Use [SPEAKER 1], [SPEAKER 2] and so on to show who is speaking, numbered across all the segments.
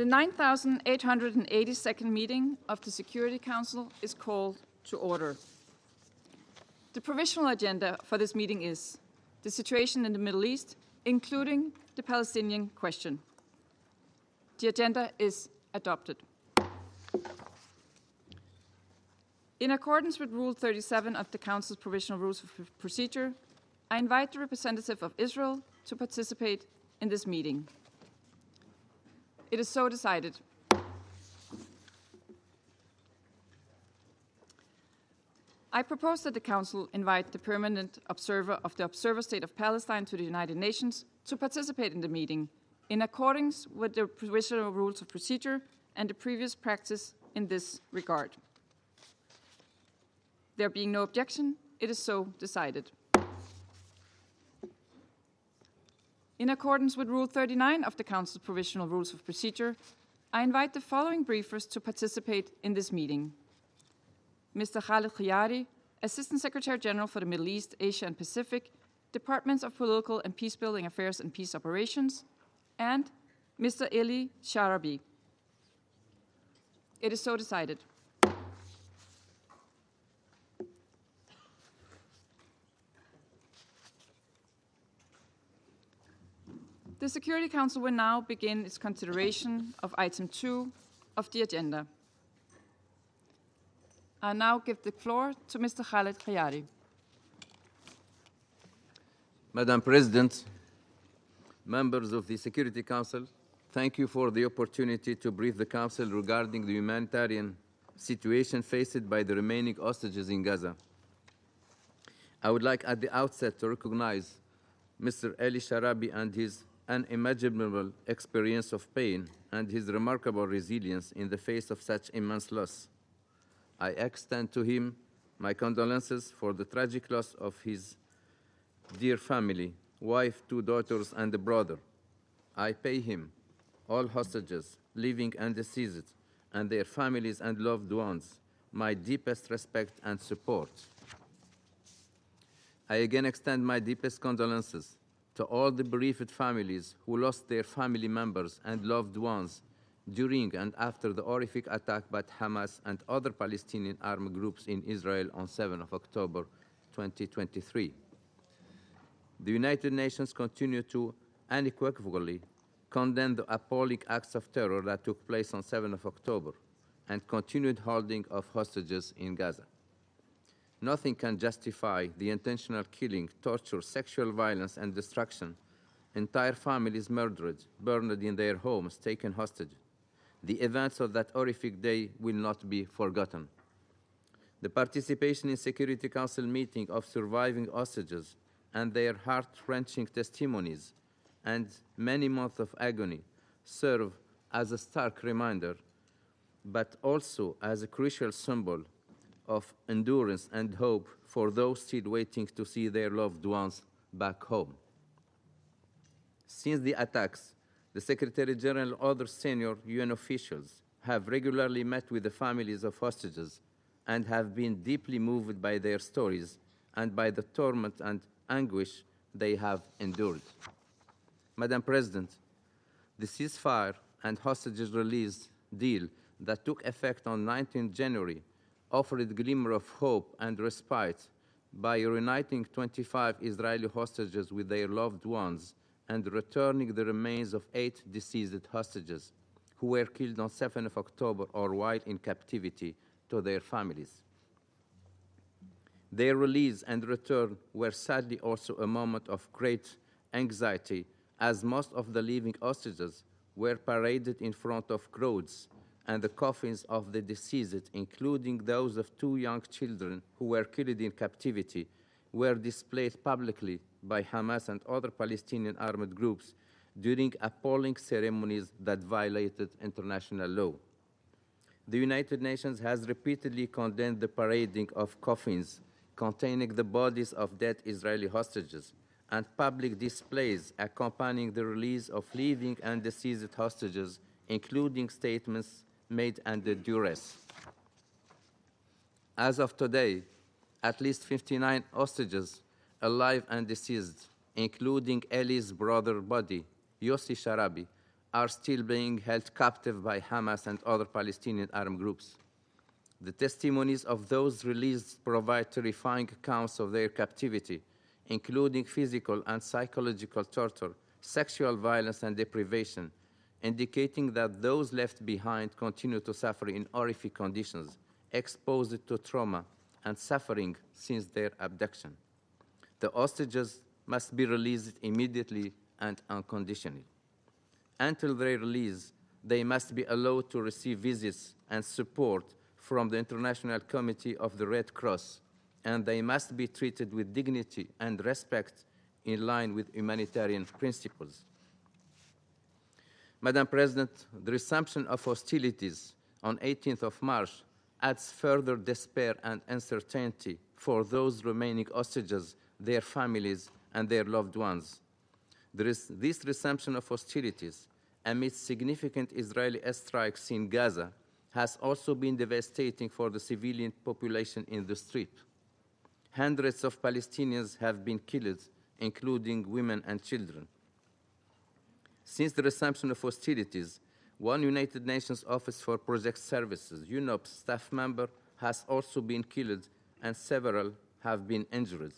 [SPEAKER 1] The 9,882nd meeting of the Security Council is called to order. The provisional agenda for this meeting is the situation in the Middle East, including the Palestinian question. The agenda is adopted. In accordance with Rule 37 of the Council's Provisional Rules of Procedure, I invite the representative of Israel to participate in this meeting. It is so decided. I propose that the Council invite the permanent observer of the Observer State of Palestine to the United Nations to participate in the meeting, in accordance with the Provisional Rules of Procedure and the previous practice in this regard. There being no objection, it is so decided. In accordance with Rule 39 of the Council's Provisional Rules of Procedure, I invite the following briefers to participate in this meeting: Mr. Khaled Khayari, Assistant Secretary General for the Middle East, Asia and Pacific, Departments of Political and Peacebuilding Affairs and Peace Operations, and Mr. Eli Sharabi. It is so decided. The Security Council will now begin its consideration of item 2 of the agenda. I now give the floor to Mr. Khaled Khayari.
[SPEAKER 2] Madam President, members of the Security Council, thank you for the opportunity to brief the Council regarding the humanitarian situation faced by the remaining hostages in Gaza. I would like at the outset to recognize Mr. Eli Sharabi and his unimaginable experience of pain and his remarkable resilience in the face of such immense loss. I extend to him my condolences for the tragic loss of his dear family, wife, 2 daughters, and a brother. I pay him, all hostages, living and deceased, and their families and loved ones, my deepest respect and support. I again extend my deepest condolences to all the bereaved families who lost their family members and loved ones during and after the horrific attack by Hamas and other Palestinian armed groups in Israel on 7 October 2023. The United Nations continue to unequivocally condemn the appalling acts of terror that took place on 7 October and continued holding of hostages in Gaza. Nothing can justify the intentional killing, torture, sexual violence, and destruction. Entire families murdered, burned in their homes, taken hostage. The events of that horrific day will not be forgotten. The participation in Security Council meeting of surviving hostages and their heart-wrenching testimonies and many months of agony serve as a stark reminder, but also as a crucial symbol of endurance and hope for those still waiting to see their loved ones back home. Since the attacks, the Secretary General and other senior UN officials have regularly met with the families of hostages and have been deeply moved by their stories and by the torment and anguish they have endured. Madam President, the ceasefire and hostages release deal that took effect on 19 January offered a glimmer of hope and respite by reuniting 25 Israeli hostages with their loved ones and returning the remains of 8 deceased hostages who were killed on 7 October or while in captivity to their families. Their release and return were sadly also a moment of great anxiety, as most of the living hostages were paraded in front of crowds, and the coffins of the deceased, including those of 2 young children who were killed in captivity, were displayed publicly by Hamas and other Palestinian armed groups during appalling ceremonies that violated international law. The United Nations has repeatedly condemned the parading of coffins containing the bodies of dead Israeli hostages and public displays accompanying the release of living and deceased hostages, including statements made under duress. As of today, at least 59 hostages, alive and deceased, including Eli's brother body, Yossi Sharabi, are still being held captive by Hamas and other Palestinian armed groups. The testimonies of those released provide terrifying accounts of their captivity, including physical and psychological torture, sexual violence, and deprivation, indicating that those left behind continue to suffer in horrific conditions, exposed to trauma and suffering since their abduction. The hostages must be released immediately and unconditionally. Until their release, they must be allowed to receive visits and support from the International Committee of the Red Cross, and they must be treated with dignity and respect in line with humanitarian principles. Madam President, the resumption of hostilities on 18th of March adds further despair and uncertainty for those remaining hostages, their families, and their loved ones. This resumption of hostilities amidst significant Israeli airstrikes in Gaza has also been devastating for the civilian population in the Strip. Hundreds of Palestinians have been killed, including women and children. Since the resumption of hostilities, one United Nations Office for Project Services, UNOPS, staff member has also been killed and several have been injured.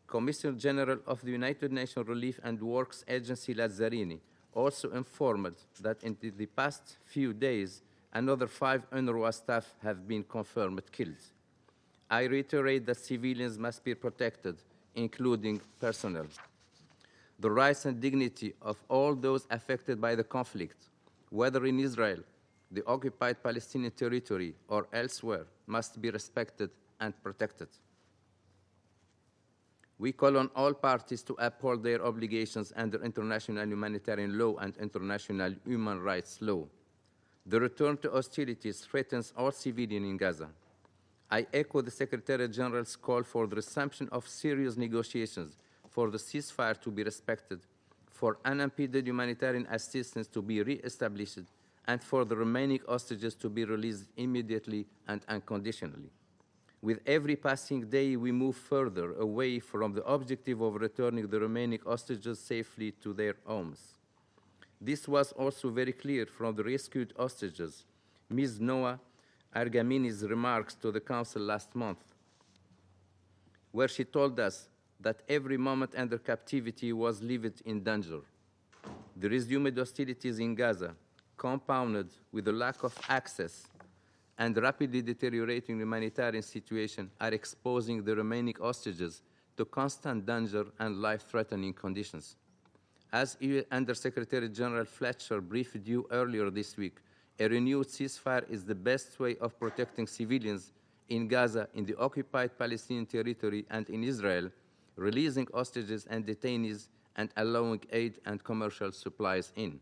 [SPEAKER 2] Commissioner General of the United Nations Relief and Works Agency Lazzarini also informed that in the past few days, another 5 UNRWA staff have been confirmed killed. I reiterate that civilians must be protected, including personnel. The rights and dignity of all those affected by the conflict, whether in Israel, the occupied Palestinian territory, or elsewhere, must be respected and protected. We call on all parties to uphold their obligations under international humanitarian law and international human rights law. The return to hostilities threatens all civilians in Gaza. I echo the Secretary General's call for the resumption of serious negotiations, for the ceasefire to be respected, for unimpeded humanitarian assistance to be re-established, and for the remaining hostages to be released immediately and unconditionally. With every passing day, we move further away from the objective of returning the remaining hostages safely to their homes. This was also very clear from the rescued hostages, Ms. Noah Argamini's remarks to the Council last month, where she told us that every moment under captivity was lived in danger. The resumed hostilities in Gaza, compounded with the lack of access and rapidly deteriorating humanitarian situation, are exposing the remaining hostages to constant danger and life-threatening conditions. As Undersecretary General Fletcher briefed you earlier this week, a renewed ceasefire is the best way of protecting civilians in Gaza, in the occupied Palestinian territory, and in Israel, releasing hostages and detainees and allowing aid and commercial supplies in.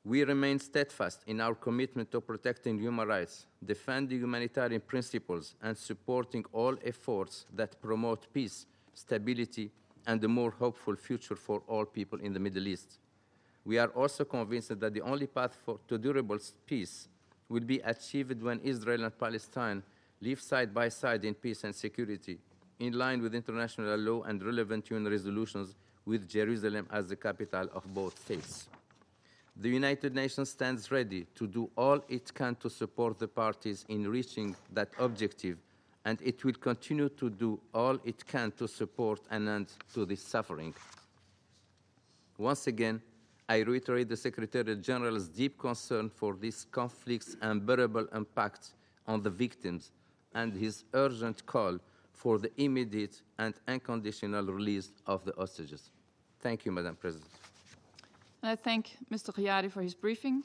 [SPEAKER 2] We remain steadfast in our commitment to protecting human rights, defending humanitarian principles, and supporting all efforts that promote peace, stability, and a more hopeful future for all people in the Middle East. We are also convinced that the only path to durable peace will be achieved when Israel and Palestine live side by side in peace and security, in line with international law and relevant UN resolutions, with Jerusalem as the capital of both states. The United Nations stands ready to do all it can to support the parties in reaching that objective, and it will continue to do all it can to support an end to this suffering. Once again, I reiterate the Secretary General's deep concern for this conflict's unbearable impact on the victims and his urgent call for the immediate and unconditional release of the hostages. Thank you, Madam President.
[SPEAKER 1] And I thank Mr. Ghayari for his briefing.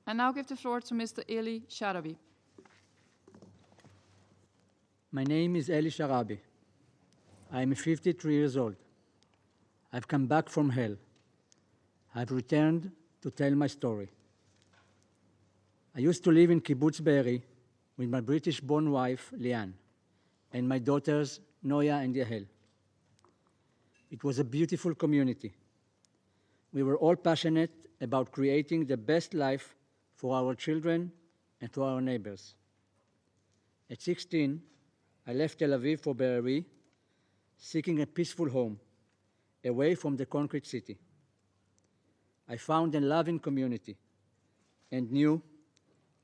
[SPEAKER 1] I now give the floor to Mr. Eli Sharabi.
[SPEAKER 3] My name is Eli Sharabi. I am 53 years old. I've come back from hell. I've returned to tell my story. I used to live in Kibbutz Be'eri with my British-born wife, Liane, and my daughters, Noya and Yahel. It was a beautiful community. We were all passionate about creating the best life for our children and for our neighbors. At 16, I left Tel Aviv for Be'eri, seeking a peaceful home, away from the concrete city. I found a loving community and knew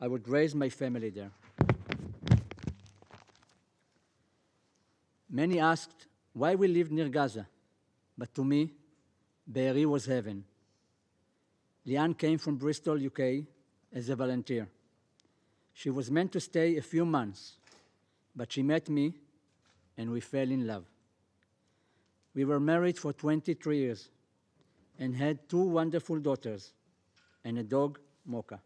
[SPEAKER 3] I would raise my family there. Many asked why we lived near Gaza, but to me, Be'eri was heaven. Liane came from Bristol, UK, as a volunteer. She was meant to stay a few months, but she met me and we fell in love. We were married for 23 years and had 2 wonderful daughters and a dog, Mocha.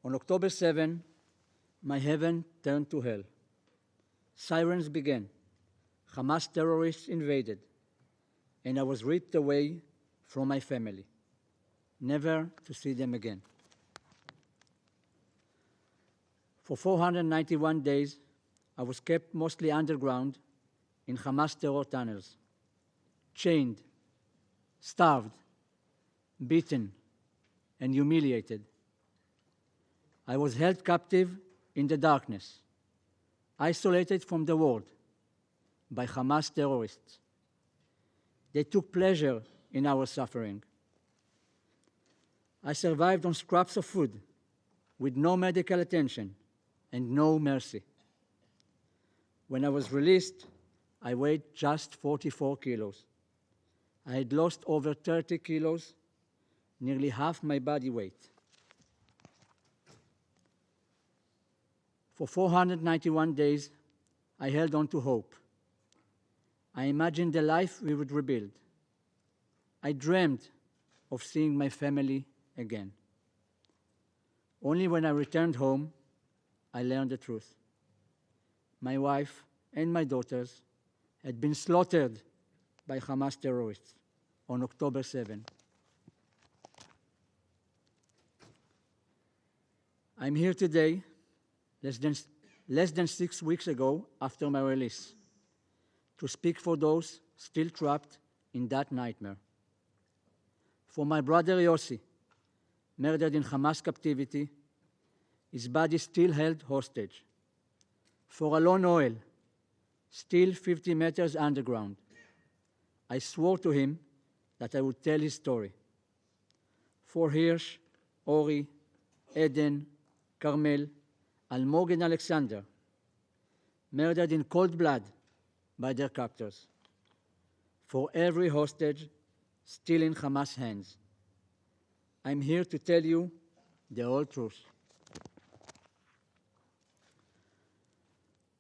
[SPEAKER 3] On October 7, my heaven turned to hell. Sirens began. Hamas terrorists invaded, and I was ripped away from my family, never to see them again. For 491 days, I was kept mostly underground in Hamas terror tunnels, chained, starved, beaten, and humiliated. I was held captive in the darkness, isolated from the world by Hamas terrorists. They took pleasure in our suffering. I survived on scraps of food with no medical attention and no mercy. When I was released, I weighed just 44 kilos. I had lost over 30 kilos, nearly half my body weight. For 491 days, I held on to hope. I imagined the life we would rebuild. I dreamed of seeing my family again. Only when I returned home, I learned the truth. My wife and my daughters had been slaughtered by Hamas terrorists on October 7. I'm here today, less than 6 weeks ago after my release, to speak for those still trapped in that nightmare. For my brother Yossi, murdered in Hamas captivity, his body still held hostage. For Alon Oel, still 50 meters underground, I swore to him that I would tell his story. For Hirsch, Ori, Eden, Carmel, Almog and Alexander, murdered in cold blood by their captors. For every hostage still in Hamas' hands, I'm here to tell you the whole truth.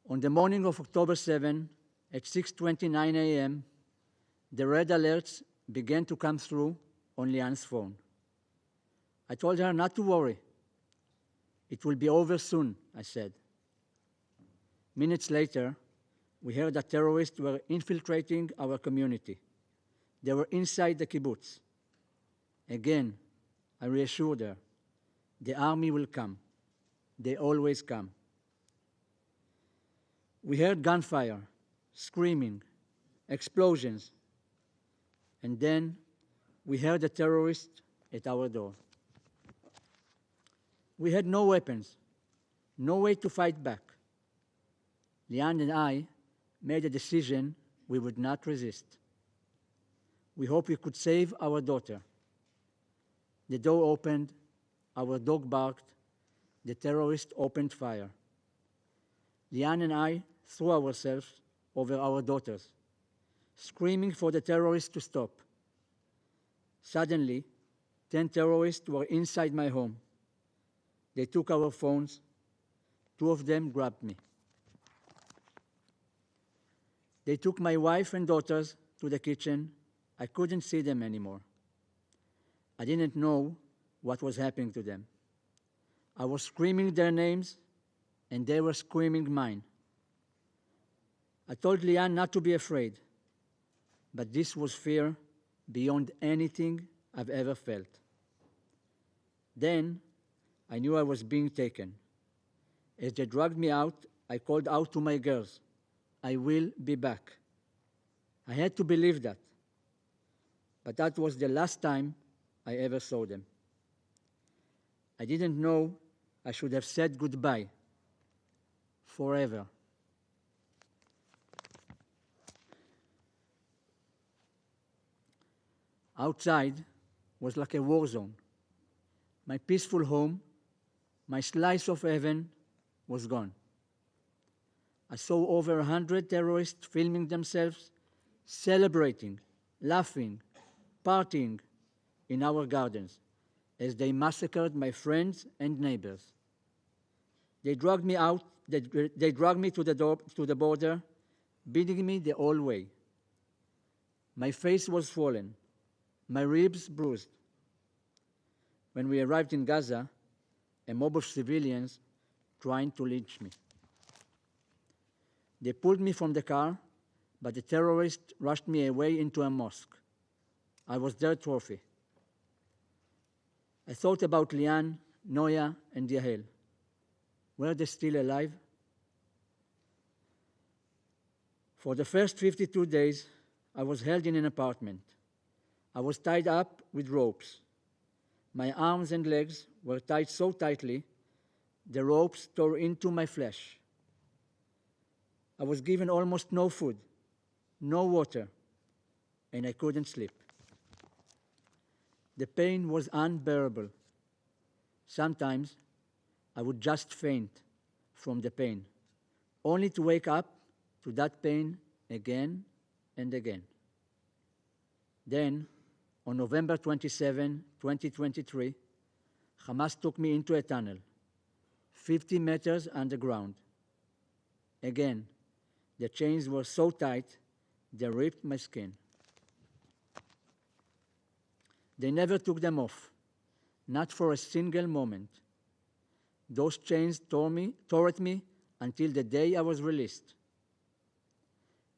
[SPEAKER 3] On the morning of October 7, at 6:29 a.m., the red alerts began to come through on Liane's phone. I told her not to worry. It will be over soon, I said. Minutes later, we heard that terrorists were infiltrating our community. They were inside the kibbutz. Again, I reassured her, the army will come. They always come. We heard gunfire, screaming, explosions, and then we heard the terrorists at our door. We had no weapons, no way to fight back. Liane and I made a decision we would not resist. We hoped we could save our daughter. The door opened, our dog barked, the terrorist opened fire. Liane and I threw ourselves over our daughters, screaming for the terrorists to stop. Suddenly, 10 terrorists were inside my home. They took our phones. 2 of them grabbed me. They took my wife and daughters to the kitchen. I couldn't see them anymore. I didn't know what was happening to them. I was screaming their names, and they were screaming mine. I told Liane not to be afraid, but this was fear beyond anything I've ever felt. Then I knew I was being taken. As they dragged me out, I called out to my girls, I will be back. I had to believe that. But that was the last time I ever saw them. I didn't know I should have said goodbye forever. Outside was like a war zone. My peaceful home, my slice of heaven, was gone. I saw over 100 terrorists filming themselves, celebrating, laughing, partying in our gardens as they massacred my friends and neighbors. They dragged me out, they dragged me to the border, beating me the whole way. My face was swollen, my ribs bruised. When we arrived in Gaza, a mob of civilians trying to lynch me. They pulled me from the car, but the terrorists rushed me away into a mosque. I was their trophy. I thought about Lian, Noya, and Yahel. Were they still alive? For the first 52 days, I was held in an apartment. I was tied up with ropes. My arms and legs were tied so tightly, the ropes tore into my flesh. I was given almost no food, no water, and I couldn't sleep. The pain was unbearable. Sometimes I would just faint from the pain, only to wake up to that pain again and again. Then, on November 27, 2023, Hamas took me into a tunnel, 50 meters underground. Again, the chains were so tight, they ripped my skin. They never took them off, not for a single moment. Those chains tore at me until the day I was released.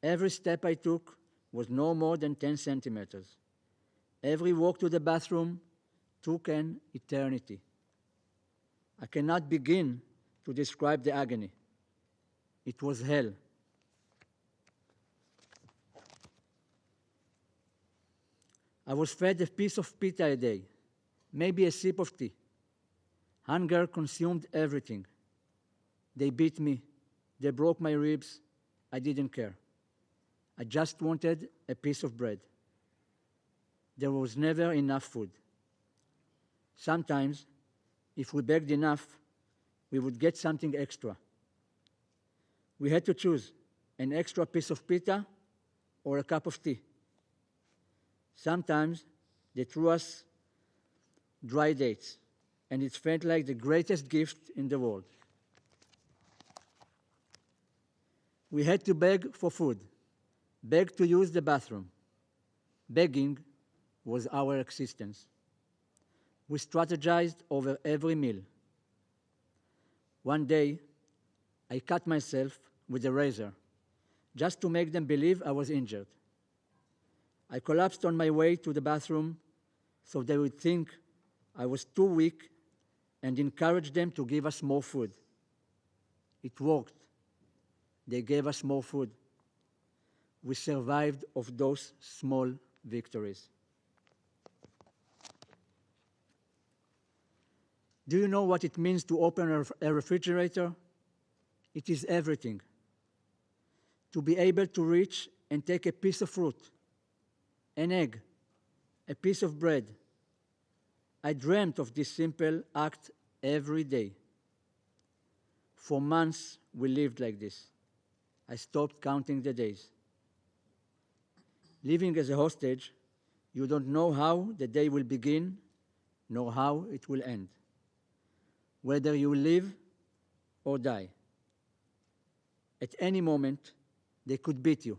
[SPEAKER 3] Every step I took was no more than 10 centimeters. Every walk to the bathroom took an eternity. I cannot begin to describe the agony. It was hell. I was fed a piece of pita a day, maybe a sip of tea. Hunger consumed everything. They beat me. They broke my ribs. I didn't care. I just wanted a piece of bread. There was never enough food. Sometimes, if we begged enough, we would get something extra. We had to choose an extra piece of pita or a cup of tea. Sometimes they threw us dry dates, and it felt like the greatest gift in the world. We had to beg for food, beg to use the bathroom. Begging was our existence. We strategized over every meal. One day, I cut myself with a razor, just to make them believe I was injured. I collapsed on my way to the bathroom so they would think I was too weak and encourage them to give us more food. It worked. They gave us more food. We survived of those small victories. Do you know what it means to open a refrigerator? It is everything. To be able to reach and take a piece of fruit, an egg, a piece of bread. I dreamt of this simple act every day. For months, we lived like this. I stopped counting the days. Living as a hostage, you don't know how the day will begin, nor how it will end, whether you live or die. At any moment, they could beat you.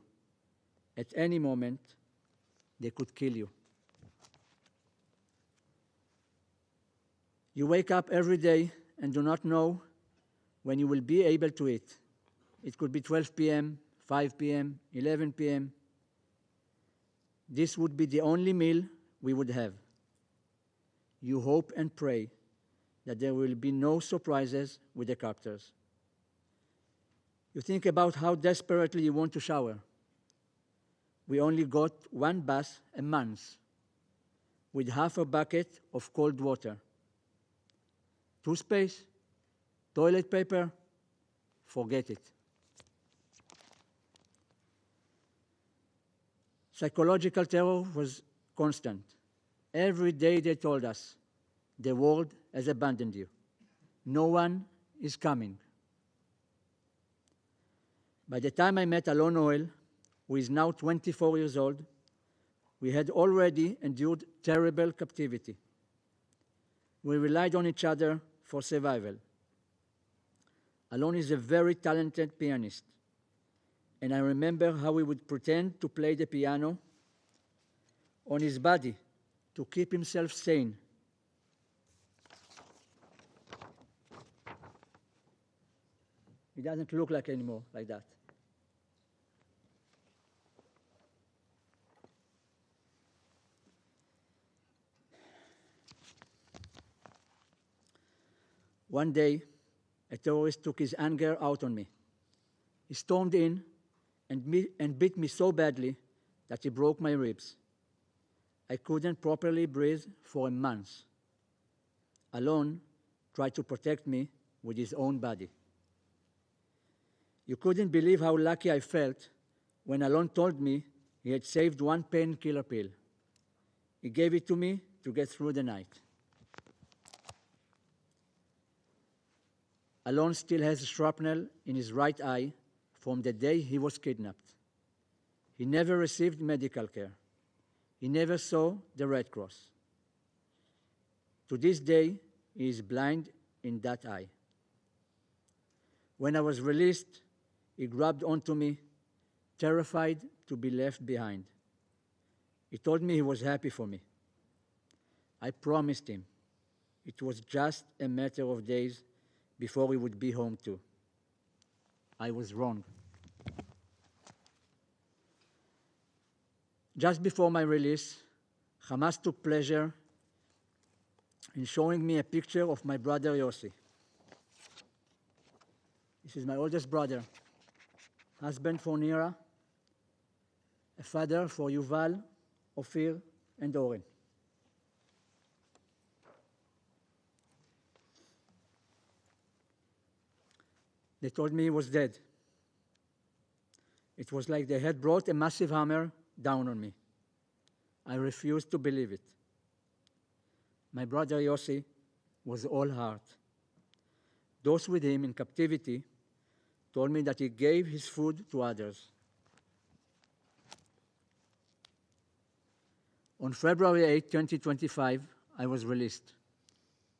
[SPEAKER 3] At any moment, they could kill you. You wake up every day and do not know when you will be able to eat. It could be 12 p.m., 5 p.m., 11 p.m. This would be the only meal we would have. You hope and pray that there will be no surprises with the captors. You think about how desperately you want to shower. We only got one bath a month with half a bucket of cold water. Toothpaste, toilet paper, forget it. Psychological terror was constant. Every day they told us, the world has abandoned you. No one is coming. By the time I met Alon Noel, who is now 24 years old, we had already endured terrible captivity. We relied on each other for survival. Alon is a very talented pianist, and I remember how he would pretend to play the piano on his body to keep himself sane. He doesn't look like anymore like that. One day, a terrorist took his anger out on me. He stormed in and beat me so badly that he broke my ribs. I couldn't properly breathe for a month. Alon tried to protect me with his own body. You couldn't believe how lucky I felt when Alon told me he had saved one painkiller pill. He gave it to me to get through the night. Alon still has shrapnel in his right eye from the day he was kidnapped. He never received medical care. He never saw the Red Cross. To this day, he is blind in that eye. When I was released, he grabbed onto me, terrified to be left behind. He told me he was happy for me. I promised him it was just a matter of days before we would be home too. I was wrong. Just before my release, Hamas took pleasure in showing me a picture of my brother Yossi. This is my oldest brother, husband for Nira, a father for Yuval, Ophir, and Oren. They told me he was dead. It was like they had brought a massive hammer down on me. I refused to believe it. My brother Yossi was all heart. Those with him in captivity told me that he gave his food to others. On February 8, 2025, I was released.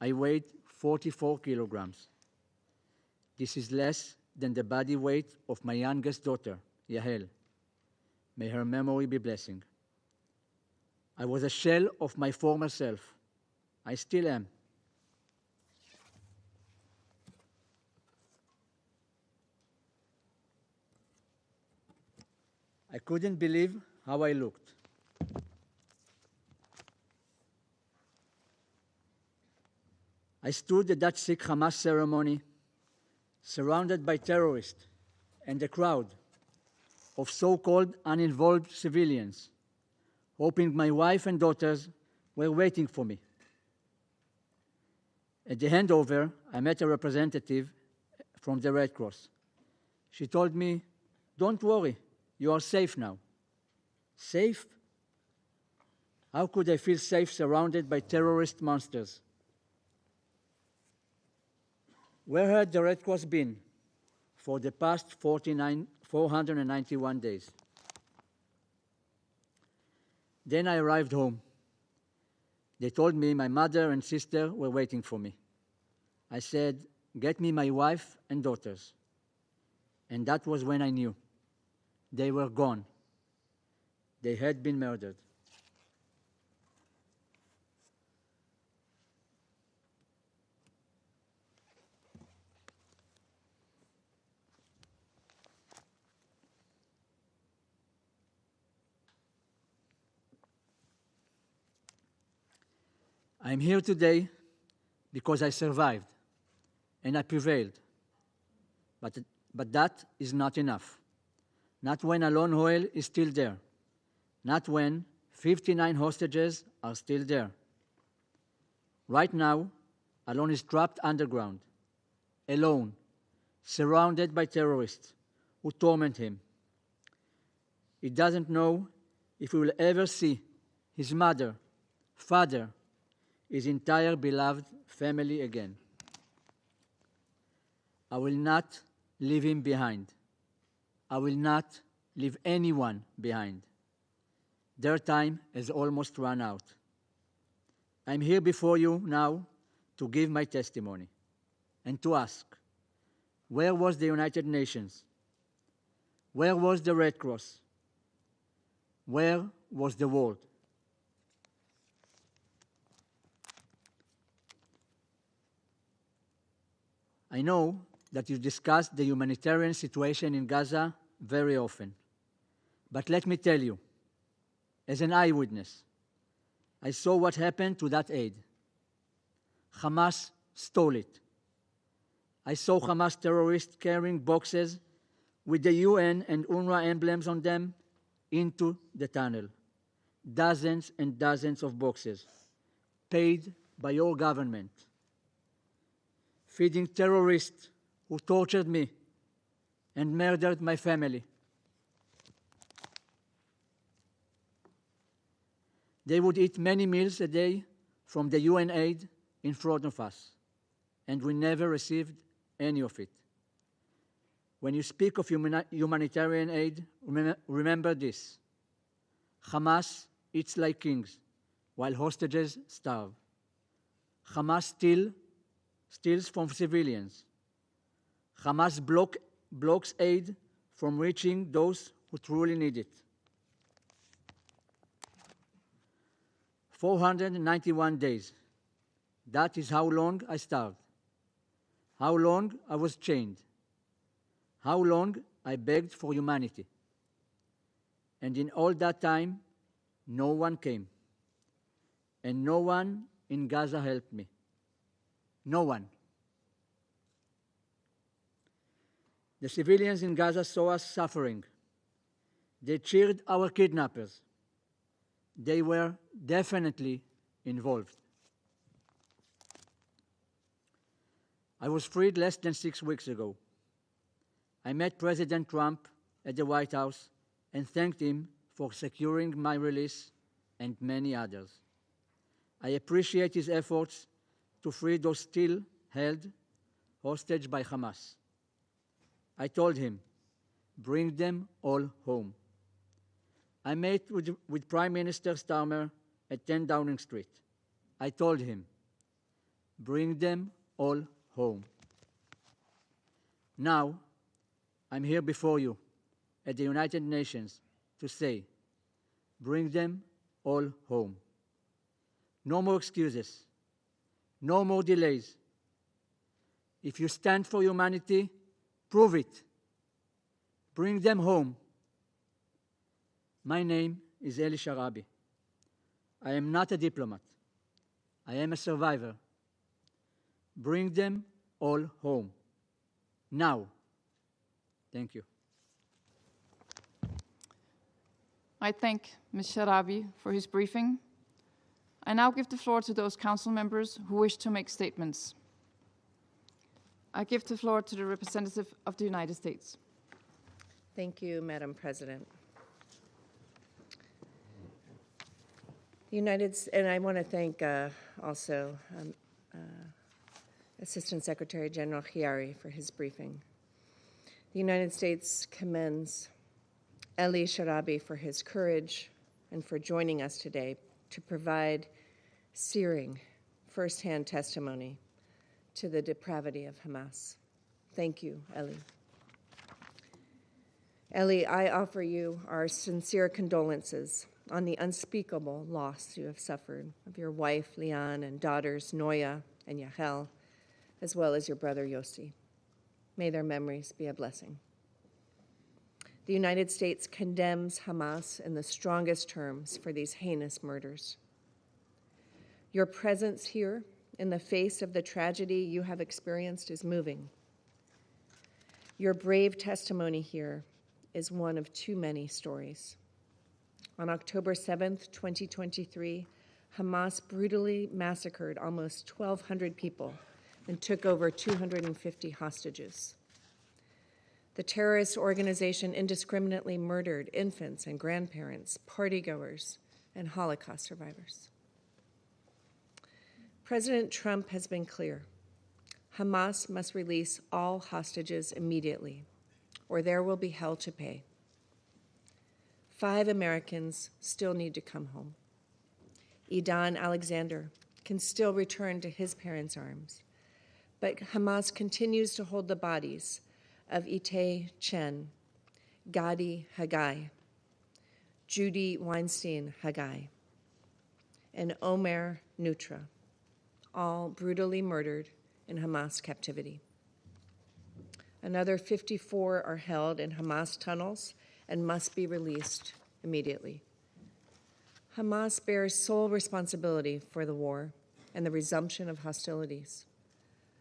[SPEAKER 3] I weighed 44 kilograms. This is less than the body weight of my youngest daughter, Yahel. May her memory be blessing. I was a shell of my former self. I still am. I couldn't believe how I looked. I stood at that Sikh Hamas ceremony, surrounded by terrorists and a crowd of so-called uninvolved civilians, hoping my wife and daughters were waiting for me. At the handover, I met a representative from the Red Cross. She told me, "Don't worry, you are safe now." Safe? How could I feel safe surrounded by terrorist monsters? Where had the Red Cross been for the past 491 days? Then I arrived home. They told me my mother and sister were waiting for me. I said, "Get me my wife and daughters." And that was when I knew. They were gone. They had been murdered. I'm here today because I survived and I prevailed. But that is not enough. Not when Alon Noel is still there. Not when 59 hostages are still there. Right now, Alon is trapped underground, alone, surrounded by terrorists who torment him. He doesn't know if he will ever see his mother, father, his entire beloved family again. I will not leave him behind. I will not leave anyone behind. Their time has almost run out. I'm here before you now to give my testimony and to ask, where was the United Nations? Where was the Red Cross? Where was the world? I know that you discuss the humanitarian situation in Gaza very often, but let me tell you, as an eyewitness, I saw what happened to that aid. Hamas stole it. I saw Hamas terrorists carrying boxes with the UN and UNRWA emblems on them into the tunnel. Dozens and dozens of boxes, paid by your government, feeding terrorists who tortured me and murdered my family. They would eat many meals a day from the UN aid in front of us, and we never received any of it. When you speak of humanitarian aid, remember this. Hamas eats like kings, while hostages starve. Hamas steals from civilians. Hamas blocks aid from reaching those who truly need it. 491 days. That is how long I starved, how long I was chained, how long I begged for humanity. And in all that time, no one came. And no one in Gaza helped me. No one. The civilians in Gaza saw us suffering. They cheered our kidnappers. They were definitely involved. I was freed less than 6 weeks ago. I met President Trump at the White House and thanked him for securing my release and many others. I appreciate his efforts to free those still held hostage by Hamas. I told him, bring them all home. I met with Prime Minister Starmer at 10 Downing Street. I told him, bring them all home. Now, I'm here before you at the United Nations to say, bring them all home. No more excuses. No more delays. If you stand for humanity, prove it. Bring them home. My name is Eli Sharabi. I am not a diplomat. I am a survivor. Bring them all home. Now. Thank you.
[SPEAKER 1] I thank Ms. Sharabi for his briefing. I now give the floor to those council members who wish to make statements. I give the floor to the representative of the United States.
[SPEAKER 4] Thank you, Madam President. And I want to thank also Assistant Secretary General Chiari for his briefing. The United States commends Eli Sharabi for his courage and for joining us today to provide searing firsthand testimony to the depravity of Hamas. Thank you, Eli. Eli, I offer you our sincere condolences on the unspeakable loss you have suffered of your wife, Lian, and daughters, Noya and Yahel, as well as your brother, Yossi. May their memories be a blessing. The United States condemns Hamas in the strongest terms for these heinous murders. Your presence here in the face of the tragedy you have experienced is moving. Your brave testimony here is one of too many stories. On October 7th, 2023, Hamas brutally massacred almost 1,200 people and took over 250 hostages. The terrorist organization indiscriminately murdered infants and grandparents, partygoers, and Holocaust survivors. President Trump has been clear. Hamas must release all hostages immediately, or there will be hell to pay. 5 Americans still need to come home. Idan Alexander can still return to his parents' arms, but Hamas continues to hold the bodies of Itay Chen, Gadi Haggai, Judy Weinstein Haggai, and Omer Nutra, all brutally murdered in Hamas captivity. Another 54 are held in Hamas tunnels and must be released immediately. Hamas bears sole responsibility for the war and the resumption of hostilities.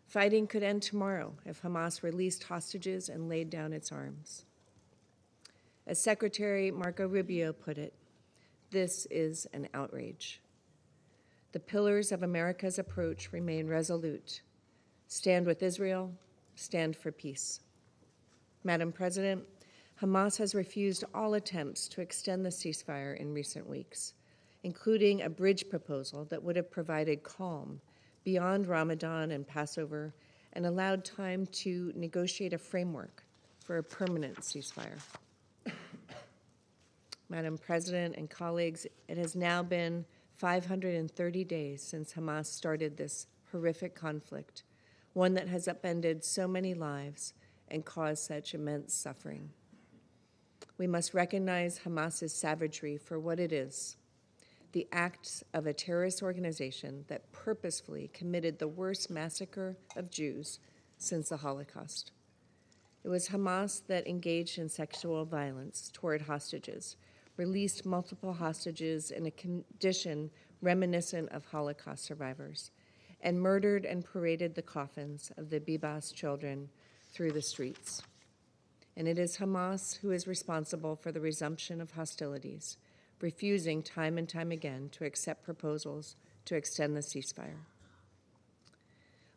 [SPEAKER 4] Fighting could end tomorrow if Hamas released hostages and laid down its arms. As Secretary Marco Rubio put it, this is an outrage. The pillars of America's approach remain resolute. Stand with Israel, stand for peace. Madam President, Hamas has refused all attempts to extend the ceasefire in recent weeks, including a bridge proposal that would have provided calm beyond Ramadan and Passover and allowed time to negotiate a framework for a permanent ceasefire. Madam President and colleagues, it has now been 530 days since Hamas started this horrific conflict, one that has upended so many lives and caused such immense suffering. We must recognize Hamas's savagery for what it is, the acts of a terrorist organization that purposefully committed the worst massacre of Jews since the Holocaust. It was Hamas that engaged in sexual violence toward hostages, released multiple hostages in a condition reminiscent of Holocaust survivors, and murdered and paraded the coffins of the Bibas children through the streets. And it is Hamas who is responsible for the resumption of hostilities, refusing time and time again to accept proposals to extend the ceasefire.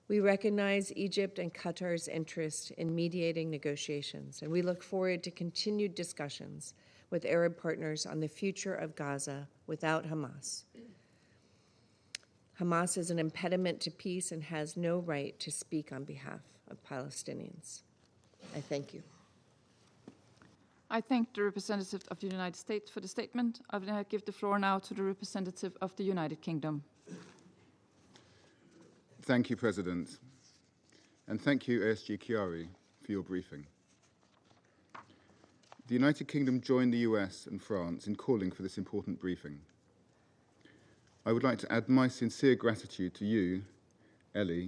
[SPEAKER 4] We recognize Egypt and Qatar's interest in mediating negotiations, and we look forward to continued discussions with Arab partners on the future of Gaza without Hamas. Hamas is an impediment to peace and has no right to speak on behalf of Palestinians. I thank you.
[SPEAKER 1] I thank the representative of the United States for the statement. I will give the floor now to the representative of the United Kingdom.
[SPEAKER 5] Thank you, President. And thank you, ASG Chiari, for your briefing. The United Kingdom joined the US and France in calling for this important briefing. I would like to add my sincere gratitude to you, Eli,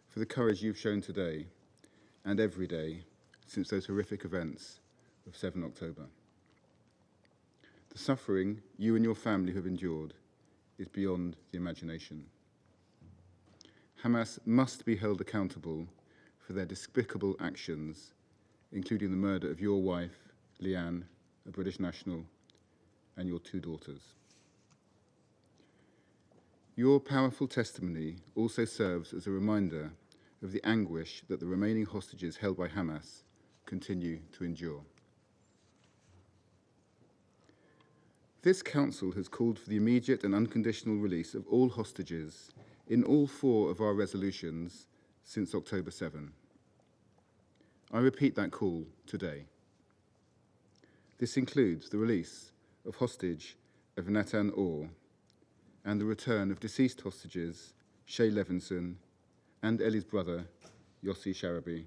[SPEAKER 5] for the courage you've shown today and every day since those horrific events of 7 October. The suffering you and your family have endured is beyond the imagination. Hamas must be held accountable for their despicable actions, including the murder of your wife, Leanne, a British national, and your 2 daughters. Your powerful testimony also serves as a reminder of the anguish that the remaining hostages held by Hamas continue to endure. This Council has called for the immediate and unconditional release of all hostages in all 4 of our resolutions since October 7. I repeat that call today. This includes the release of hostage of Natan Orr and the return of deceased hostages Shay Levinson and Eli's brother, Yossi Sharabi,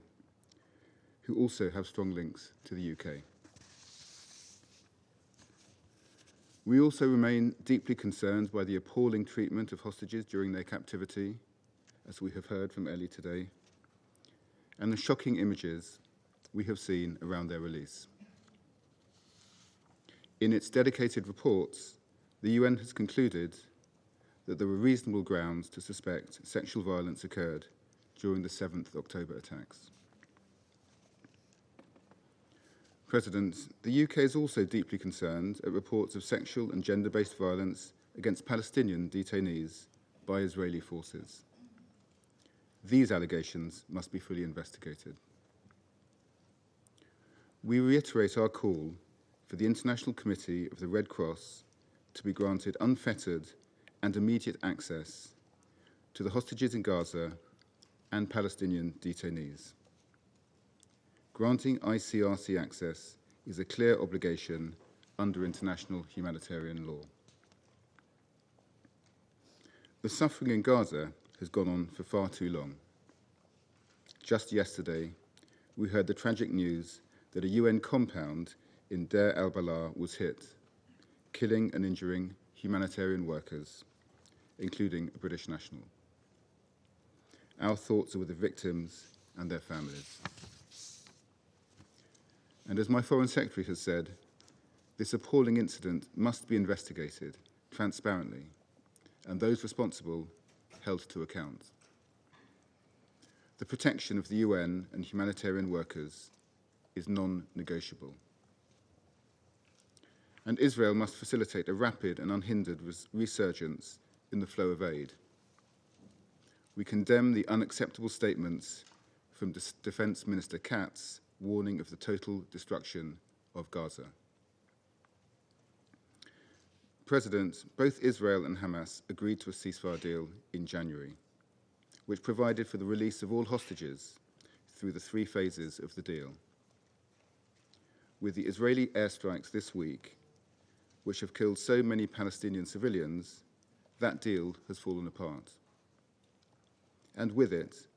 [SPEAKER 5] who also have strong links to the UK. We also remain deeply concerned by the appalling treatment of hostages during their captivity, as we have heard from Eli today, and the shocking images we have seen around their release. In its dedicated reports, the UN has concluded that there were reasonable grounds to suspect sexual violence occurred during the 7th October attacks. President, the UK is also deeply concerned at reports of sexual and gender-based violence against Palestinian detainees by Israeli forces. These allegations must be fully investigated. We reiterate our call for the International Committee of the Red Cross to be granted unfettered and immediate access to the hostages in Gaza and Palestinian detainees. Granting ICRC access is a clear obligation under international humanitarian law. The suffering in Gaza has gone on for far too long. Just yesterday, we heard the tragic news that a UN compound in Deir al-Balah was hit, killing and injuring humanitarian workers, including a British national. Our thoughts are with the victims and their families. And as my Foreign Secretary has said, this appalling incident must be investigated transparently, and those responsible held to account. The protection of the UN and humanitarian workers is non-negotiable. And Israel must facilitate a rapid and unhindered resurgence in the flow of aid. We condemn the unacceptable statements from Defense Minister Katz warning of the total destruction of Gaza. President, both Israel and Hamas agreed to a ceasefire deal in January, which provided for the release of all hostages through the 3 phases of the deal. With the Israeli airstrikes this week, which have killed so many Palestinian civilians, that deal has fallen apart. And with it,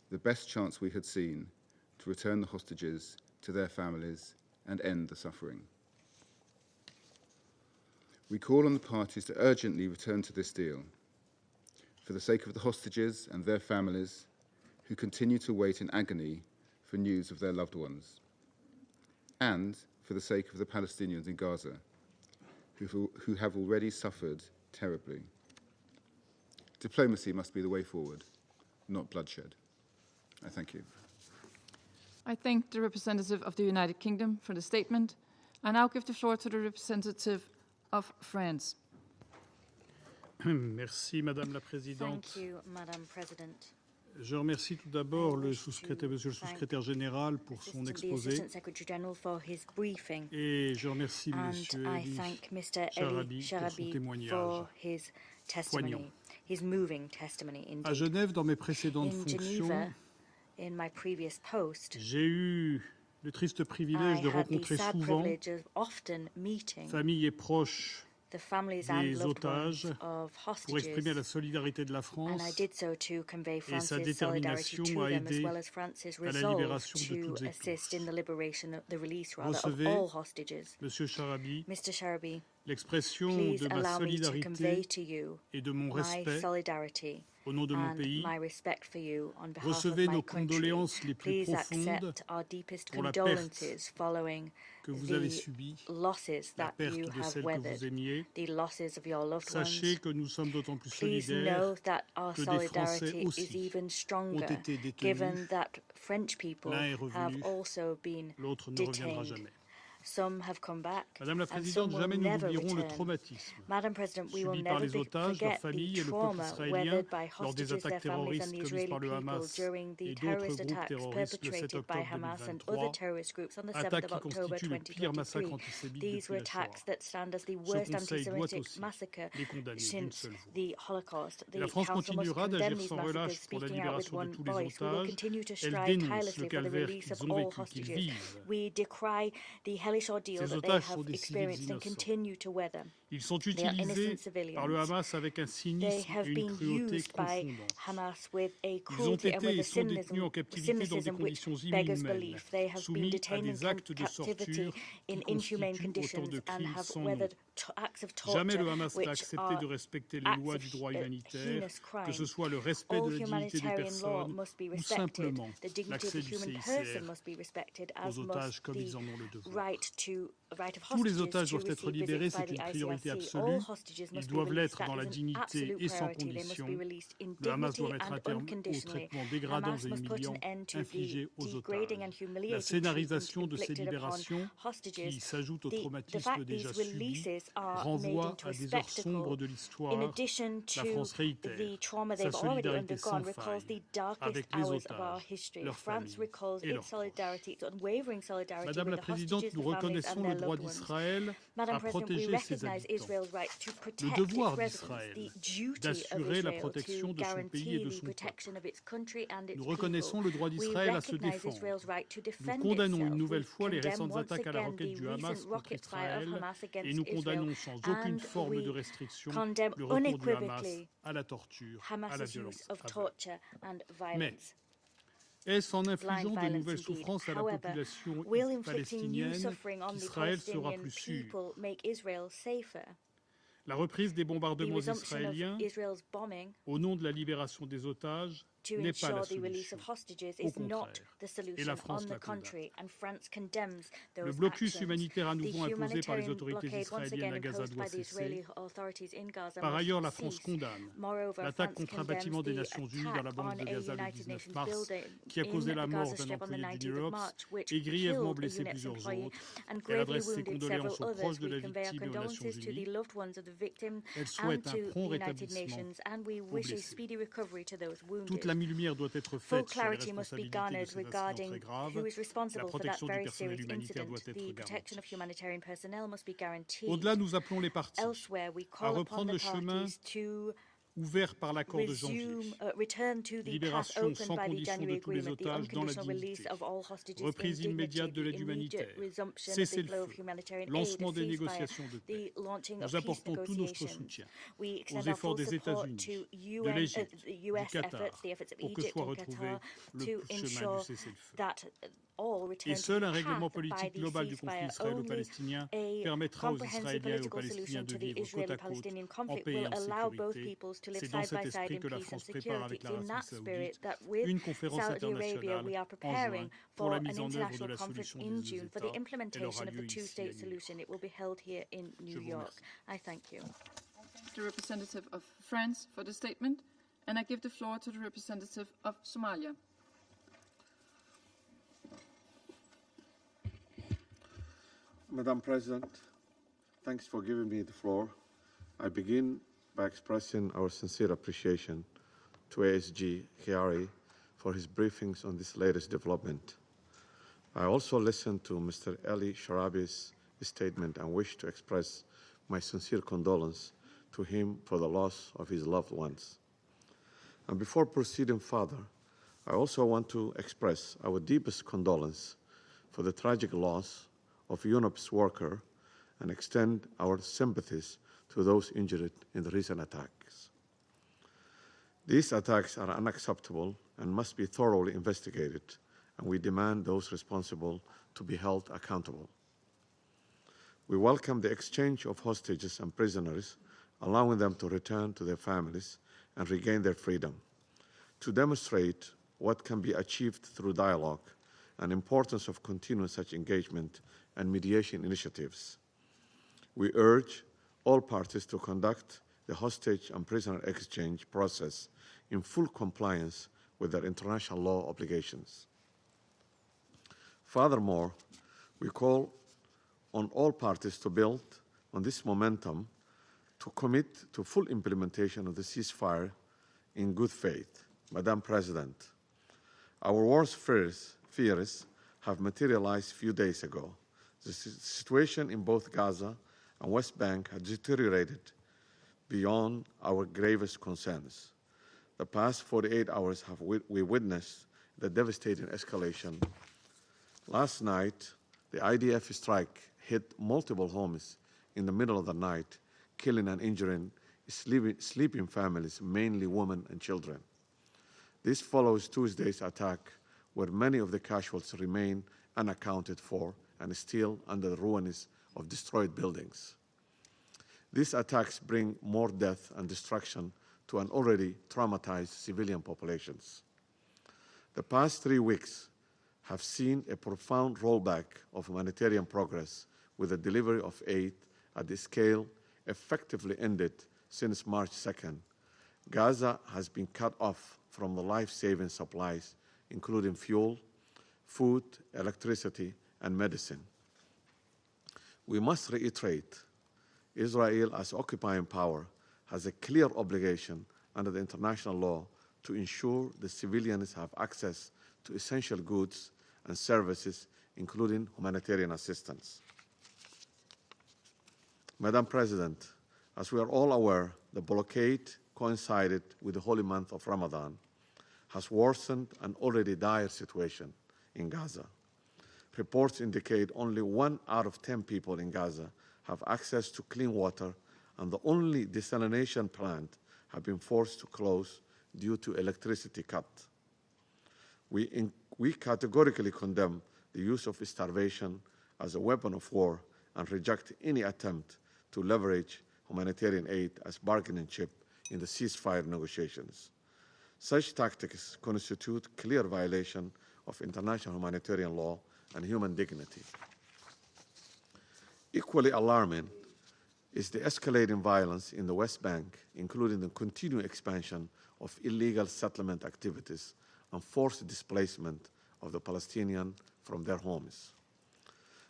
[SPEAKER 5] the best chance we had seen to return the hostages to their families and end the suffering. We call on the parties to urgently return to this deal, for the sake of the hostages and their families who continue to wait in agony for news of their loved ones, and for the sake of the Palestinians in Gaza, who have already suffered terribly. Diplomacy must be the way forward, not bloodshed. I thank you.
[SPEAKER 1] I thank the representative of the United Kingdom for the statement. I now give the floor to the representative of France.
[SPEAKER 6] Merci, Madame la Présidente.
[SPEAKER 7] Thank you, Madam President.
[SPEAKER 6] Je remercie tout d'abord Monsieur le Sous-secrétaire général pour son exposé. Et je remercie Monsieur Eli Sharabi pour son témoignage poignant. À Genève, dans mes précédentes fonctions, j'ai eu le triste privilège de rencontrer souvent familles et proches des otages pour exprimer la solidarité de la France et sa détermination à aider à la libération de toutes et tous. Recevez, Monsieur Sharabi, l'expression de ma solidarité et de mon respect au nom de mon pays. Recevez nos condoléances les plus profondes pour la perte que vous avez subie, la perte de celle que vous aimiez. Sachez que nous sommes d'autant plus solidaires que des Français aussi ont été détenus. L'un est revenu, l'autre ne reviendra jamais. Madame la Présidente, jamais nous n'oublierons le traumatisme subi par les otages, leurs familles et le peuple israélien lors des attaques terroristes commises par le Hamas et d'autres groupes terroristes le 7 octobre 2023, attaques qui constituent le pire massacre antisémite depuis la Shoah. Ce Conseil doit aussi les condamner d'une seule voix. Et la France continuera d'agir sans relâche pour la libération de tous les otages. Elle dénonce le calvaire qu'ils ont vécu, qu'ils vivent. Ces otages sont des civils innocents. Ils sont utilisés par le Hamas avec un cynisme et une cruauté confondants. Ils ont été et sont détenus en captivité dans des conditions inhumaines, soumis à des actes de torture qui constituent autant de crimes sans nom. Jamais le Hamas n'a accepté de respecter les lois du droit humanitaire, que ce soit le respect de la dignité des personnes ou simplement l'accès du CICR aux otages comme ils en ont le devoir. Tous les otages doivent être libérés, c'est une priorité absolue. Ils doivent l'être dans la dignité et sans condition. Le Hamas doit mettre un terme au traitement dégradant et humiliant infligé aux otages. La scénarisation de ces libérations, qui s'ajoute au traumatisme déjà subi, renvoie à des heures sombres de l'histoire. La France réitère sa solidarité sans faille avec les otages, leurs familles et leurs proches. Madame la Présidente, nous reconnaissons le droit d'Israël à protéger ses habitants, le devoir d'Israël d'assurer la protection de son pays et de son peuple. Nous reconnaissons le droit d'Israël à se défendre. Nous condamnons une nouvelle fois les récentes attaques à la roquette du Hamas contre Israël et nous condamnons sans aucune forme de restriction le recours du Hamas à la torture, à la violence aveugle. Mais est-ce en infligeant de nouvelles souffrances à la population palestinienne qu'Israël sera plus sûr? La reprise des bombardements israéliens au nom de la libération des otages n'est pas la solution. Au contraire, et la France la condamne. Le blocus humanitaire à nouveau imposé par les autorités israéliennes à Gaza doit cesser. Par ailleurs, la France condamne l'attaque contre un bâtiment des Nations Unies dans la bande de Gaza le 19 mars, qui a causé la mort d'un employé d'UNIROPS et grièvement blessé plusieurs autres. Elle adresse ses condoléances aux proches de la victime et aux Nations Unies. Elle souhaite un prompt rétablissement aux blessés. Toute la lumière doit être faite sur les responsabilités de cet incident très grave. La protection du personnel humanitaire doit être garantie. Au-delà, nous appelons les parties à reprendre le chemin ouvert par l'accord de janvier. Libération sans condition de tous les otages dans la dignité. Reprise immédiate de l'aide humanitaire. Cessez-le-feu. Lancement des négociations de paix. Nous apportons tout notre soutien aux efforts des États-Unis, de l'Égypte, du Qatar, pour que soit retrouvé le chemin du cessez-le-feu. Et seul un règlement politique global du conflit israélo-palestinien permettra aux Israéliens et aux Palestiniens de vivre côte à côte en paix et en sécurité. C'est dans cet esprit que la France prépare avec l'Arabie saoudite une conférence internationale en juin pour la mise en œuvre de la solution des deux États. Elle aura lieu ici à New York. Je vous remercie.
[SPEAKER 1] The representative of France for the statement, and I give the floor to the representative of Somalia.
[SPEAKER 7] Madam President, thanks for giving me the floor. I begin by expressing our sincere appreciation to ASG Khiari for his briefings on this latest development. I also listened to Mr. Eli Sharabi's statement and wish to express my sincere condolence to him for the loss of his loved ones. And before proceeding further, I also want to express our deepest condolence for the tragic loss of UNOPS worker and extend our sympathies to those injured in the recent attacks. These attacks are unacceptable and must be thoroughly investigated, and we demand those responsible to be held accountable. We welcome the exchange of hostages and prisoners, allowing them to return to their families and regain their freedom. To demonstrate what can be achieved through dialogue and importance of continuing such engagement and mediation initiatives, we urge all parties to conduct the hostage and prisoner exchange process in full compliance with their international law obligations. Furthermore, we call on all parties to build on this momentum to commit to full implementation of the ceasefire in good faith. Madam President, our worst fears have materialized a few days ago. The situation in both Gaza and West Bank has deteriorated beyond our gravest concerns. The past 48 hours we witnessed the devastating escalation. Last night, the IDF strike hit multiple homes in the middle of the night, killing and injuring sleeping families, mainly women and children. This follows Tuesday's attack, where many of the casualties remain unaccounted for and still under the ruins of destroyed buildings. These attacks bring more death and destruction to an already traumatized civilian populations. The past 3 weeks have seen a profound rollback of humanitarian progress, with the delivery of aid at the scale effectively ended since March 2nd. Gaza has been cut off from the life-saving supplies, including fuel, food, electricity, and medicine. We must reiterate, Israel, as occupying power, has a clear obligation under the international law to ensure the civilians have access to essential goods and services, including humanitarian assistance. Madam President, as we are all aware, the blockade coincided with the holy month of Ramadan, has worsened an already dire situation in Gaza. Reports indicate only 1 out of 10 people in Gaza have access to clean water, and the only desalination plant have been forced to close due to electricity cut. We categorically condemn the use of starvation as a weapon of war and reject any attempt to leverage humanitarian aid as bargaining chip in the ceasefire negotiations. Such tactics constitute clear violation of international humanitarian law and human dignity. Equally alarming is the escalating violence in the West Bank, including the continued expansion of illegal settlement activities and forced displacement of the Palestinians from their homes.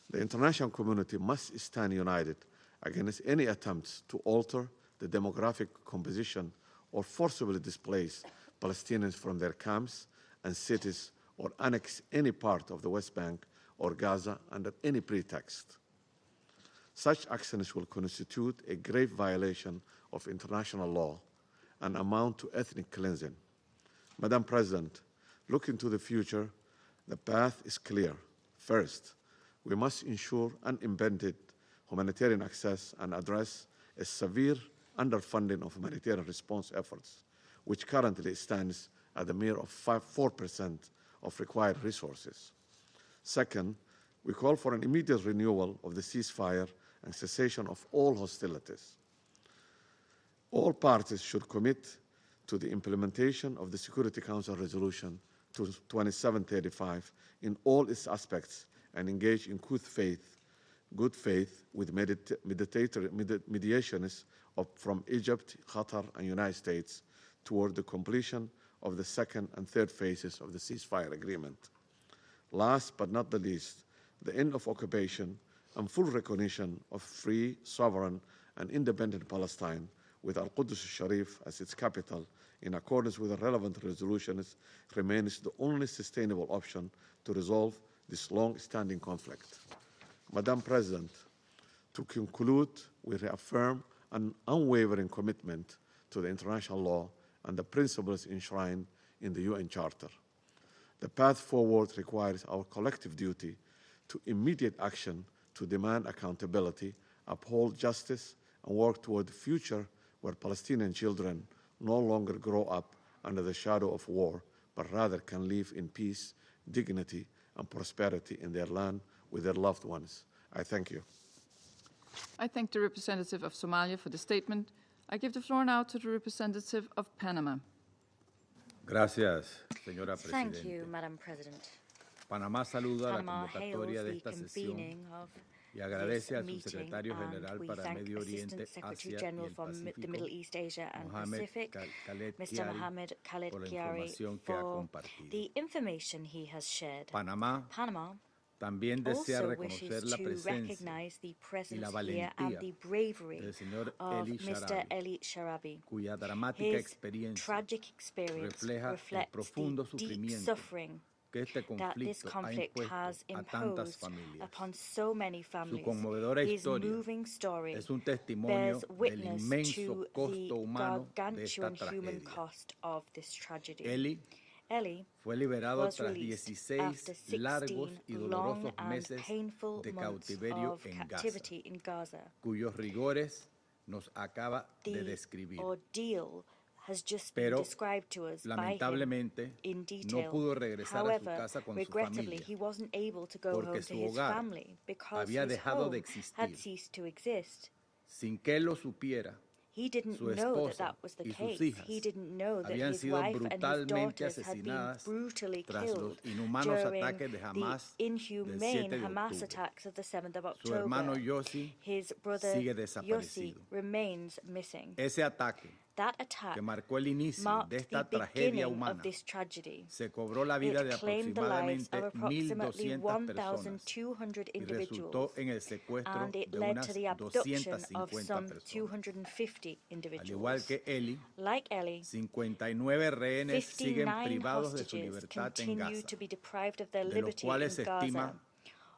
[SPEAKER 7] The international community must stand united against any attempts to alter the demographic composition or forcibly displace Palestinians from their camps and cities or annex any part of the West Bank or Gaza under any pretext. Such actions will constitute a grave violation of international law and amount to ethnic cleansing. Madam President, looking to the future, the path is clear. First, we must ensure unimpeded humanitarian access and address a severe underfunding of humanitarian response efforts, which currently stands at a mere 4% of required resources. Second, we call for an immediate renewal of the ceasefire and cessation of all hostilities. All parties should commit to the implementation of the Security Council Resolution 2735 in all its aspects and engage in good faith with mediationists from Egypt, Qatar, and United States toward the completion of the second and third phases of the ceasefire agreement. Last but not the least, the end of occupation and full recognition of free, sovereign, and independent Palestine with Al-Quds al-Sharif as its capital in accordance with the relevant resolutions remains the only sustainable option to resolve this long-standing conflict. Madam President, to conclude, we reaffirm an unwavering commitment to the international law and the principles enshrined in the UN Charter. The path forward requires our collective duty to immediate action to demand accountability, uphold justice, and work toward a future where Palestinian children no longer grow up under the shadow of war, but rather can live in peace, dignity, and prosperity in their land with their loved ones. I thank you.
[SPEAKER 1] I thank the representative of Somalia for the statement. I give the floor now to the representative of Panama.
[SPEAKER 8] Gracias, señora Presidenta.
[SPEAKER 9] Thank you, Madam President.
[SPEAKER 8] Panamá saluda la
[SPEAKER 9] Panama
[SPEAKER 8] convocatoria de
[SPEAKER 9] hails the
[SPEAKER 8] esta sesión
[SPEAKER 9] convening of
[SPEAKER 8] y agradece al
[SPEAKER 9] this meeting,
[SPEAKER 8] subsecretario general
[SPEAKER 9] and we
[SPEAKER 8] para
[SPEAKER 9] thank
[SPEAKER 8] Medio Oriente,
[SPEAKER 9] Assistant Secretary
[SPEAKER 8] Asia y
[SPEAKER 9] General
[SPEAKER 8] el
[SPEAKER 9] for the
[SPEAKER 8] Pacífico,
[SPEAKER 9] Middle East, Asia and
[SPEAKER 8] Mohamed
[SPEAKER 9] Pacific,
[SPEAKER 8] Khaled
[SPEAKER 9] Mr.
[SPEAKER 8] Chiari,
[SPEAKER 9] Mohamed Khaled
[SPEAKER 8] por la
[SPEAKER 9] Chiari,
[SPEAKER 8] información que ha
[SPEAKER 9] for
[SPEAKER 8] compartido.
[SPEAKER 9] the information he has shared.
[SPEAKER 8] Panamá también desea
[SPEAKER 9] also
[SPEAKER 8] reconocer
[SPEAKER 9] wishes
[SPEAKER 8] la
[SPEAKER 9] to
[SPEAKER 8] presencia
[SPEAKER 9] recognize the
[SPEAKER 8] y
[SPEAKER 9] presence
[SPEAKER 8] la
[SPEAKER 9] here and
[SPEAKER 8] valentía
[SPEAKER 9] the bravery
[SPEAKER 8] del señor
[SPEAKER 9] of
[SPEAKER 8] Eli
[SPEAKER 9] Mr.
[SPEAKER 8] Sharabi,
[SPEAKER 9] Eli Sharabi.
[SPEAKER 8] cuya dramática
[SPEAKER 9] His
[SPEAKER 8] experiencia
[SPEAKER 9] tragic experience
[SPEAKER 8] refleja el
[SPEAKER 9] reflects
[SPEAKER 8] profundo
[SPEAKER 9] the deep
[SPEAKER 8] sufrimiento
[SPEAKER 9] suffering
[SPEAKER 8] que este
[SPEAKER 9] that this
[SPEAKER 8] conflicto ha
[SPEAKER 9] conflict
[SPEAKER 8] impuesto
[SPEAKER 9] has
[SPEAKER 8] a tantas
[SPEAKER 9] imposed
[SPEAKER 8] familias.
[SPEAKER 9] upon so many
[SPEAKER 8] Su
[SPEAKER 9] families.
[SPEAKER 8] conmovedora
[SPEAKER 9] His
[SPEAKER 8] historia
[SPEAKER 9] moving story
[SPEAKER 8] es un testimonio
[SPEAKER 9] bears
[SPEAKER 8] del
[SPEAKER 9] witness
[SPEAKER 8] inmenso
[SPEAKER 9] to the
[SPEAKER 8] costo humano de esta
[SPEAKER 9] gargantuan human
[SPEAKER 8] tragedia.
[SPEAKER 9] cost of this tragedy.
[SPEAKER 8] Eli fue liberado
[SPEAKER 9] was
[SPEAKER 8] tras
[SPEAKER 9] released
[SPEAKER 8] 16
[SPEAKER 9] after 16
[SPEAKER 8] largos y
[SPEAKER 9] long
[SPEAKER 8] dolorosos
[SPEAKER 9] and
[SPEAKER 8] meses
[SPEAKER 9] painful
[SPEAKER 8] de
[SPEAKER 9] months
[SPEAKER 8] cautiverio
[SPEAKER 9] of
[SPEAKER 8] en
[SPEAKER 9] captivity
[SPEAKER 8] Gaza,
[SPEAKER 9] in Gaza.
[SPEAKER 8] cuyos rigores nos acaba de
[SPEAKER 9] The
[SPEAKER 8] describir.
[SPEAKER 9] ordeal has just been
[SPEAKER 8] Pero,
[SPEAKER 9] described to us by him
[SPEAKER 8] lamentablemente,
[SPEAKER 9] in
[SPEAKER 8] no
[SPEAKER 9] detail.
[SPEAKER 8] pudo regresar a su
[SPEAKER 9] However,
[SPEAKER 8] casa con su
[SPEAKER 9] regrettably,
[SPEAKER 8] familia,
[SPEAKER 9] he wasn't able to go
[SPEAKER 8] porque
[SPEAKER 9] home to
[SPEAKER 8] su
[SPEAKER 9] his
[SPEAKER 8] hogar
[SPEAKER 9] family because
[SPEAKER 8] había
[SPEAKER 9] his
[SPEAKER 8] dejado de
[SPEAKER 9] home had
[SPEAKER 8] existir.
[SPEAKER 9] ceased to exist.
[SPEAKER 8] Sin que él lo supiera,
[SPEAKER 9] He didn't
[SPEAKER 8] su
[SPEAKER 9] know that
[SPEAKER 8] esposa
[SPEAKER 9] that was the
[SPEAKER 8] y sus
[SPEAKER 9] case.
[SPEAKER 8] hijas
[SPEAKER 9] He didn't know that
[SPEAKER 8] habían
[SPEAKER 9] his
[SPEAKER 8] sido
[SPEAKER 9] wife and his
[SPEAKER 8] brutalmente
[SPEAKER 9] daughters had been
[SPEAKER 8] asesinadas
[SPEAKER 9] brutally
[SPEAKER 8] tras los
[SPEAKER 9] killed
[SPEAKER 8] inhumanos
[SPEAKER 9] during
[SPEAKER 8] ataques de
[SPEAKER 9] the
[SPEAKER 8] Hamas del
[SPEAKER 9] inhumane
[SPEAKER 8] 7 de
[SPEAKER 9] Hamas
[SPEAKER 8] octubre.
[SPEAKER 9] attacks of the 7th of
[SPEAKER 8] Su hermano
[SPEAKER 9] October.
[SPEAKER 8] Yossi
[SPEAKER 9] His brother
[SPEAKER 8] sigue
[SPEAKER 9] Yossi
[SPEAKER 8] desaparecido.
[SPEAKER 9] remains missing.
[SPEAKER 8] Ese ataque
[SPEAKER 9] That attack
[SPEAKER 8] que marcó el inicio de
[SPEAKER 9] marked
[SPEAKER 8] esta
[SPEAKER 9] the
[SPEAKER 8] tragedia
[SPEAKER 9] beginning
[SPEAKER 8] humana
[SPEAKER 9] of this tragedy.
[SPEAKER 8] se cobró la vida de
[SPEAKER 9] It claimed the lives
[SPEAKER 8] aproximadamente
[SPEAKER 9] of approximately
[SPEAKER 8] 1.200 personas
[SPEAKER 9] 1,200
[SPEAKER 8] y
[SPEAKER 9] individuals,
[SPEAKER 8] resultó en el secuestro
[SPEAKER 9] and it
[SPEAKER 8] de
[SPEAKER 9] led
[SPEAKER 8] unas
[SPEAKER 9] to the abduction of
[SPEAKER 8] 250
[SPEAKER 9] some
[SPEAKER 8] personas.
[SPEAKER 9] 250
[SPEAKER 8] Al igual
[SPEAKER 9] individuals.
[SPEAKER 8] que Eli,
[SPEAKER 9] Like Eli,
[SPEAKER 8] 59 rehenes siguen
[SPEAKER 9] 59
[SPEAKER 8] privados de su
[SPEAKER 9] hostages
[SPEAKER 8] libertad en
[SPEAKER 9] continue
[SPEAKER 8] Gaza,
[SPEAKER 9] to be deprived of their
[SPEAKER 8] de los
[SPEAKER 9] liberty
[SPEAKER 8] cuales se
[SPEAKER 9] in
[SPEAKER 8] estima
[SPEAKER 9] Gaza,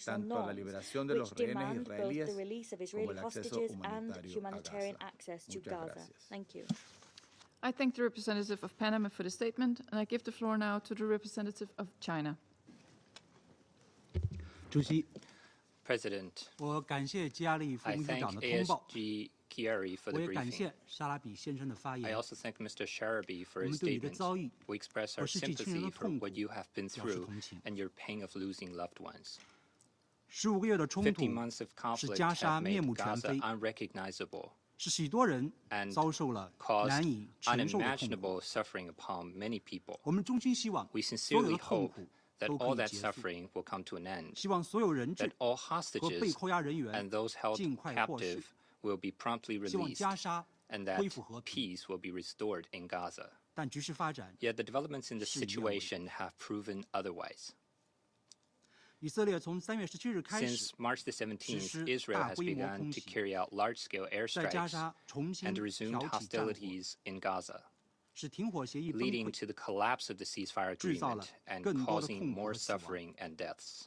[SPEAKER 9] international
[SPEAKER 8] tanto a la
[SPEAKER 9] norms,
[SPEAKER 8] liberación de
[SPEAKER 9] which
[SPEAKER 8] los rehenes
[SPEAKER 9] demand both the
[SPEAKER 8] israelíes
[SPEAKER 9] release of
[SPEAKER 8] como
[SPEAKER 9] Israeli
[SPEAKER 8] el acceso
[SPEAKER 9] hostages and
[SPEAKER 8] humanitario a
[SPEAKER 9] humanitarian
[SPEAKER 8] Gaza.
[SPEAKER 9] access to
[SPEAKER 8] Muchas
[SPEAKER 9] Gaza.
[SPEAKER 8] gracias.
[SPEAKER 9] Thank you.
[SPEAKER 1] I thank the representative of Panama for the statement, and I give the floor now to the representative of China.
[SPEAKER 10] President, I thank ASG
[SPEAKER 8] Chiari for
[SPEAKER 3] 我
[SPEAKER 8] the
[SPEAKER 3] 也感
[SPEAKER 8] briefing.
[SPEAKER 3] 谢沙拉比先生的发
[SPEAKER 8] I
[SPEAKER 3] 言。
[SPEAKER 8] also thank Mr. Sharabi for
[SPEAKER 3] 我
[SPEAKER 8] his
[SPEAKER 3] 们对你的
[SPEAKER 8] statement.
[SPEAKER 3] 遭遇
[SPEAKER 8] We express
[SPEAKER 3] 和
[SPEAKER 8] our
[SPEAKER 3] 失去亲人
[SPEAKER 8] sympathy
[SPEAKER 3] 的
[SPEAKER 8] for
[SPEAKER 3] 痛苦
[SPEAKER 8] what you have been
[SPEAKER 3] 表示
[SPEAKER 8] through
[SPEAKER 3] 同情。
[SPEAKER 8] and your pain of losing loved ones.
[SPEAKER 3] 15个月的冲突
[SPEAKER 8] 15 months of
[SPEAKER 3] 使
[SPEAKER 8] conflict
[SPEAKER 3] 加沙
[SPEAKER 8] have
[SPEAKER 3] 面
[SPEAKER 8] made
[SPEAKER 3] 目全
[SPEAKER 8] Gaza
[SPEAKER 3] 非，
[SPEAKER 8] unrecognizable
[SPEAKER 3] 使许多人
[SPEAKER 8] and
[SPEAKER 3] 遭受了
[SPEAKER 8] caused
[SPEAKER 3] 难以承受的痛苦。
[SPEAKER 8] unimaginable suffering upon many people.
[SPEAKER 3] 我们衷心希望
[SPEAKER 8] We
[SPEAKER 3] 所有的
[SPEAKER 8] sincerely
[SPEAKER 3] 痛
[SPEAKER 8] hope
[SPEAKER 3] 苦
[SPEAKER 8] that
[SPEAKER 3] 都可
[SPEAKER 8] all
[SPEAKER 3] 以
[SPEAKER 8] that
[SPEAKER 3] 结束，
[SPEAKER 8] suffering will come to an end,
[SPEAKER 3] 希望所有人质
[SPEAKER 8] that all
[SPEAKER 3] 和被
[SPEAKER 8] hostages
[SPEAKER 3] 扣押人员
[SPEAKER 8] and those held
[SPEAKER 3] 尽快获释，
[SPEAKER 8] captive will be promptly
[SPEAKER 3] 希望
[SPEAKER 8] released,
[SPEAKER 3] 加沙
[SPEAKER 8] and that
[SPEAKER 3] 恢复和平。
[SPEAKER 8] peace will be restored in Gaza.
[SPEAKER 3] 但局势发展，
[SPEAKER 8] Yet the developments in the
[SPEAKER 3] 事与愿违。
[SPEAKER 8] situation have proven otherwise.
[SPEAKER 3] 以色列从3月17日开
[SPEAKER 8] Since
[SPEAKER 3] 始，
[SPEAKER 8] March the
[SPEAKER 3] 实
[SPEAKER 8] 17th,
[SPEAKER 3] 施
[SPEAKER 8] Israel
[SPEAKER 3] 大
[SPEAKER 8] has
[SPEAKER 3] 规模
[SPEAKER 8] begun
[SPEAKER 3] 空
[SPEAKER 8] to
[SPEAKER 3] 袭，
[SPEAKER 8] carry out large-scale
[SPEAKER 3] 在加
[SPEAKER 8] airstrikes
[SPEAKER 3] 沙重新
[SPEAKER 8] and
[SPEAKER 3] 挑
[SPEAKER 8] resumed
[SPEAKER 3] 起战火，
[SPEAKER 8] hostilities in Gaza,
[SPEAKER 3] 使停火协议崩
[SPEAKER 8] leading
[SPEAKER 3] 溃，
[SPEAKER 8] to the collapse of the ceasefire
[SPEAKER 3] 制造
[SPEAKER 8] agreement
[SPEAKER 3] 了
[SPEAKER 8] and
[SPEAKER 3] 更多的
[SPEAKER 8] causing
[SPEAKER 3] 痛苦
[SPEAKER 8] more
[SPEAKER 3] 和死亡。
[SPEAKER 8] suffering and deaths.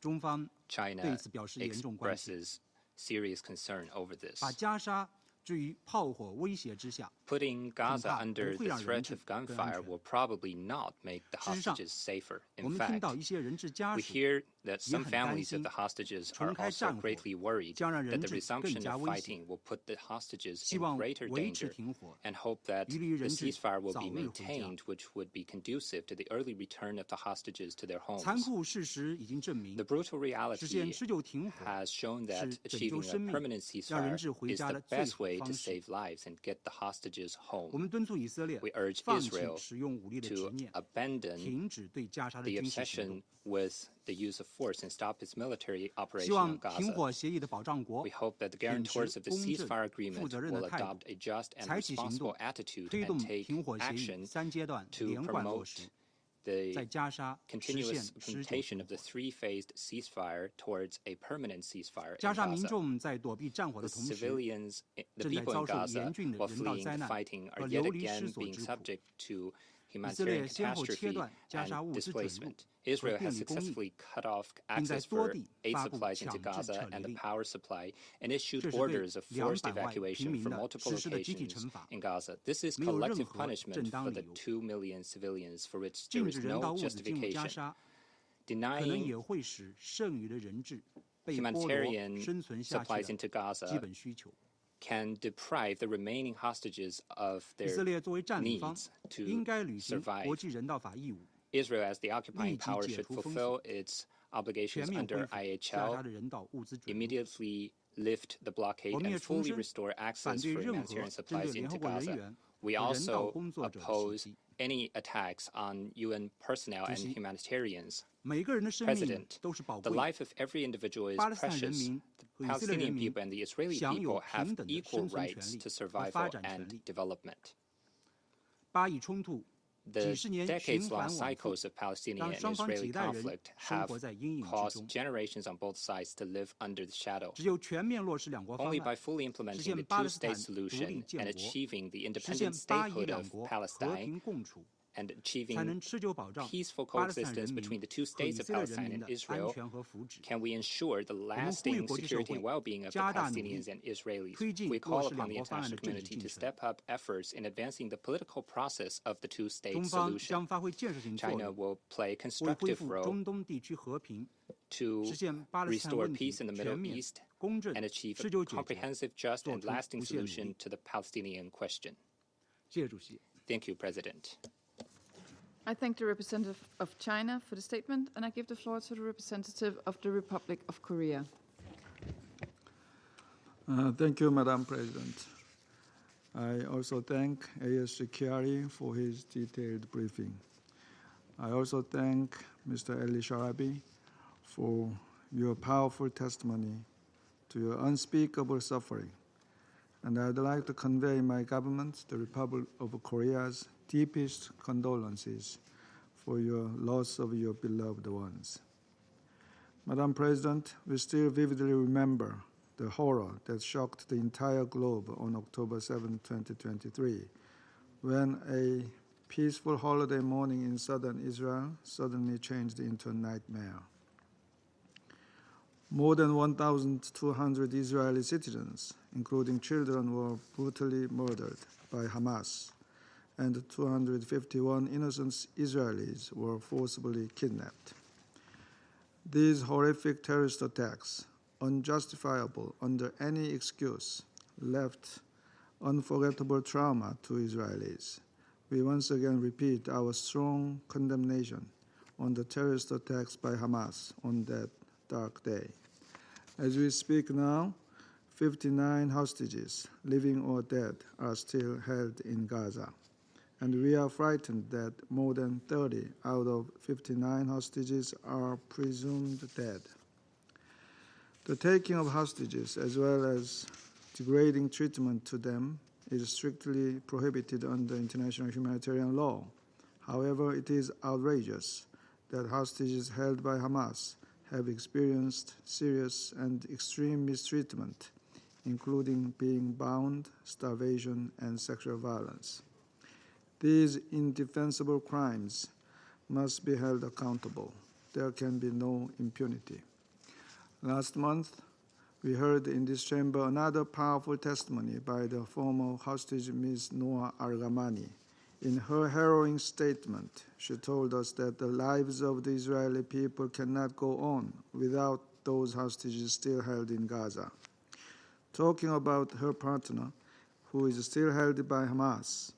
[SPEAKER 3] 中方
[SPEAKER 8] China
[SPEAKER 3] 对此表示严重关切，
[SPEAKER 8] expresses serious concern over this.
[SPEAKER 3] 把加沙置于炮火威胁之下，
[SPEAKER 8] Putting Gaza
[SPEAKER 3] 恐怕
[SPEAKER 8] under
[SPEAKER 3] 不会
[SPEAKER 8] the
[SPEAKER 3] 让人
[SPEAKER 8] threat
[SPEAKER 3] 质
[SPEAKER 8] of
[SPEAKER 3] 更安
[SPEAKER 8] gunfire
[SPEAKER 3] 全。
[SPEAKER 8] will probably not make the
[SPEAKER 3] 事实上，
[SPEAKER 8] hostages safer.
[SPEAKER 3] 我
[SPEAKER 8] In
[SPEAKER 3] 们听
[SPEAKER 8] fact,
[SPEAKER 3] 到一些人质家
[SPEAKER 8] we
[SPEAKER 3] 属
[SPEAKER 8] hear that
[SPEAKER 3] 也
[SPEAKER 8] some
[SPEAKER 3] 很担
[SPEAKER 8] families of
[SPEAKER 3] 心
[SPEAKER 8] the hostages
[SPEAKER 3] 重
[SPEAKER 8] are
[SPEAKER 3] 开
[SPEAKER 8] also
[SPEAKER 3] 战火
[SPEAKER 8] greatly worried
[SPEAKER 3] 将让
[SPEAKER 8] that
[SPEAKER 3] 人
[SPEAKER 8] the
[SPEAKER 3] 质
[SPEAKER 8] resumption
[SPEAKER 3] 更
[SPEAKER 8] of
[SPEAKER 3] 加危险，
[SPEAKER 8] fighting will put the hostages
[SPEAKER 3] 希
[SPEAKER 8] in
[SPEAKER 3] 望
[SPEAKER 8] greater
[SPEAKER 3] 维持
[SPEAKER 8] danger
[SPEAKER 3] 停火，
[SPEAKER 8] and hope that
[SPEAKER 3] 一律
[SPEAKER 8] the
[SPEAKER 3] 人质
[SPEAKER 8] ceasefire will
[SPEAKER 3] 早
[SPEAKER 8] be
[SPEAKER 3] 日回家。
[SPEAKER 8] maintained, which would be conducive to the early return of the hostages to their
[SPEAKER 3] 残
[SPEAKER 8] homes.
[SPEAKER 3] 酷事实已经证明
[SPEAKER 8] The，brutal
[SPEAKER 3] 实现
[SPEAKER 8] reality
[SPEAKER 3] 持久停火
[SPEAKER 8] has shown that
[SPEAKER 3] 是拯救
[SPEAKER 8] achieving
[SPEAKER 3] 生
[SPEAKER 8] a
[SPEAKER 3] 命、
[SPEAKER 8] permanent
[SPEAKER 3] 让人
[SPEAKER 8] ceasefire
[SPEAKER 3] 质回
[SPEAKER 8] is
[SPEAKER 3] 家
[SPEAKER 8] the
[SPEAKER 3] 的最
[SPEAKER 8] best
[SPEAKER 3] 好
[SPEAKER 8] way to
[SPEAKER 3] 方式。
[SPEAKER 8] save lives and get the hostages
[SPEAKER 3] 我
[SPEAKER 8] home.
[SPEAKER 3] 们敦促以色列
[SPEAKER 8] We urge
[SPEAKER 3] 放弃
[SPEAKER 8] Israel
[SPEAKER 3] 使用武力的执
[SPEAKER 8] to
[SPEAKER 3] 念，
[SPEAKER 8] abandon
[SPEAKER 3] 停止对加沙的
[SPEAKER 8] the
[SPEAKER 3] 军事行动
[SPEAKER 8] obsession。with the use of force and stop its military
[SPEAKER 3] 希
[SPEAKER 8] operation
[SPEAKER 3] 望
[SPEAKER 8] on
[SPEAKER 3] 停
[SPEAKER 8] Gaza.
[SPEAKER 3] 火协议的保障国
[SPEAKER 8] We hope that the
[SPEAKER 3] 秉持
[SPEAKER 8] guarantors of the
[SPEAKER 3] 公正、
[SPEAKER 8] ceasefire
[SPEAKER 3] 负
[SPEAKER 8] agreement
[SPEAKER 3] 责任
[SPEAKER 8] will
[SPEAKER 3] 的态
[SPEAKER 8] adopt
[SPEAKER 3] 度，
[SPEAKER 8] a just and
[SPEAKER 3] 采取行
[SPEAKER 8] responsible
[SPEAKER 3] 动，
[SPEAKER 8] attitude
[SPEAKER 3] 推
[SPEAKER 8] and
[SPEAKER 3] 动
[SPEAKER 8] take
[SPEAKER 3] 停火协议
[SPEAKER 8] action
[SPEAKER 3] 3阶段
[SPEAKER 8] to
[SPEAKER 3] 连贯落实，
[SPEAKER 8] promote
[SPEAKER 3] 在
[SPEAKER 8] the
[SPEAKER 3] 加沙实现
[SPEAKER 8] continuous
[SPEAKER 3] 持久
[SPEAKER 8] implementation
[SPEAKER 3] 停
[SPEAKER 8] of the
[SPEAKER 3] 火。
[SPEAKER 8] three-phased ceasefire towards a permanent ceasefire
[SPEAKER 3] 加
[SPEAKER 8] in
[SPEAKER 3] 沙民
[SPEAKER 8] Gaza.
[SPEAKER 3] 众在躲避战火
[SPEAKER 8] The
[SPEAKER 3] 的同时，
[SPEAKER 8] civilians, the
[SPEAKER 3] 正在
[SPEAKER 8] people in
[SPEAKER 3] 遭受
[SPEAKER 8] Gaza,
[SPEAKER 3] 严峻的
[SPEAKER 8] while
[SPEAKER 3] 人道
[SPEAKER 8] fleeing
[SPEAKER 3] 灾
[SPEAKER 8] the
[SPEAKER 3] 难
[SPEAKER 8] fighting,
[SPEAKER 3] 和
[SPEAKER 8] are
[SPEAKER 3] 流
[SPEAKER 8] yet
[SPEAKER 3] 离失
[SPEAKER 8] again
[SPEAKER 3] 所
[SPEAKER 8] being
[SPEAKER 3] 之苦。
[SPEAKER 8] subject to
[SPEAKER 3] 以色列
[SPEAKER 8] humanitarian
[SPEAKER 3] 先后切
[SPEAKER 8] catastrophe
[SPEAKER 3] 断加沙
[SPEAKER 8] and
[SPEAKER 3] 物资准入
[SPEAKER 8] displacement.
[SPEAKER 3] 和
[SPEAKER 8] Israel
[SPEAKER 3] 便
[SPEAKER 8] has
[SPEAKER 3] 利供应，
[SPEAKER 8] successfully cut off
[SPEAKER 3] 并在
[SPEAKER 8] access
[SPEAKER 3] 多
[SPEAKER 8] for
[SPEAKER 3] 地
[SPEAKER 8] aid
[SPEAKER 3] 发布
[SPEAKER 8] supplies into
[SPEAKER 3] 强制
[SPEAKER 8] Gaza
[SPEAKER 3] 撤
[SPEAKER 8] and
[SPEAKER 3] 离
[SPEAKER 8] the
[SPEAKER 3] 令，
[SPEAKER 8] power supply and
[SPEAKER 3] 这
[SPEAKER 8] issued
[SPEAKER 3] 是对
[SPEAKER 8] orders of forced
[SPEAKER 3] 200万平
[SPEAKER 8] evacuation
[SPEAKER 3] 民
[SPEAKER 8] from
[SPEAKER 3] 的
[SPEAKER 8] multiple
[SPEAKER 3] 实施的集体
[SPEAKER 8] locations
[SPEAKER 3] 惩罚，
[SPEAKER 8] in Gaza. This is
[SPEAKER 3] 没有任
[SPEAKER 8] collective
[SPEAKER 3] 何
[SPEAKER 8] punishment
[SPEAKER 3] 正
[SPEAKER 8] for
[SPEAKER 3] 当
[SPEAKER 8] the
[SPEAKER 3] 理由。
[SPEAKER 8] 2 million civilians for which there
[SPEAKER 3] 禁
[SPEAKER 8] is
[SPEAKER 3] 止人道
[SPEAKER 8] no
[SPEAKER 3] 物资进入加
[SPEAKER 8] justification.
[SPEAKER 3] 沙，可能
[SPEAKER 8] Denying
[SPEAKER 3] 也会使剩余的人质被剥夺
[SPEAKER 8] humanitarian
[SPEAKER 3] 生存下
[SPEAKER 8] supplies
[SPEAKER 3] 去
[SPEAKER 8] into
[SPEAKER 3] 的基
[SPEAKER 8] Gaza
[SPEAKER 3] 本需求。
[SPEAKER 8] can deprive the remaining hostages of
[SPEAKER 3] 以色
[SPEAKER 8] their
[SPEAKER 3] 列作为占领方，
[SPEAKER 8] needs to
[SPEAKER 3] 应该履行
[SPEAKER 8] survive.
[SPEAKER 3] 国际人道法义务，
[SPEAKER 8] Israel, as the occupying
[SPEAKER 3] 立即
[SPEAKER 8] power,
[SPEAKER 3] 解
[SPEAKER 8] should
[SPEAKER 3] 除封
[SPEAKER 8] fulfill
[SPEAKER 3] 锁，
[SPEAKER 8] its
[SPEAKER 3] 全
[SPEAKER 8] obligations
[SPEAKER 3] 面恢
[SPEAKER 8] under
[SPEAKER 3] 复加沙
[SPEAKER 8] IHL,
[SPEAKER 3] 的人道物资准入。
[SPEAKER 8] immediately lift the blockade
[SPEAKER 3] 我们也
[SPEAKER 8] and
[SPEAKER 3] 重
[SPEAKER 8] fully
[SPEAKER 3] 申
[SPEAKER 8] restore
[SPEAKER 3] 反
[SPEAKER 8] access
[SPEAKER 3] 对
[SPEAKER 8] for
[SPEAKER 3] 任何
[SPEAKER 8] humanitarian
[SPEAKER 3] 针
[SPEAKER 8] supplies
[SPEAKER 3] 对联
[SPEAKER 8] into
[SPEAKER 3] 合国人
[SPEAKER 8] Gaza.
[SPEAKER 3] 员
[SPEAKER 8] We
[SPEAKER 3] 和人道
[SPEAKER 8] also
[SPEAKER 3] 工作者的袭
[SPEAKER 8] oppose
[SPEAKER 3] 击。
[SPEAKER 8] any attacks on UN personnel and
[SPEAKER 3] 主席，
[SPEAKER 8] humanitarians.
[SPEAKER 3] 每个人的生命
[SPEAKER 8] President,
[SPEAKER 3] 都是宝
[SPEAKER 8] the
[SPEAKER 3] 贵
[SPEAKER 8] life of every individual is
[SPEAKER 3] 巴勒斯坦人
[SPEAKER 8] precious.
[SPEAKER 3] 民
[SPEAKER 8] The
[SPEAKER 3] 和以色列人
[SPEAKER 8] Palestinian
[SPEAKER 3] 民
[SPEAKER 8] people and the Israeli
[SPEAKER 3] 享有
[SPEAKER 8] people have
[SPEAKER 3] 平等的
[SPEAKER 8] equal
[SPEAKER 3] 生存权
[SPEAKER 8] rights
[SPEAKER 3] 利
[SPEAKER 8] to
[SPEAKER 3] 和
[SPEAKER 8] survival
[SPEAKER 3] 发展权
[SPEAKER 8] and
[SPEAKER 3] 利。
[SPEAKER 8] development.
[SPEAKER 3] 巴以冲突
[SPEAKER 8] The
[SPEAKER 3] 几十年循
[SPEAKER 8] decades-long
[SPEAKER 3] 环往复，
[SPEAKER 8] cycles of Palestinian
[SPEAKER 3] 让
[SPEAKER 8] and
[SPEAKER 3] 双方
[SPEAKER 8] Israeli
[SPEAKER 3] 几代人
[SPEAKER 8] conflict
[SPEAKER 3] 生
[SPEAKER 8] have
[SPEAKER 3] 活在阴影之
[SPEAKER 8] caused
[SPEAKER 3] 中。
[SPEAKER 8] generations on both sides to live under the shadow.
[SPEAKER 3] 只有全面落实两国方
[SPEAKER 8] Only by
[SPEAKER 3] 案，
[SPEAKER 8] fully
[SPEAKER 3] 实
[SPEAKER 8] implementing
[SPEAKER 3] 现
[SPEAKER 8] the
[SPEAKER 3] 巴勒斯坦
[SPEAKER 8] two-state
[SPEAKER 3] 独立
[SPEAKER 8] solution
[SPEAKER 3] 建
[SPEAKER 8] and
[SPEAKER 3] 国，
[SPEAKER 8] achieving the
[SPEAKER 3] 实现
[SPEAKER 8] independent
[SPEAKER 3] 巴以
[SPEAKER 8] statehood
[SPEAKER 3] 两
[SPEAKER 8] of
[SPEAKER 3] 国和
[SPEAKER 8] Palestine
[SPEAKER 3] 平共处，
[SPEAKER 8] and
[SPEAKER 3] 才
[SPEAKER 8] achieving
[SPEAKER 3] 能持久保障
[SPEAKER 8] peaceful
[SPEAKER 3] 巴勒斯坦人
[SPEAKER 8] coexistence
[SPEAKER 3] 民
[SPEAKER 8] between the two
[SPEAKER 3] 和以
[SPEAKER 8] states of
[SPEAKER 3] 色列人
[SPEAKER 8] Palestine
[SPEAKER 3] 民
[SPEAKER 8] and
[SPEAKER 3] 的安
[SPEAKER 8] Israel
[SPEAKER 3] 全和福祉。
[SPEAKER 8] can we ensure the
[SPEAKER 3] 我们呼吁
[SPEAKER 8] lasting
[SPEAKER 3] 国际社
[SPEAKER 8] security
[SPEAKER 3] 会
[SPEAKER 8] and well-being of the
[SPEAKER 3] 加大努力，
[SPEAKER 8] Palestinians and Israelis.
[SPEAKER 3] 推进
[SPEAKER 8] We
[SPEAKER 3] 落
[SPEAKER 8] call
[SPEAKER 3] 实
[SPEAKER 8] upon
[SPEAKER 3] 两
[SPEAKER 8] the
[SPEAKER 3] 国方案
[SPEAKER 8] international
[SPEAKER 3] 的政治
[SPEAKER 8] community
[SPEAKER 3] 进
[SPEAKER 8] to
[SPEAKER 3] 程。
[SPEAKER 8] step up efforts in advancing the political process of the two-state
[SPEAKER 3] 中方
[SPEAKER 8] solution.
[SPEAKER 3] 将发挥建设性作
[SPEAKER 8] China
[SPEAKER 3] 用，
[SPEAKER 8] will play a
[SPEAKER 3] 为恢
[SPEAKER 8] constructive
[SPEAKER 3] 复
[SPEAKER 8] role
[SPEAKER 3] 中东地区和平，
[SPEAKER 8] to
[SPEAKER 3] 实现巴勒斯坦
[SPEAKER 8] restore
[SPEAKER 3] 问题
[SPEAKER 8] peace in the
[SPEAKER 3] 全
[SPEAKER 8] Middle
[SPEAKER 3] 面、
[SPEAKER 8] East
[SPEAKER 3] 公正、
[SPEAKER 8] and achieve
[SPEAKER 3] 持
[SPEAKER 8] a
[SPEAKER 3] 久解决。
[SPEAKER 8] comprehensive, just,
[SPEAKER 3] 做
[SPEAKER 8] and
[SPEAKER 3] 出
[SPEAKER 8] lasting
[SPEAKER 3] 不懈努力。
[SPEAKER 8] solution to the Palestinian question.
[SPEAKER 3] 谢谢主席。
[SPEAKER 8] Thank you, President.
[SPEAKER 1] I thank the representative of China for the statement, and I give the floor to the representative of the Republic of Korea.
[SPEAKER 10] Thank you, Madam President. I also thank Eli Sharabi for his detailed briefing. I also thank Mr. Eli Sharabi for your powerful testimony to your unspeakable suffering. And I'd like to convey my government, the Republic of Korea's deepest condolences for your loss of your beloved ones. Madam President, we still vividly remember the horror that shocked the entire globe on October 7, 2023, when a peaceful holiday morning in southern Israel suddenly changed into a nightmare. More than 1,200 Israeli citizens, including children, were brutally murdered by Hamas, and 251 innocent Israelis were forcibly kidnapped. These horrific terrorist attacks, unjustifiable under any excuse, left unforgettable trauma to Israelis. We once again repeat our strong condemnation on the terrorist attacks by Hamas on that dark day. As we speak now, 59 hostages, living or dead, are still held in Gaza. And we are frightened that more than 30 out of 59 hostages are presumed dead. The taking of hostages, as well as degrading treatment to them, is strictly prohibited under international humanitarian law. However, it is outrageous that hostages held by Hamas have experienced serious and extreme mistreatment, including being bound, starvation, and sexual violence. These indefensible crimes must be held accountable. There can be no impunity. Last month, we heard in this chamber another powerful testimony by the former hostage Ms. Noa Argamani. In her harrowing statement, she told us that the lives of the Israeli people cannot go on without those hostages still held in Gaza. Talking about her partner, who is still held by Hamas,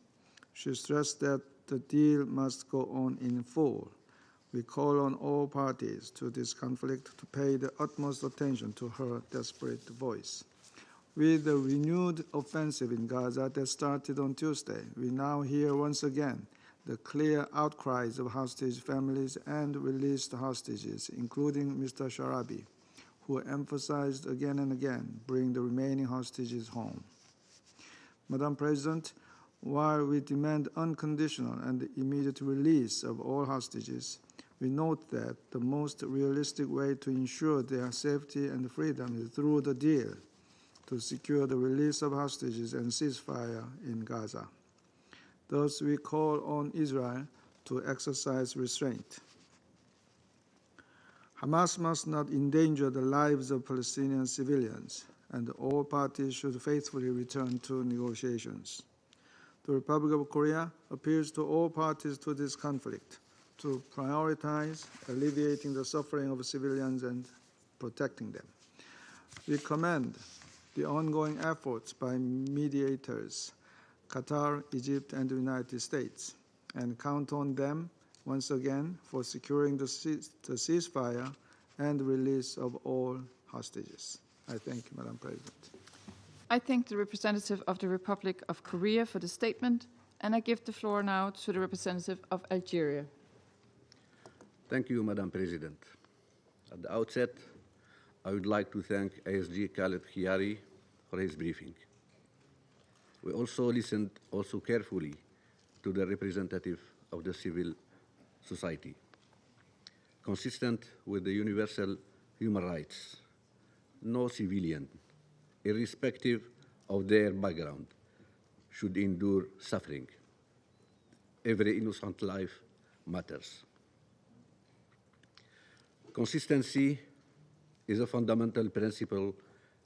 [SPEAKER 10] she stressed that the deal must go on in full. We call on all parties to this conflict to pay the utmost attention to her desperate voice. With the renewed offensive in Gaza that started on Tuesday, we now hear once again the clear outcries of hostage families and released hostages, including Mr. Sharabi, who emphasized again and again, bring the remaining hostages home. Madam President, while we demand unconditional and immediate release of all hostages, we note that the most realistic way to ensure their safety and freedom is through the deal to secure the release of hostages and ceasefire in Gaza. Thus, we call on Israel to exercise restraint. Hamas must not endanger the lives of Palestinian civilians, and all parties should faithfully return to negotiations. The Republic of Korea appeals to all parties to this conflict to prioritize alleviating the suffering of civilians and protecting them. We commend the ongoing efforts by mediators, Qatar, Egypt, and the United States, and count on them once again for securing the ceasefire and release of all hostages. I thank you, Madam President.
[SPEAKER 1] I thank the representative of the Republic of Korea for the statement, and I give the floor now to the representative of Algeria.
[SPEAKER 11] Thank you, Madam President. At the outset, I would like to thank ASG Khaled Khiari for his briefing. We also listened carefully to the representative of the civil society. Consistent with the universal human rights, no civilian, irrespective of their background, should endure suffering. Every innocent life matters. Consistency is a fundamental principle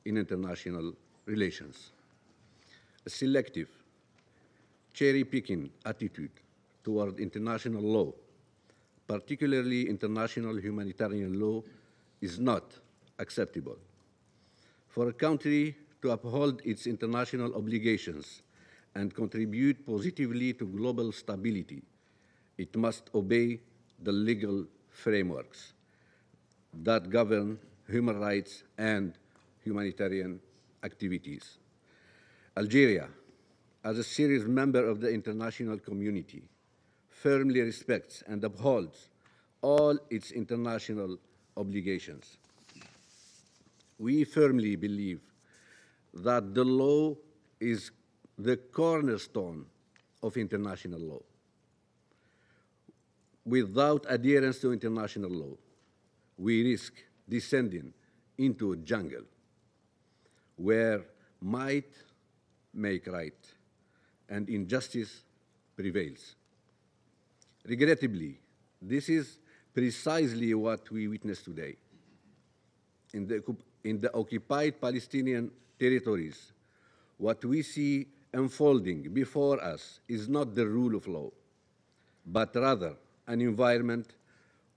[SPEAKER 11] in international relations. A selective, cherry-picking attitude toward international law, particularly international humanitarian law, is not acceptable. For a country to uphold its international obligations and contribute positively to global stability, it must obey the legal frameworks that govern human rights and humanitarian activities. Algeria, as a serious member of the international community, firmly respects and upholds all its international obligations. We firmly believe that the law is the cornerstone of international law. Without adherence to international law, we risk descending into a jungle where might make right and injustice prevails. Regrettably, this is precisely what we witness today. In the occupied Palestinian territories, what we see unfolding before us is not the rule of law, but rather an environment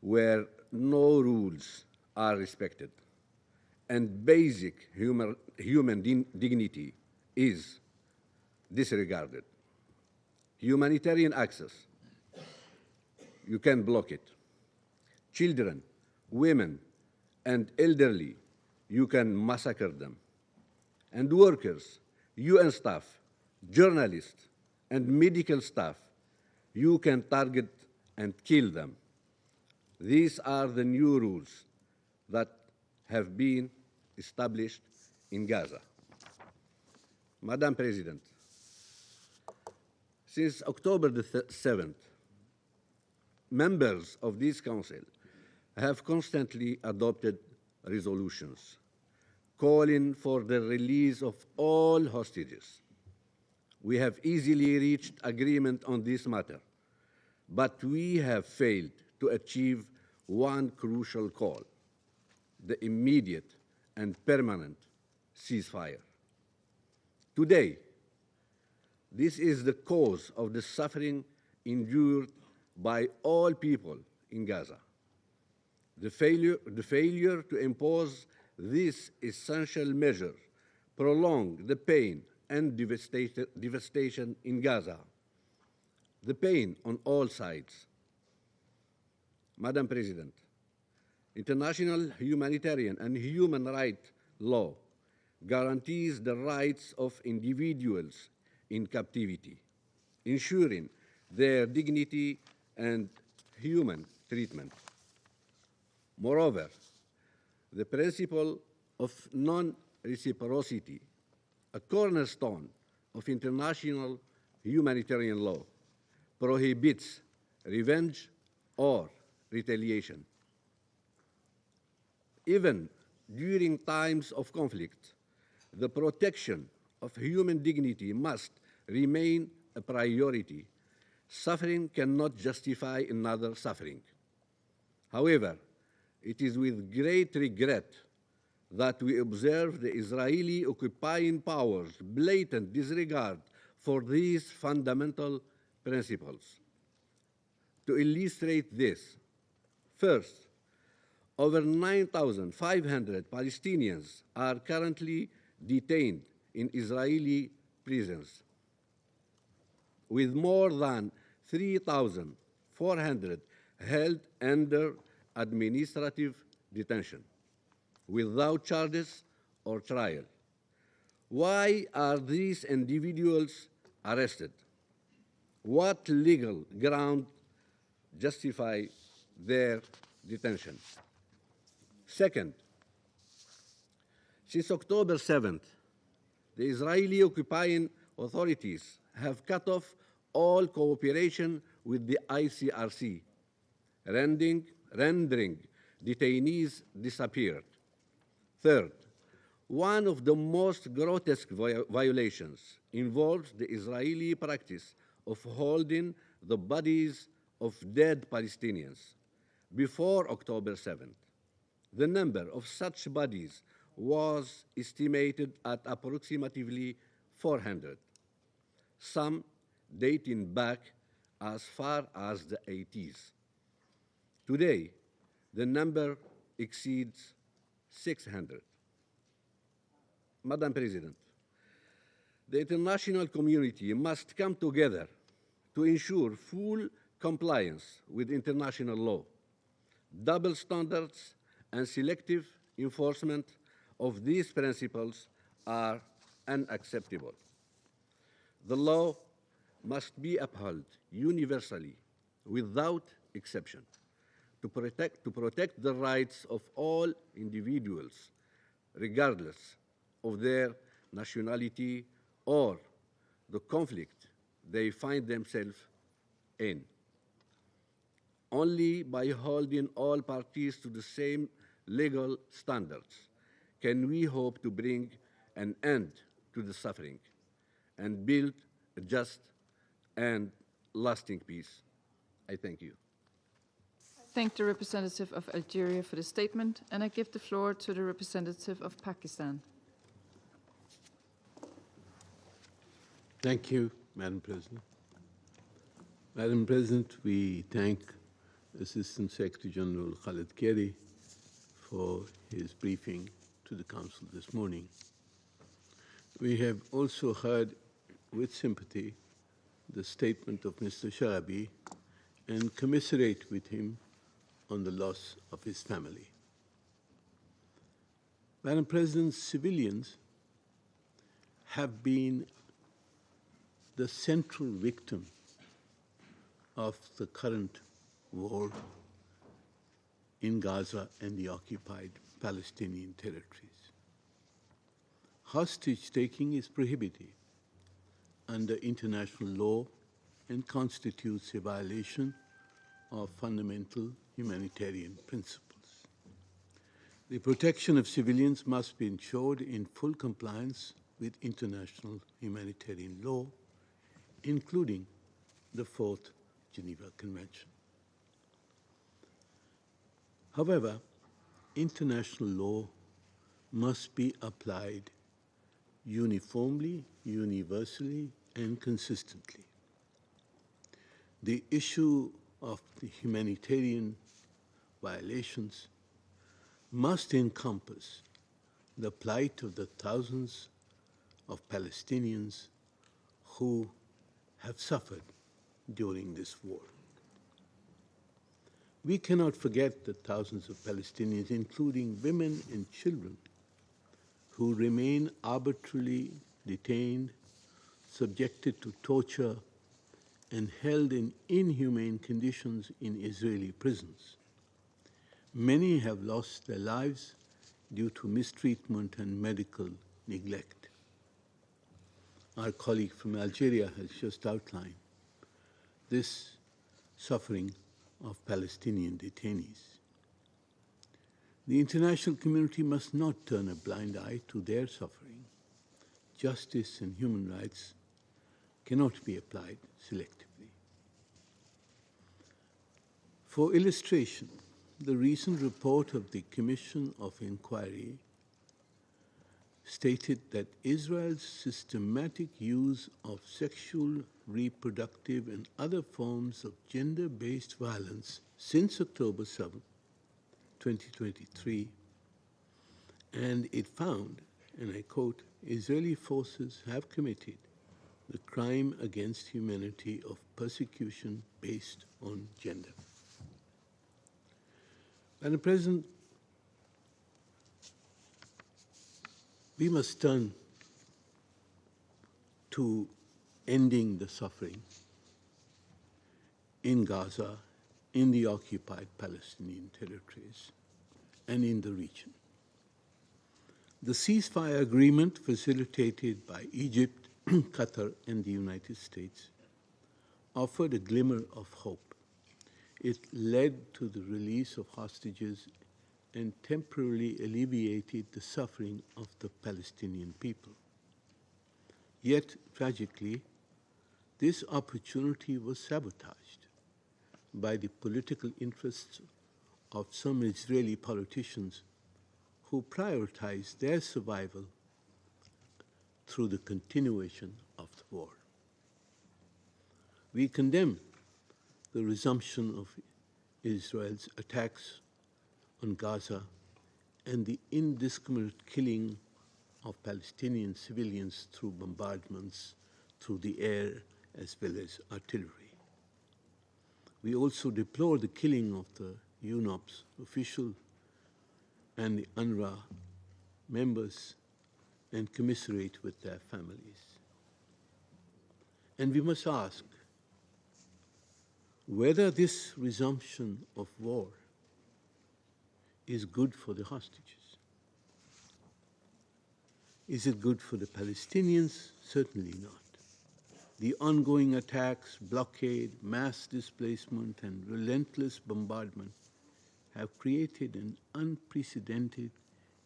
[SPEAKER 11] where no rules are respected and basic human dignity is disregarded. Humanitarian access, you can block it. Children, women, and elderly, you can massacre them. And workers, UN staff, journalists, and medical staff, you can target and kill them. These are the new rules that have been established in Gaza. Madam President, since October the 7th, members of this Council have constantly adopted resolutions calling for the release of all hostages. We have easily reached agreement on this matter, but we have failed to achieve one crucial call: the immediate and permanent ceasefire. Today, this is the cause of the suffering endured by all people in Gaza. The failure to impose this essential measure prolonged the pain and devastation in Gaza, the pain on all sides. Madam President, international humanitarian and human rights law guarantees the rights of individuals in captivity, ensuring their dignity and human treatment. Moreover, the principle of non-reciprocity, a cornerstone of international humanitarian law, prohibits revenge or retaliation. Even during times of conflict, the protection of human dignity must remain a priority. Suffering cannot justify another suffering. However, it is with great regret that we observe the Israeli occupying powers' blatant disregard for these fundamental principles. To illustrate this, first, over 9,500 Palestinians are currently detained in Israeli prisons, with more than 3,400 held under administrative detention, without charges or trial. Why are these individuals arrested? What legal ground justify their detention? Second, since October 7th, the Israeli occupying authorities have cut off all cooperation with the ICRC, rendering detainees disappeared. Third, one of the most grotesque violations involves the Israeli practice of holding the bodies of dead Palestinians. Before October 7th, the number of such bodies was estimated at approximately 400, some dating back as far as the 80s. Today, the number exceeds 600. Madam President, the international community must come together to ensure full compliance with international law. Double standards and selective enforcement of these principles are unacceptable. The law must be upheld universally, without exception, to protect the rights of all individuals, regardless of their nationality or the conflict they find themselves in. Only by holding all parties to the same legal standards can we hope to bring an end to the suffering and build a just and lasting peace. I thank you.
[SPEAKER 1] Thank the representative of Algeria for the statement, and I give the floor to the representative of Pakistan.
[SPEAKER 12] Thank you, Madam President. Madam President, we thank Assistant Secretary General Khalid Keri for his briefing to the Council this morning. We have also heard with sympathy the statement of Mr. Sharabi and commiserate with him on the loss of his family. Madam President, civilians have been the central victim of the current war in Gaza and the occupied Palestinian territories. Hostage-taking is prohibited under international law and constitutes a violation of fundamental humanitarian principles. The protection of civilians must be ensured in full compliance with international humanitarian law, including the Fourth Geneva Convention. However, international law must be applied uniformly, universally, and consistently. The issue of the humanitarian violations must encompass the plight of the thousands of Palestinians who have suffered during this war. We cannot forget the thousands of Palestinians, including women and children, who remain arbitrarily detained, subjected to torture, and held in inhumane conditions in Israeli prisons. Many have lost their lives due to mistreatment and medical neglect. Our colleague from Algeria has just outlined this suffering of Palestinian detainees. The international community must not turn a blind eye to their suffering. Justice and human rights cannot be applied selectively. For illustration, the recent report of the Commission of Inquiry stated that Israel's systematic use of sexual, reproductive, and other forms of gender-based violence since October 7, 2023, and it found, and I quote, Israeli forces have committed the crime against humanity of persecution based on gender. Madam President, we must turn to ending the suffering in Gaza, in the occupied Palestinian territories, and in the region. The ceasefire agreement facilitated by Egypt, Qatar, and the United States offered a glimmer of hope. It led to the release of hostages and temporarily alleviated the suffering of the Palestinian people. Yet, tragically, this opportunity was sabotaged by the political interests of some Israeli politicians who prioritized their survival through the continuation of the war. We condemn the resumption of Israel's attacks on Gaza and the indiscriminate killing of Palestinian civilians through bombardments through the air as well as artillery. We also deplore the killing of the UNOPS official and the UNRWA members and commiserate with their families. And we must ask whether this resumption of war is good for the hostages. Is it good for the Palestinians? Certainly not. The ongoing attacks, blockade, mass displacement, and relentless bombardment have created an unprecedented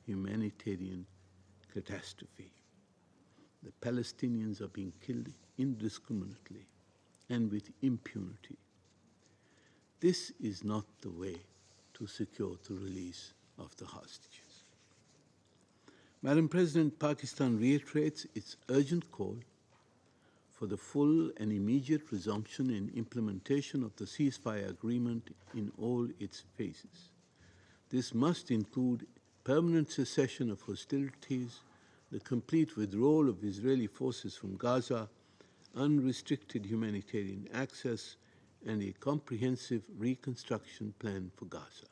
[SPEAKER 12] humanitarian catastrophe. The Palestinians are being killed indiscriminately and with impunity. This is not the way to secure the release of the hostages. Madam President, Pakistan reiterates its urgent call for the full and immediate resumption and implementation of the ceasefire agreement in all its phases. This must include permanent cessation of hostilities, the complete withdrawal of Israeli forces from Gaza, unrestricted humanitarian access, and a comprehensive reconstruction plan for Gaza.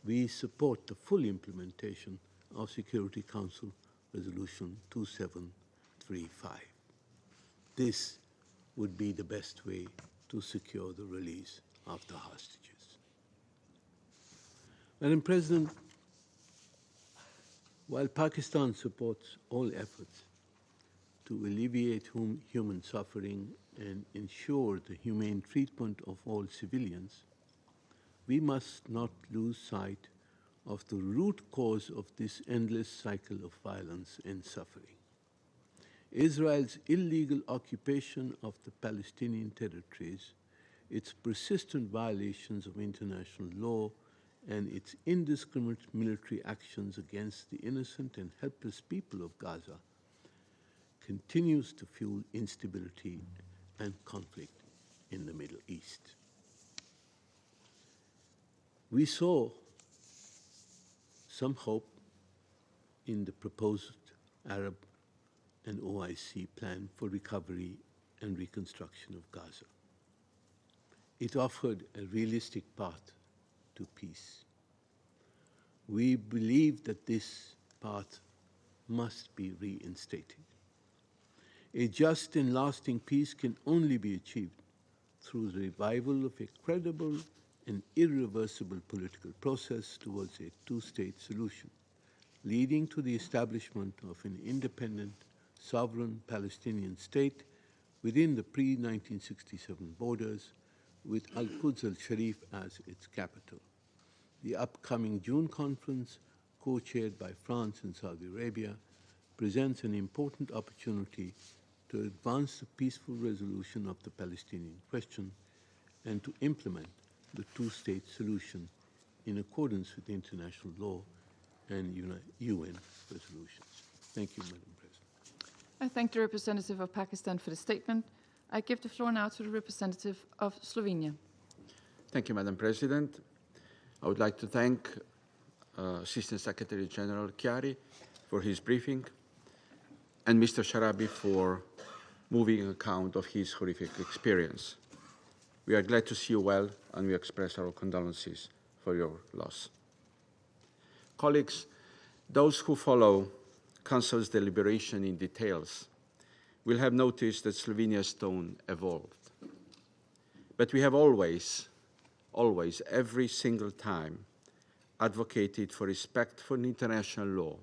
[SPEAKER 12] We support the full implementation of Security Council Resolution 2735. This would be the best way to secure the release of the hostages. Madam President, while Pakistan supports all efforts to alleviate human suffering and ensure the humane treatment of all civilians, we must not lose sight of the root cause of this endless cycle of violence and suffering. Israel's illegal occupation of the Palestinian territories, its persistent violations of international law, and its indiscriminate military actions against the innocent and helpless people of Gaza continues to fuel instability and conflict in the Middle East. We saw some hope in the proposed Arab and OIC plan for recovery and reconstruction of Gaza. It offered a realistic path to peace. We believe that this path must be reinstated. A just and lasting peace can only be achieved through the revival of a credible and irreversible political process towards a two-state solution, leading to the establishment of an independent, sovereign Palestinian state within the pre-1967 borders, with Al-Quds al-Sharif as its capital. The upcoming June conference, co-chaired by France and Saudi Arabia, presents an important opportunity to advance the peaceful resolution of the Palestinian question and to implement the two-state solution in accordance with international law and UN resolutions. Thank you, Madam President.
[SPEAKER 1] I thank the representative of Pakistan for the statement. I give the floor now to the representative of Slovenia.
[SPEAKER 13] Thank you, Madam President. I would like to thank Assistant Secretary General Chiari for his briefing and Mr. Sharabi for moving account of his horrific experience. We are glad to see you well, and we express our condolences for your loss. Colleagues, those who follow Council's deliberation in details will have noticed that Slovenia's tone evolved. But we have always, every single time, advocated for respect for international law,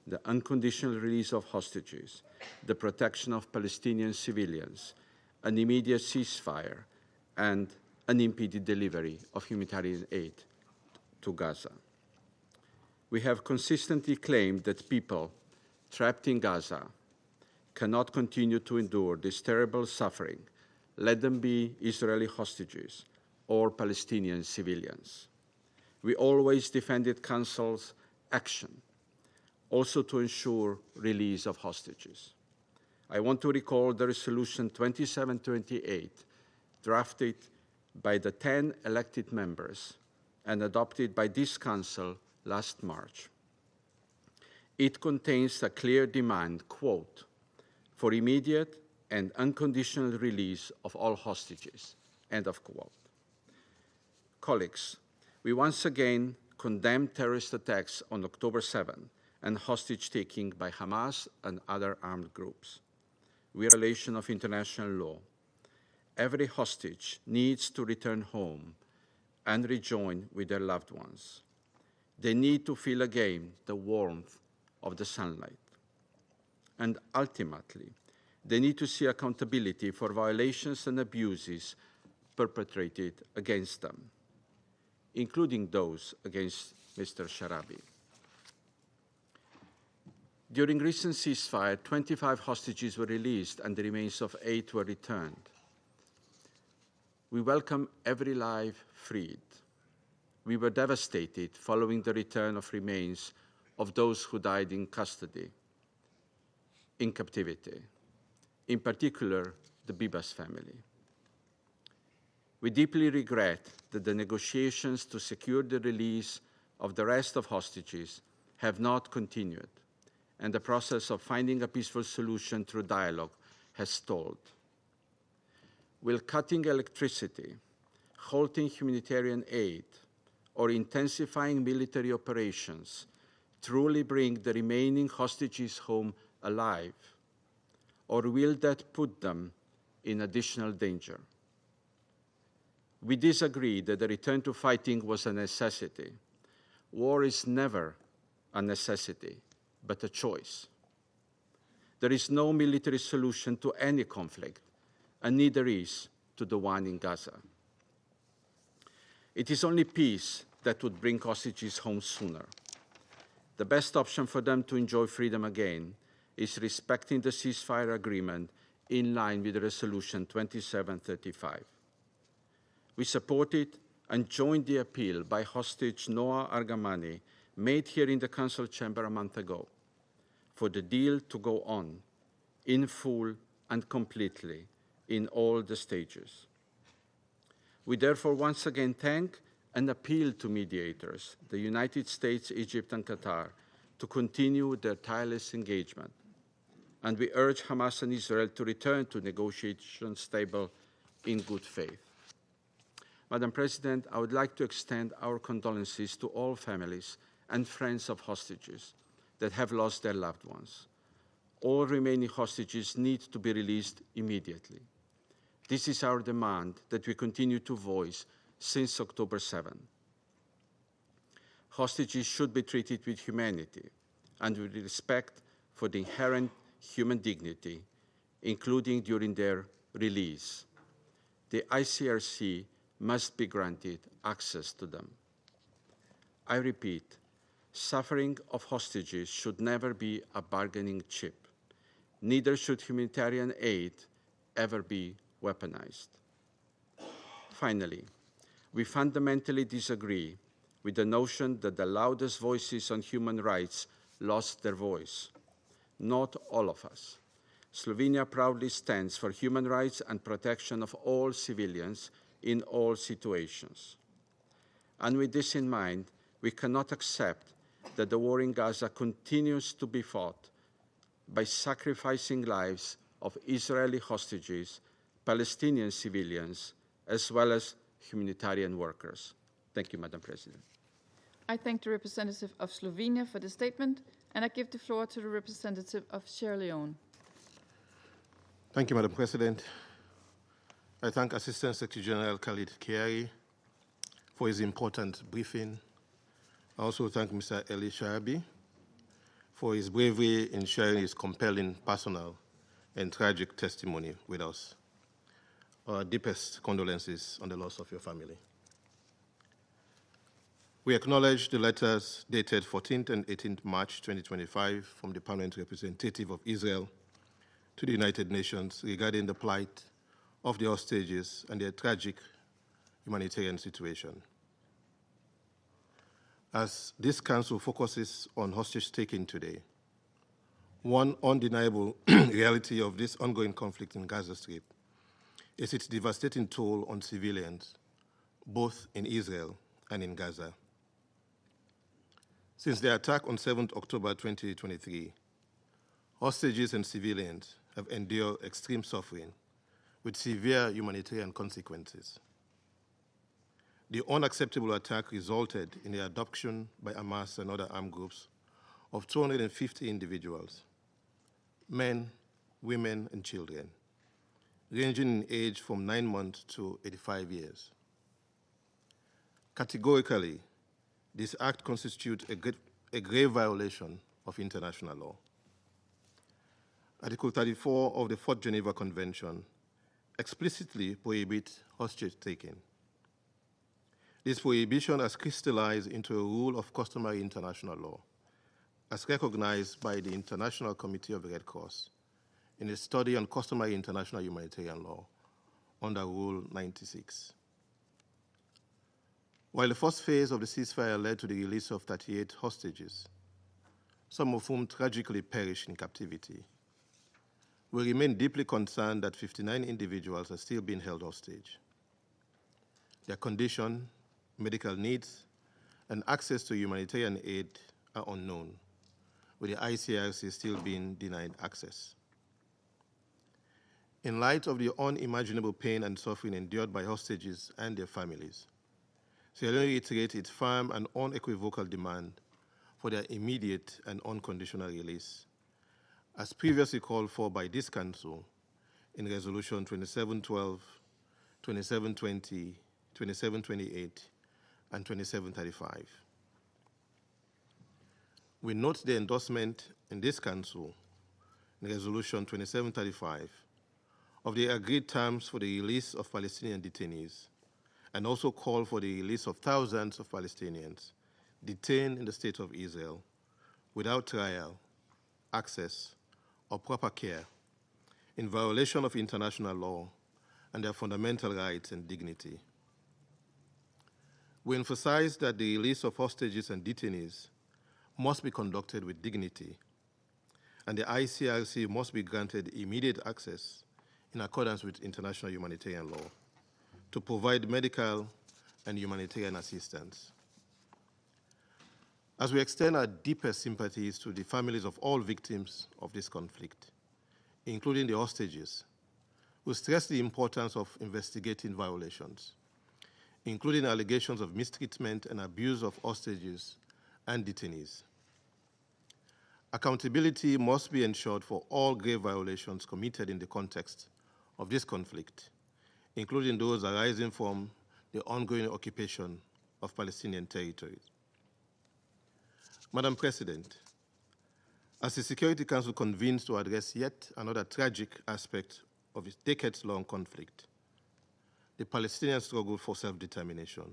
[SPEAKER 13] the unconditional release of hostages, the protection of Palestinian civilians, an immediate ceasefire, and unimpeded delivery of humanitarian aid to Gaza. We have consistently claimed that people trapped in Gaza cannot continue to endure this terrible suffering, let them be Israeli hostages or Palestinian civilians. We always defended Council's action, also to ensure release of hostages. I want to recall the Resolution 2728, drafted by the 10 elected members and adopted by this Council last March. It contains a clear demand, quote, for immediate and unconditional release of all hostages, end of quote. Colleagues, we once again condemn terrorist attacks on October 7 and hostage-taking by Hamas and other armed groups. We are a violation of international law. Every hostage needs to return home and rejoin with their loved ones. They need to feel again the warmth of the sunlight. And ultimately, they need to see accountability for violations and abuses perpetrated against them, including those against Mr. Sharabi. During recent ceasefire, 25 hostages were released and the remains of 8 were returned. We welcome every life freed. We were devastated following the return of remains of those who died in custody, in captivity, in particular the Bibas family. We deeply regret that the negotiations to secure the release of the rest of hostages have not continued,
[SPEAKER 7] and the process of finding a peaceful solution through dialogue has stalled. Will cutting electricity, halting humanitarian aid, or intensifying military operations truly bring the remaining hostages home alive? Or will that put them in additional danger? We disagree that the return to fighting was a necessity. War is never a necessity, but a choice. There is no military solution to any conflict, and neither is to the one in Gaza. It is only peace that would bring hostages home sooner. The best option for them to enjoy freedom again is respecting the ceasefire agreement in line with Resolution 2735. We support it and joined the appeal by hostage Noah Argamani made here in the Council chamber a month ago for the deal to go on in full and completely in all the stages. We therefore once again thank and appeal to mediators, the United States, Egypt, and Qatar, to continue their tireless engagement. And we urge Hamas and Israel to return to negotiations table in good faith. Madam President, I would like to extend our condolences to all families and friends of hostages that have lost their loved ones. All remaining hostages need to be released immediately. This is our demand that we continue to voice since October 7. Hostages should be treated with humanity and with respect for the inherent human dignity, including during their release. The ICRC must be granted access to them. I repeat, suffering of hostages should never be a bargaining chip. Neither should humanitarian aid ever be weaponized. Finally, we fundamentally disagree with the notion that the loudest voices on human rights lost their voice. Not all of us. Slovenia proudly stands for human rights and protection of all civilians in all situations. And with this in mind, we cannot accept that the war in Gaza continues to be fought by sacrificing lives of Israeli hostages, Palestinian civilians, as well as humanitarian workers. Thank you, Madam President.
[SPEAKER 1] I thank the representative of Slovenia for the statement, and I give the floor to the representative of Sierra Leone.
[SPEAKER 14] Thank you, Madam President. I thank Assistant Secretary General Khalid Kiari for his important briefing. I also thank Mr. Eli Sharabi for his bravery in sharing his compelling personal and tragic testimony with us. Our deepest condolences on the loss of your family. We acknowledge the letters dated 14th and 18th March 2025 from the Permanent Representative of Israel to the United Nations regarding the plight of the hostages and their tragic humanitarian situation. As this Council focuses on hostage-taking today, one undeniable reality of this ongoing conflict in Gaza Strip is its devastating toll on civilians, both in Israel and in Gaza. Since the attack on 7th October 2023, hostages and civilians have endured extreme suffering with severe humanitarian consequences. The unacceptable attack resulted in the abduction by Hamas and other armed groups of 250 individuals, men, women, and children, ranging in age from 9 months to 85 years. Categorically, this act constitutes a grave violation of international law. Article 34 of the Fourth Geneva Convention explicitly prohibits hostage-taking. This prohibition has crystallized into a rule of customary international law, as recognized by the International Committee of the Red Cross in a study on customary international humanitarian law under Rule 96. While the first phase of the ceasefire led to the release of 38 hostages, some of whom tragically perished in captivity, we remain deeply concerned that 59 individuals are still being held hostage. Their condition, medical needs, and access to humanitarian aid are unknown, with the ICRC still being denied access. In light of the unimaginable pain and suffering endured by hostages and their families, Sierra Leone reiterates its firm and unequivocal demand for their immediate and unconditional release, as previously called for by this Council in Resolution 2712, 2720, 2728, and 2735. We note the endorsement in this Council in Resolution 2735 of the agreed terms for the release of Palestinian detainees, and also call for the release of thousands of Palestinians detained in the State of Israel without trial, access, or proper care, in violation of international law and their fundamental rights and dignity. We emphasize that the release of hostages and detainees must be conducted with dignity, and the ICRC must be granted immediate access in accordance with international humanitarian law to provide medical and humanitarian assistance. As we extend our deepest sympathies to the families of all victims of this conflict, including the hostages, we stress the importance of investigating violations, including allegations of mistreatment and abuse of hostages and detainees. Accountability must be ensured for all grave violations committed in the context of this conflict, including those arising from the ongoing occupation of Palestinian territories. Madam President, as the Security Council convenes to address yet another tragic aspect of its decades-long conflict, the Palestinian struggle for self-determination,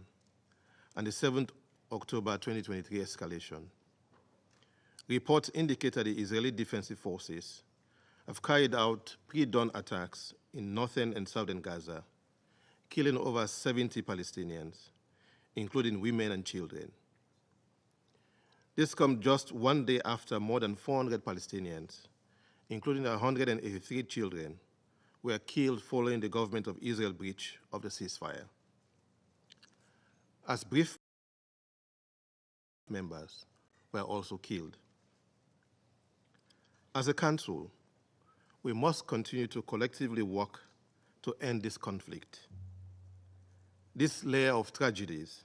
[SPEAKER 14] and the 7th October 2023 escalation, reports indicate that the Israeli defensive forces have carried out pre-dawn attacks in northern and southern Gaza, killing over 70 Palestinians, including women and children. This comes just one day after more than 400 Palestinians, including 183 children, were killed following the government of Israel's breach of the ceasefire. As brief members were also killed. As a council, we must continue to collectively work to end this conflict. This layer of tragedies,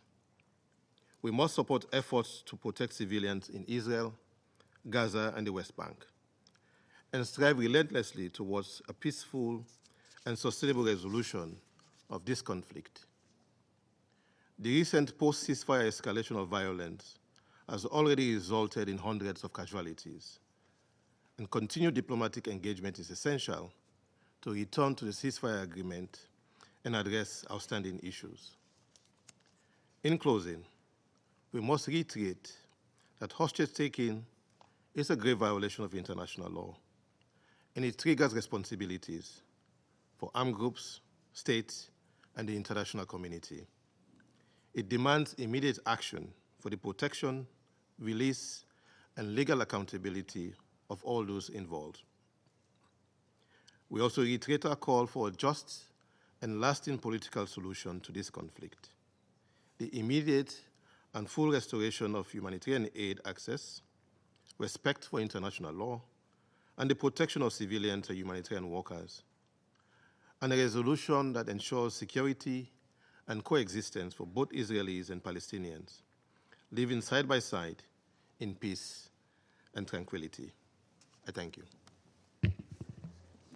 [SPEAKER 14] we must support efforts to protect civilians in Israel, Gaza, and the West Bank, and strive relentlessly towards a peaceful and sustainable resolution of this conflict. The recent post-ceasefire escalation of violence has already resulted in hundreds of casualties, and continued diplomatic engagement is essential to return to the ceasefire agreement and address outstanding issues. In closing, we must reiterate that hostage-taking is a grave violation of international law, and it triggers responsibilities for armed groups, states, and the international community. It demands immediate action for the protection, release, and legal accountability of all those involved. We also reiterate our call for a just and lasting political solution to this conflict, the immediate and full restoration of humanitarian aid access, respect for international law, and the protection of civilians and humanitarian workers, and a resolution that ensures security and coexistence for both Israelis and Palestinians, living side by side in peace and tranquility. I thank you.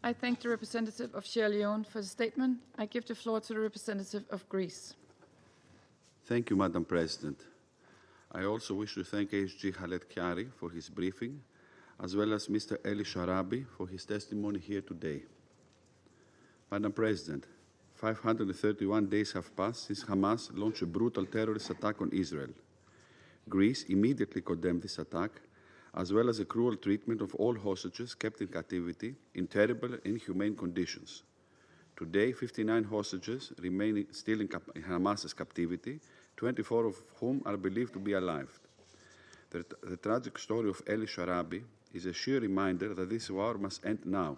[SPEAKER 1] I thank the representative of Sierra Leone for the statement. I give the floor to the representative of Greece.
[SPEAKER 15] Thank you, Madam President. I also wish to thank ASG Khaled Khiari for his briefing, as well as Mr. Eli Sharabi for his testimony here today. Madam President, 531 days have passed since Hamas launched a brutal terrorist attack on Israel. Greece immediately condemned this attack, as well as the cruel treatment of all hostages kept in captivity in terrible and inhumane conditions. Today, 59 hostages remain still in Hamas's captivity, 24 of whom are believed to be alive. The tragic story of Eli Sharabi is a sheer reminder that this war must end now.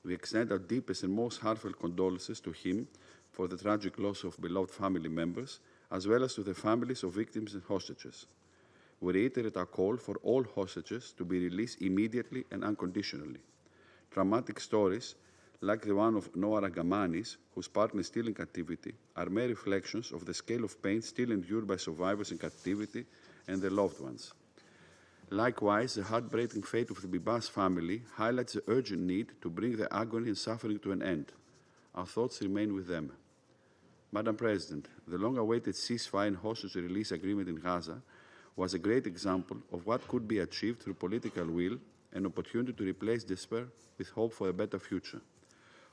[SPEAKER 15] We extend our deepest and most heartfelt condolences to him for the tragic loss of beloved family members, as well as to the families of victims and hostages. we reiterate our call for all hostages to be released immediately and unconditionally. Dramatic stories, like the one of Noah Ragamanis, whose partner is still in captivity, are mere reflections of the scale of pain still endured by survivors in captivity and their loved ones. Likewise, the heartbreaking fate of the Bibas family highlights the urgent need to bring their agony and suffering to an end. Our thoughts remain with them. Madam President, the long-awaited ceasefire and hostage release agreement in Gaza was a great example of what could be achieved through political will, an opportunity to replace despair with hope for a better future.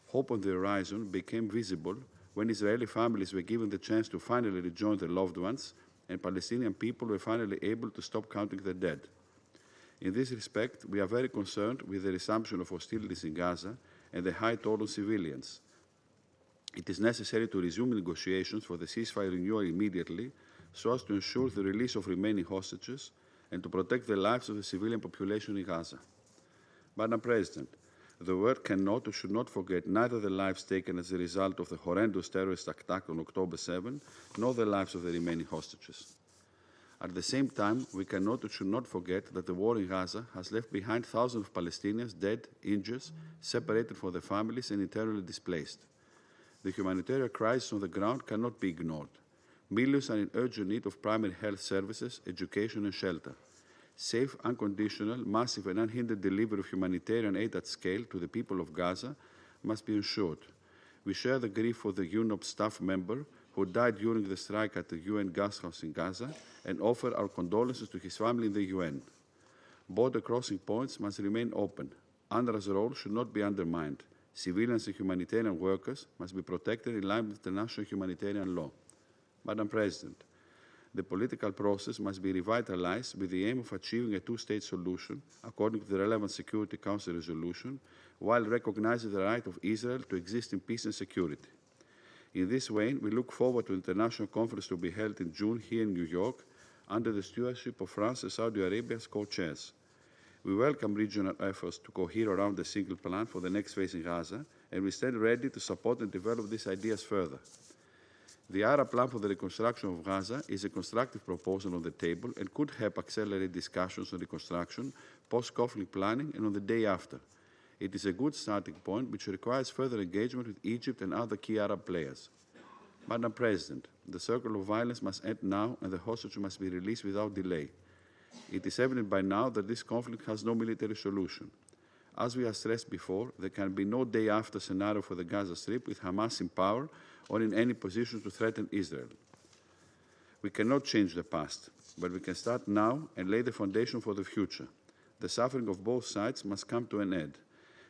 [SPEAKER 15] Hope on the horizon became visible when Israeli families were given the chance to finally rejoin their loved ones and Palestinian people were finally able to stop counting their dead. In this respect, we are very concerned with the resumption of hostilities in Gaza and the high toll on civilians. It is necessary to resume negotiations for the ceasefire renewal immediately so as to ensure the release of remaining hostages and to protect the lives of the civilian population in Gaza. Madam President, the world cannot or should not forget neither the lives taken as a result of the horrendous terrorist attack on October 7, nor the lives of the remaining hostages. At the same time, we cannot or should not forget that the war in Gaza has left behind thousands of Palestinians dead, injured, separated from their families, and internally displaced. The humanitarian crisis on the ground cannot be ignored. Millions are in urgent need of primary health services, education, and shelter. Safe, unconditional, massive, and unhindered delivery of humanitarian aid at scale to the people of Gaza must be ensured. We share the grief for the UNOPS staff member who died during the strike at the UN gas house in Gaza and offer our condolences to his family in the UN. Border crossing points must remain open. UNRWA's role should not be undermined. Civilians and humanitarian workers must be protected in line with international humanitarian law. Madam President, the political process must be revitalized with the aim of achieving a two-state solution according to the relevant Security Council resolution, while recognizing the right of Israel to exist in peace and security. In this way, we look forward to the international conference to be held in June here in New York under the stewardship of France and Saudi Arabia as co-chairs. We welcome regional efforts to cohere around a single plan for the next phase in Gaza, and we stand ready to support and develop these ideas further. The Arab plan for the reconstruction of Gaza is a constructive proposal on the table and could help accelerate discussions on reconstruction, post-conflict planning, and on the day after. It is a good starting point, which requires further engagement with Egypt and other key Arab players. Madam President, the circle of violence must end now, and the hostages must be released without delay. It is evident by now that this conflict has no military solution. As we have stressed before, there can be no day-after scenario for the Gaza Strip with Hamas in power or in any position to threaten Israel. We cannot change the past, but we can start now and lay the foundation for the future. The suffering of both sides must come to an end.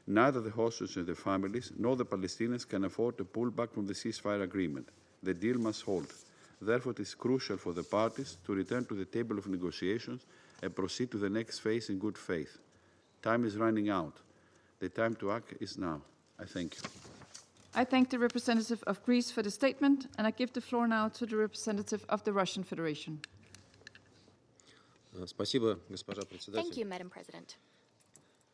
[SPEAKER 15] Neither the hostages and their families nor the Palestinians can afford to pull back from the ceasefire agreement. The deal must hold. Therefore, it is crucial for the parties to return to the table of negotiations and proceed to the next phase in good faith. Time is running out. The time to act is now. I thank you.
[SPEAKER 1] I thank the representative of Greece for the statement, and I give the floor now to the representative of the Russian Federation.
[SPEAKER 16] Thank you, Madam President.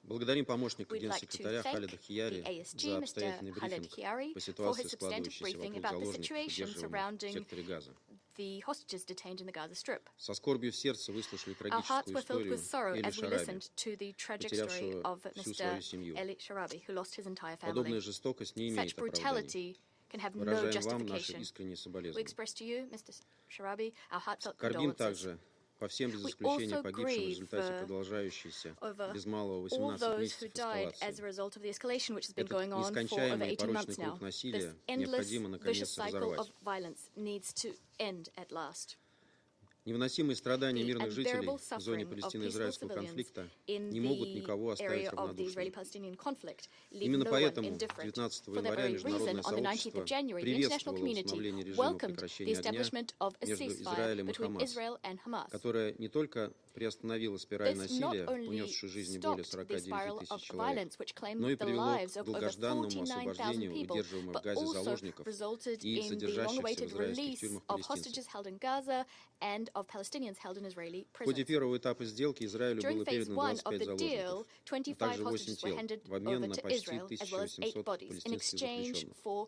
[SPEAKER 17] Благодарим помощника
[SPEAKER 16] We'd like to
[SPEAKER 17] генсекретаря
[SPEAKER 16] thank
[SPEAKER 17] Халида Хияри
[SPEAKER 16] the ASG,
[SPEAKER 17] за
[SPEAKER 16] Mr.
[SPEAKER 17] обстоятельный
[SPEAKER 16] Khaled
[SPEAKER 17] брифинг
[SPEAKER 16] Khiari,
[SPEAKER 17] по
[SPEAKER 16] for
[SPEAKER 17] ситуации,
[SPEAKER 16] his substantive
[SPEAKER 17] складывающейся
[SPEAKER 16] briefing
[SPEAKER 17] вокруг
[SPEAKER 16] about the
[SPEAKER 17] заложников,
[SPEAKER 16] situation
[SPEAKER 17] удерживаемых в
[SPEAKER 16] surrounding
[SPEAKER 17] секторе Газа.
[SPEAKER 16] the hostages detained in the Gaza Strip.
[SPEAKER 17] Со скорбью в сердце выслушали
[SPEAKER 16] Our hearts
[SPEAKER 17] трагическую
[SPEAKER 16] were filled
[SPEAKER 17] историю
[SPEAKER 16] with sorrow
[SPEAKER 17] Эли
[SPEAKER 16] as we
[SPEAKER 17] Шараби,
[SPEAKER 16] listened to the tragic story
[SPEAKER 17] потерявшего
[SPEAKER 16] of
[SPEAKER 17] всю свою
[SPEAKER 16] Mr.
[SPEAKER 17] семью.
[SPEAKER 16] Eli Sharabi, who lost his entire
[SPEAKER 17] Подобная
[SPEAKER 16] family.
[SPEAKER 17] жестокость не имеет
[SPEAKER 16] Such
[SPEAKER 17] оправдания.
[SPEAKER 16] brutality can have no
[SPEAKER 17] Выражаем вам наши
[SPEAKER 16] justification.
[SPEAKER 17] искренние
[SPEAKER 16] We
[SPEAKER 17] соболезнования.
[SPEAKER 16] express to you, Mr. Sharabi, our heartfelt
[SPEAKER 17] Скорбим
[SPEAKER 16] condolences.
[SPEAKER 17] также по всем без
[SPEAKER 16] We
[SPEAKER 17] исключения
[SPEAKER 16] also
[SPEAKER 17] погибшим в
[SPEAKER 16] grieve
[SPEAKER 17] результате продолжающейся
[SPEAKER 16] over
[SPEAKER 17] без малого
[SPEAKER 16] all
[SPEAKER 17] 18
[SPEAKER 16] those
[SPEAKER 17] месяцев
[SPEAKER 16] who died as
[SPEAKER 17] эскалации.
[SPEAKER 16] a result of the escalation which has been
[SPEAKER 17] Этот
[SPEAKER 16] going on for over
[SPEAKER 17] нескончаемый
[SPEAKER 16] 18
[SPEAKER 17] порочный
[SPEAKER 16] months now.
[SPEAKER 17] круг
[SPEAKER 16] This
[SPEAKER 17] насилия
[SPEAKER 16] endless,
[SPEAKER 17] необходимо
[SPEAKER 16] vicious
[SPEAKER 17] наконец
[SPEAKER 16] cycle of
[SPEAKER 17] разорвать.
[SPEAKER 16] violence needs to end at last.
[SPEAKER 17] Невыносимые страдания
[SPEAKER 16] The
[SPEAKER 17] мирных жителей
[SPEAKER 16] unbearable
[SPEAKER 17] в зоне
[SPEAKER 16] suffering of peaceful
[SPEAKER 17] палестино-израильского
[SPEAKER 16] civilians
[SPEAKER 17] конфликта
[SPEAKER 16] in
[SPEAKER 17] не могут
[SPEAKER 16] the
[SPEAKER 17] никого оставить
[SPEAKER 16] area of the
[SPEAKER 17] равнодушным.
[SPEAKER 16] Israeli-Palestinian conflict leave
[SPEAKER 17] Именно
[SPEAKER 16] no one
[SPEAKER 17] поэтому
[SPEAKER 16] indifferent.
[SPEAKER 17] 19
[SPEAKER 16] For that
[SPEAKER 17] января
[SPEAKER 16] very reason,
[SPEAKER 17] международное
[SPEAKER 16] on the 19th
[SPEAKER 17] сообщество
[SPEAKER 16] of January, the international
[SPEAKER 17] приветствовало
[SPEAKER 16] community
[SPEAKER 17] установление режима
[SPEAKER 16] welcomed the
[SPEAKER 17] прекращения огня
[SPEAKER 16] establishment of a
[SPEAKER 17] между
[SPEAKER 16] ceasefire
[SPEAKER 17] Израилем и
[SPEAKER 16] between
[SPEAKER 17] Хамас,
[SPEAKER 16] Israel and Hamas.
[SPEAKER 17] которая не только приостановила спираль
[SPEAKER 16] This not
[SPEAKER 17] насилия,
[SPEAKER 16] only
[SPEAKER 17] унесшую жизни более
[SPEAKER 16] stopped the
[SPEAKER 17] 49
[SPEAKER 16] spiral of
[SPEAKER 17] тысяч человек,
[SPEAKER 16] violence which claimed
[SPEAKER 17] но и
[SPEAKER 16] the
[SPEAKER 17] привело
[SPEAKER 16] lives
[SPEAKER 17] к
[SPEAKER 16] of over
[SPEAKER 17] долгожданному
[SPEAKER 16] 49,000
[SPEAKER 17] освобождению
[SPEAKER 16] people,
[SPEAKER 17] удерживаемых в
[SPEAKER 16] but
[SPEAKER 17] Газе
[SPEAKER 16] also
[SPEAKER 17] заложников
[SPEAKER 16] resulted
[SPEAKER 17] и
[SPEAKER 16] in the
[SPEAKER 17] содержащихся в
[SPEAKER 16] long-awaited
[SPEAKER 17] израильских
[SPEAKER 16] release
[SPEAKER 17] тюрьмах
[SPEAKER 16] of
[SPEAKER 17] палестинцев.
[SPEAKER 16] hostages held in Gaza and of Palestinians held in Israeli
[SPEAKER 17] В ходе
[SPEAKER 16] prisons.
[SPEAKER 17] первого этапа сделки Израилю
[SPEAKER 16] During
[SPEAKER 17] было
[SPEAKER 16] phase
[SPEAKER 17] передано
[SPEAKER 16] 1 of
[SPEAKER 17] 25
[SPEAKER 16] the deal,
[SPEAKER 17] заложников, а
[SPEAKER 16] 25
[SPEAKER 17] также 8
[SPEAKER 16] hostages were
[SPEAKER 17] тел
[SPEAKER 16] handed
[SPEAKER 17] в обмен
[SPEAKER 16] over
[SPEAKER 17] на
[SPEAKER 16] to
[SPEAKER 17] почти
[SPEAKER 16] Israel, as well as 8
[SPEAKER 17] 1700
[SPEAKER 16] bodies, in
[SPEAKER 17] палестинских
[SPEAKER 16] exchange
[SPEAKER 17] заключенных.
[SPEAKER 16] for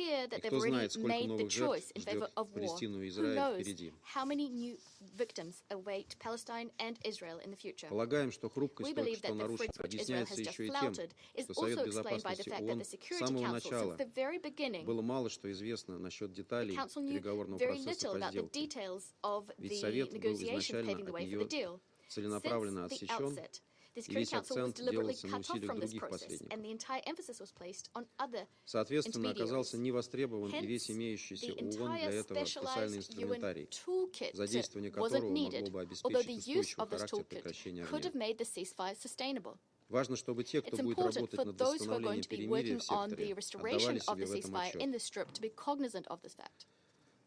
[SPEAKER 16] appear that
[SPEAKER 17] И
[SPEAKER 16] they've
[SPEAKER 17] кто
[SPEAKER 16] already
[SPEAKER 17] знает, сколько
[SPEAKER 16] made the
[SPEAKER 17] новых
[SPEAKER 16] choice
[SPEAKER 17] жертв
[SPEAKER 16] in favor
[SPEAKER 17] ждет
[SPEAKER 16] of war.
[SPEAKER 17] Палестину и
[SPEAKER 16] Who
[SPEAKER 17] Израиль
[SPEAKER 16] knows
[SPEAKER 17] впереди.
[SPEAKER 16] how many new victims await Palestine and Israel in the future?
[SPEAKER 17] Полагаем, что
[SPEAKER 16] We
[SPEAKER 17] хрупкость только
[SPEAKER 16] believe
[SPEAKER 17] что
[SPEAKER 16] that the
[SPEAKER 17] нарушена
[SPEAKER 16] fruits which Israel
[SPEAKER 17] объясняется
[SPEAKER 16] has just
[SPEAKER 17] еще и тем,
[SPEAKER 16] flouted is
[SPEAKER 17] что Совет
[SPEAKER 16] also explained by the
[SPEAKER 17] Безопасности
[SPEAKER 16] fact that
[SPEAKER 17] ООН
[SPEAKER 16] the
[SPEAKER 17] с
[SPEAKER 16] Security
[SPEAKER 17] самого
[SPEAKER 16] Council, since
[SPEAKER 17] начала
[SPEAKER 16] the very beginning,
[SPEAKER 17] было мало что известно насчет
[SPEAKER 16] the
[SPEAKER 17] деталей
[SPEAKER 16] Council knew
[SPEAKER 17] переговорного
[SPEAKER 16] very
[SPEAKER 17] процесса
[SPEAKER 16] little
[SPEAKER 17] по
[SPEAKER 16] about the
[SPEAKER 17] сделке.
[SPEAKER 16] details of
[SPEAKER 17] Ведь
[SPEAKER 16] the
[SPEAKER 17] Совет был
[SPEAKER 16] negotiations
[SPEAKER 17] изначально
[SPEAKER 16] paving the
[SPEAKER 17] от
[SPEAKER 16] way for the
[SPEAKER 17] нее
[SPEAKER 16] deal.
[SPEAKER 17] целенаправленно
[SPEAKER 16] Since the
[SPEAKER 17] отсечен,
[SPEAKER 16] outset, the
[SPEAKER 17] и
[SPEAKER 16] Security
[SPEAKER 17] весь
[SPEAKER 16] Council was
[SPEAKER 17] акцент
[SPEAKER 16] deliberately
[SPEAKER 17] делался на
[SPEAKER 16] cut off
[SPEAKER 17] усилиях
[SPEAKER 16] from this
[SPEAKER 17] других
[SPEAKER 16] process,
[SPEAKER 17] посредников.
[SPEAKER 16] and the entire emphasis was placed on other
[SPEAKER 17] Соответственно, оказался
[SPEAKER 16] intermediaries.
[SPEAKER 17] невостребован и весь
[SPEAKER 16] Hence,
[SPEAKER 17] имеющийся
[SPEAKER 16] the
[SPEAKER 17] у ООН для
[SPEAKER 16] entire
[SPEAKER 17] этого специальный
[SPEAKER 16] specialized
[SPEAKER 17] инструментарий,
[SPEAKER 16] UN toolkit
[SPEAKER 17] задействование
[SPEAKER 16] wasn't
[SPEAKER 17] которого могло
[SPEAKER 16] needed,
[SPEAKER 17] бы
[SPEAKER 16] although the
[SPEAKER 17] обеспечить
[SPEAKER 16] use
[SPEAKER 17] устойчивый
[SPEAKER 16] of this
[SPEAKER 17] характер
[SPEAKER 16] toolkit
[SPEAKER 17] прекращения
[SPEAKER 16] could
[SPEAKER 17] огня.
[SPEAKER 16] have made the ceasefire sustainable.
[SPEAKER 17] Важно, чтобы те, кто
[SPEAKER 16] It's
[SPEAKER 17] будет
[SPEAKER 16] important
[SPEAKER 17] работать
[SPEAKER 16] for
[SPEAKER 17] над
[SPEAKER 16] those who are going
[SPEAKER 17] восстановлением
[SPEAKER 16] to be
[SPEAKER 17] перемирия
[SPEAKER 16] working
[SPEAKER 17] в
[SPEAKER 16] on the
[SPEAKER 17] секторе,
[SPEAKER 16] restoration
[SPEAKER 17] отдавали
[SPEAKER 16] of
[SPEAKER 17] себе
[SPEAKER 16] the
[SPEAKER 17] в этом
[SPEAKER 16] ceasefire
[SPEAKER 17] отчет.
[SPEAKER 16] in the Strip to be cognizant of this fact.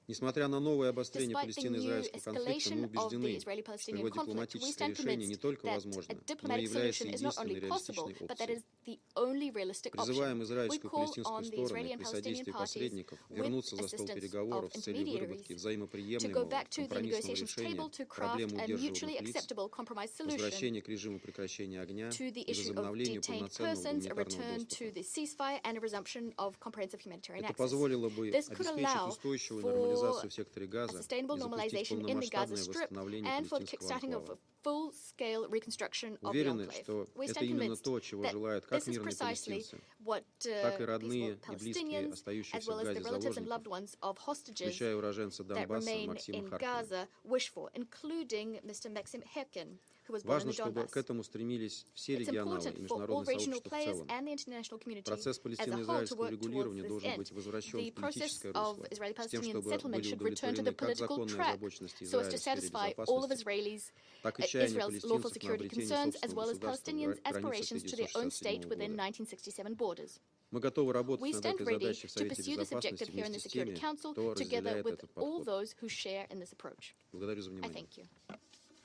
[SPEAKER 17] Несмотря на новое обострение
[SPEAKER 16] Despite the new
[SPEAKER 17] палестино-израильского конфликта, мы
[SPEAKER 16] escalation of the
[SPEAKER 17] убеждены, что
[SPEAKER 16] Israeli-Palestinian
[SPEAKER 17] его
[SPEAKER 16] conflict, we
[SPEAKER 17] дипломатическое
[SPEAKER 16] stand
[SPEAKER 17] решение не
[SPEAKER 16] convinced
[SPEAKER 17] только
[SPEAKER 16] that a
[SPEAKER 17] возможно, но и
[SPEAKER 16] diplomatic
[SPEAKER 17] является
[SPEAKER 16] solution is not only
[SPEAKER 17] единственной
[SPEAKER 16] possible,
[SPEAKER 17] реалистичной
[SPEAKER 16] but that
[SPEAKER 17] опцией.
[SPEAKER 16] is the only realistic
[SPEAKER 17] Призываем
[SPEAKER 16] option. We
[SPEAKER 17] израильскую и
[SPEAKER 16] call
[SPEAKER 17] палестинскую
[SPEAKER 16] on the
[SPEAKER 17] стороны
[SPEAKER 16] Israeli and
[SPEAKER 17] при
[SPEAKER 16] Palestinian
[SPEAKER 17] содействии
[SPEAKER 16] parties,
[SPEAKER 17] посредников
[SPEAKER 16] with
[SPEAKER 17] вернуться за стол
[SPEAKER 16] assistance
[SPEAKER 17] переговоров
[SPEAKER 16] of
[SPEAKER 17] с целью выработки
[SPEAKER 16] intermediaries, to go
[SPEAKER 17] взаимоприемлемого
[SPEAKER 16] back to the
[SPEAKER 17] компромиссного
[SPEAKER 16] negotiations
[SPEAKER 17] решения
[SPEAKER 16] table to craft
[SPEAKER 17] проблемы
[SPEAKER 16] a mutually
[SPEAKER 17] удерживаемых лиц,
[SPEAKER 16] acceptable compromise solution
[SPEAKER 17] возвращения к режиму прекращения огня
[SPEAKER 16] to the
[SPEAKER 17] и
[SPEAKER 16] issue of
[SPEAKER 17] возобновлению
[SPEAKER 16] detained
[SPEAKER 17] полноценного
[SPEAKER 16] persons, a
[SPEAKER 17] гуманитарного
[SPEAKER 16] return
[SPEAKER 17] доступа.
[SPEAKER 16] to the ceasefire, and a resumption of comprehensive humanitarian
[SPEAKER 17] Это
[SPEAKER 16] access.
[SPEAKER 17] позволило бы
[SPEAKER 16] This could
[SPEAKER 17] обеспечить
[SPEAKER 16] allow
[SPEAKER 17] устойчивую
[SPEAKER 16] for
[SPEAKER 17] нормализацию в секторе
[SPEAKER 16] a
[SPEAKER 17] Газа
[SPEAKER 16] sustainable
[SPEAKER 17] и запустить
[SPEAKER 16] normalization in the Gaza
[SPEAKER 17] полномасштабное
[SPEAKER 16] Strip
[SPEAKER 17] восстановление
[SPEAKER 16] and for the
[SPEAKER 17] палестинского
[SPEAKER 16] kickstarting of
[SPEAKER 17] анклава.
[SPEAKER 16] a full-scale reconstruction of the
[SPEAKER 17] Уверены,
[SPEAKER 16] enclave.
[SPEAKER 17] что
[SPEAKER 16] We
[SPEAKER 17] это
[SPEAKER 16] stand
[SPEAKER 17] именно
[SPEAKER 16] convinced
[SPEAKER 17] то, чего
[SPEAKER 16] that
[SPEAKER 17] желают как
[SPEAKER 16] this is
[SPEAKER 17] мирные
[SPEAKER 16] precisely
[SPEAKER 17] палестинцы,
[SPEAKER 16] what
[SPEAKER 17] так и родные
[SPEAKER 16] peaceful
[SPEAKER 17] и близкие
[SPEAKER 16] Palestinians, as
[SPEAKER 17] остающихся
[SPEAKER 16] well
[SPEAKER 17] в
[SPEAKER 16] as the
[SPEAKER 17] Газе
[SPEAKER 16] relatives and loved
[SPEAKER 17] заложников,
[SPEAKER 16] ones of hostages
[SPEAKER 17] включая уроженца
[SPEAKER 16] that
[SPEAKER 17] Донбасса
[SPEAKER 16] remain
[SPEAKER 17] Максима
[SPEAKER 16] in
[SPEAKER 17] Харкина.
[SPEAKER 16] Gaza, wish for, including Mr. Maxim Herkin, who was born in
[SPEAKER 17] Важно,
[SPEAKER 16] the
[SPEAKER 17] чтобы
[SPEAKER 16] Donbass.
[SPEAKER 17] к этому стремились все
[SPEAKER 16] It's
[SPEAKER 17] регионалы
[SPEAKER 16] important
[SPEAKER 17] и
[SPEAKER 16] for all
[SPEAKER 17] международное
[SPEAKER 16] regional
[SPEAKER 17] сообщество в
[SPEAKER 16] players
[SPEAKER 17] целом.
[SPEAKER 16] and the international community
[SPEAKER 17] Процесс
[SPEAKER 16] as a whole to
[SPEAKER 17] палестино-израильского
[SPEAKER 16] work towards
[SPEAKER 17] регулирования
[SPEAKER 16] this
[SPEAKER 17] должен
[SPEAKER 16] end.
[SPEAKER 17] быть возвращен
[SPEAKER 16] The
[SPEAKER 17] в
[SPEAKER 16] process
[SPEAKER 17] политическое
[SPEAKER 16] of
[SPEAKER 17] русло, с тем,
[SPEAKER 16] Israeli-Palestinian
[SPEAKER 17] чтобы
[SPEAKER 16] settlement
[SPEAKER 17] были
[SPEAKER 16] should return to the
[SPEAKER 17] удовлетворены как
[SPEAKER 16] political
[SPEAKER 17] законные
[SPEAKER 16] track
[SPEAKER 17] озабоченности
[SPEAKER 16] so as to
[SPEAKER 17] Израиля в сфере
[SPEAKER 16] satisfy all of
[SPEAKER 17] безопасности, так и
[SPEAKER 16] Israel's
[SPEAKER 17] чаяния
[SPEAKER 16] Israel's lawful
[SPEAKER 17] палестинцев на
[SPEAKER 16] security
[SPEAKER 17] обретение
[SPEAKER 16] concerns, as well
[SPEAKER 17] собственного
[SPEAKER 16] as
[SPEAKER 17] государства в
[SPEAKER 16] Palestinians'
[SPEAKER 17] границах
[SPEAKER 16] aspirations to their own state
[SPEAKER 17] 1967
[SPEAKER 16] within
[SPEAKER 17] года.
[SPEAKER 16] 1967 borders.
[SPEAKER 17] Мы готовы работать
[SPEAKER 16] We
[SPEAKER 17] над
[SPEAKER 16] stand
[SPEAKER 17] этой
[SPEAKER 16] ready
[SPEAKER 17] задачей в
[SPEAKER 16] to
[SPEAKER 17] Совете
[SPEAKER 16] pursue this
[SPEAKER 17] Безопасности
[SPEAKER 16] objective here in the
[SPEAKER 17] вместе с
[SPEAKER 16] Security
[SPEAKER 17] теми,
[SPEAKER 16] Council,
[SPEAKER 17] кто
[SPEAKER 16] together
[SPEAKER 17] разделяет
[SPEAKER 16] with
[SPEAKER 17] этот
[SPEAKER 16] all
[SPEAKER 17] подход.
[SPEAKER 16] those who share in this approach.
[SPEAKER 17] Благодарю за
[SPEAKER 16] I
[SPEAKER 17] внимание.
[SPEAKER 16] thank you.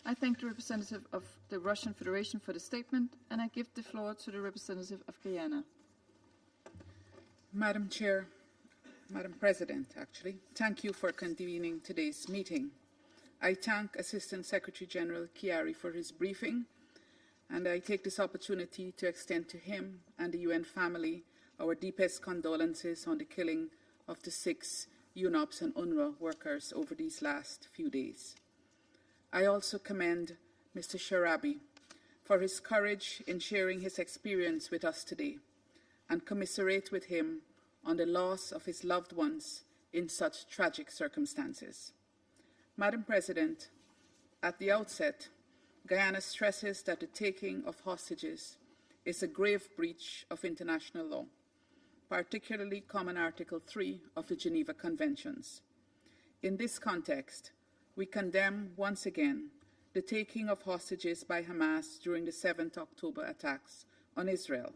[SPEAKER 1] I thank the representative of the Russian Federation for the statement, and I give the floor to the representative of Guyana.
[SPEAKER 18] Madam Chair, Madam President, actually, thank you for convening today's meeting. I thank Assistant Secretary General Chiari for his briefing, and I take this opportunity to extend to him and the UN family our deepest condolences on the killing of the 6 UNOPS and UNRWA workers over these last few days. I also commend Mr. Sharabi for his courage in sharing his experience with us today and commiserate with him on the loss of his loved ones in such tragic circumstances. Madam President, at the outset, Guyana stresses that the taking of hostages is a grave breach of international law, particularly Common Article 3 of the Geneva Conventions. In this context, we condemn once again the taking of hostages by Hamas during the 7th October attacks on Israel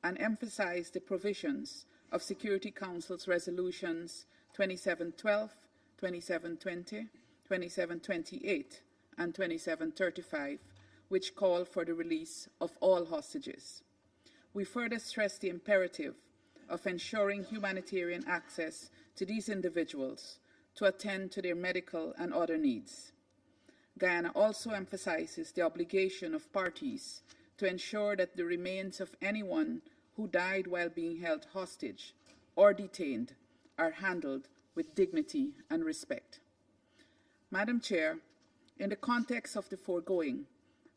[SPEAKER 18] and emphasize the provisions of Security Council's resolutions 2712, 2720, 2728, and 2735, which call for the release of all hostages. We further stress the imperative of ensuring humanitarian access to these individuals to attend to their medical and other needs. Guyana also emphasizes the obligation of parties to ensure that the remains of anyone who died while being held hostage or detained are handled with dignity and respect. Madam Chair, in the context of the foregoing,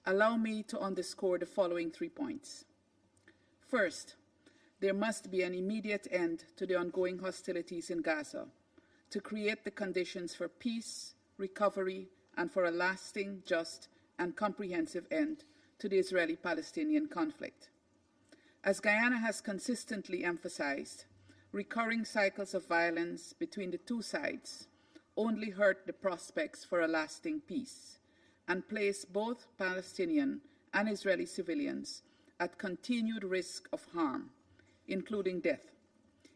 [SPEAKER 18] allow me to underscore the following 3 points. First, there must be an immediate end to the ongoing hostilities in Gaza to create the conditions for peace, recovery, and for a lasting, just, and comprehensive end to the Israeli-Palestinian conflict. As Guyana has consistently emphasized, recurring cycles of violence between the two sides only hurt the prospects for a lasting peace and place both Palestinian and Israeli civilians at continued risk of harm, including death.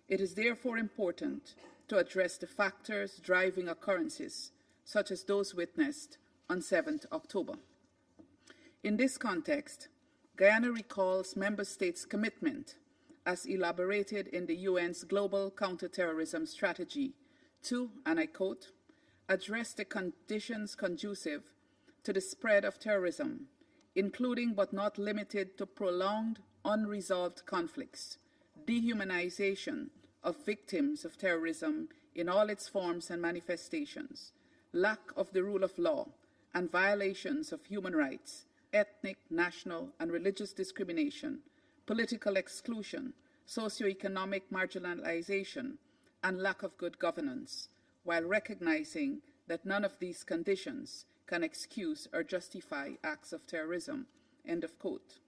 [SPEAKER 18] It is therefore important to address the factors driving occurrences, such as those witnessed on 7th October. In this context, Guyana recalls member states' commitment, as elaborated in the UN's Global Counterterrorism Strategy, to, and I quote, address the conditions conducive to the spread of terrorism, including but not limited to prolonged, unresolved conflicts, dehumanization of victims of terrorism in all its forms and manifestations, lack of the rule of law, and violations of human rights, ethnic, national, and religious discrimination, political exclusion, socioeconomic marginalization, and lack of good governance, while recognizing that none of these conditions can excuse or justify acts of terrorism, end of quote.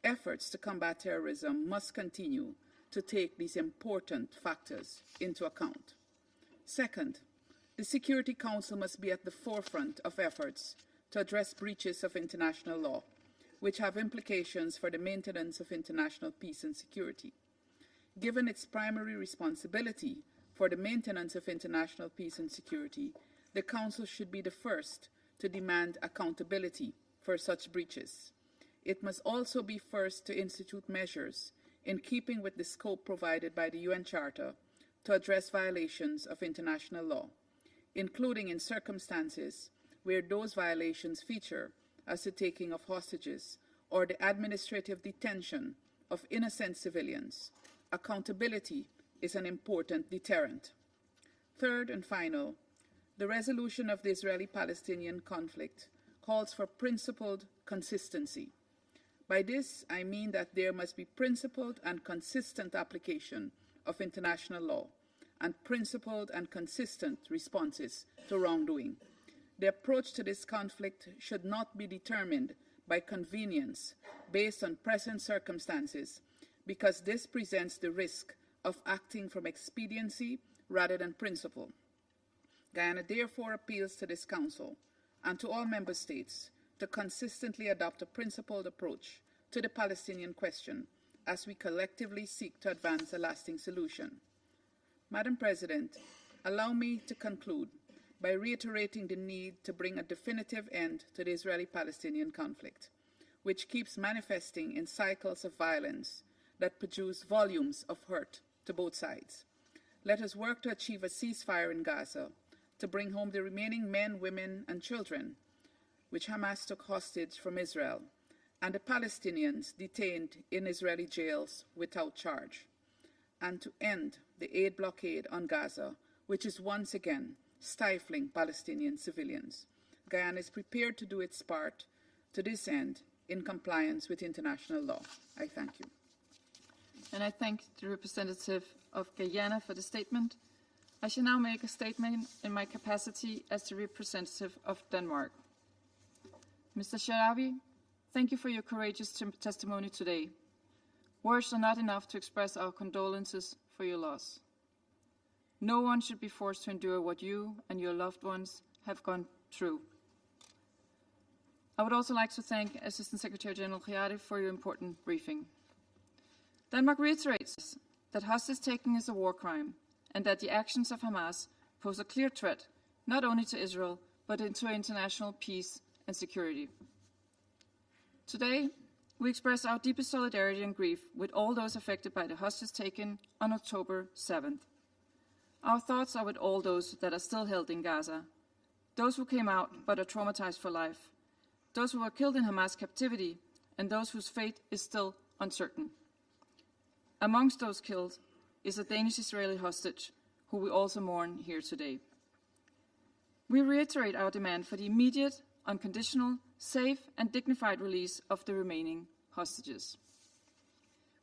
[SPEAKER 18] Efforts to combat terrorism must continue to take these important factors into account. Second, the Security Council must be at the forefront of efforts to address breaches of international law, which have implications for the maintenance of international peace and security. Given its primary responsibility for the maintenance of international peace and security, the Council should be the first to demand accountability for such breaches. It must also be first to institute measures in keeping with the scope provided by the UN Charter to address violations of international law, including in circumstances where those violations feature as the taking of hostages or the administrative detention of innocent civilians. Accountability is an important deterrent. Third and final, the resolution of the Israeli-Palestinian conflict calls for principled consistency. By this, I mean that there must be principled and consistent application of international law and principled and consistent responses to wrongdoing. The approach to this conflict should not be determined by convenience based on present circumstances, because this presents the risk of acting from expediency rather than principle. Guyana therefore appeals to this Council and to all Member States to consistently adopt a principled approach to the Palestinian question as we collectively seek to advance a lasting solution. Madam President, allow me to conclude by reiterating the need to bring a definitive end to the Israeli-Palestinian conflict, which keeps manifesting in cycles of violence that produce volumes of hurt to both sides. Let us work to achieve a ceasefire in Gaza, to bring home the remaining men, women, and children, which Hamas took hostage from Israel, and the Palestinians detained in Israeli jails without charge, and to end the aid blockade on Gaza, which is once again stifling Palestinian civilians. Guyana is prepared to do its part to this end in compliance with international law. I thank you.
[SPEAKER 1] And I thank the representative of Guyana for the statement. I shall now make a statement in my capacity as the representative of Denmark. Mr. Sharabi, thank you for your courageous testimony today. Words are not enough to express our condolences for your loss. No one should be forced to endure what you and your loved ones have gone through. I would also like to thank Assistant Secretary General Khiari for your important briefing. Denmark reiterates that hostage-taking is a war crime and that the actions of Hamas pose a clear threat not only to Israel but to international peace and security. Today, we express our deepest solidarity and grief with all those affected by the hostage taken on October 7th. Our thoughts are with all those that are still held in Gaza, those who came out but are traumatized for life, those who were killed in Hamas captivity, and those whose fate is still uncertain. Amongst those killed is a Danish-Israeli hostage, who we also mourn here today. We reiterate our demand for the immediate, unconditional, safe and dignified release of the remaining hostages.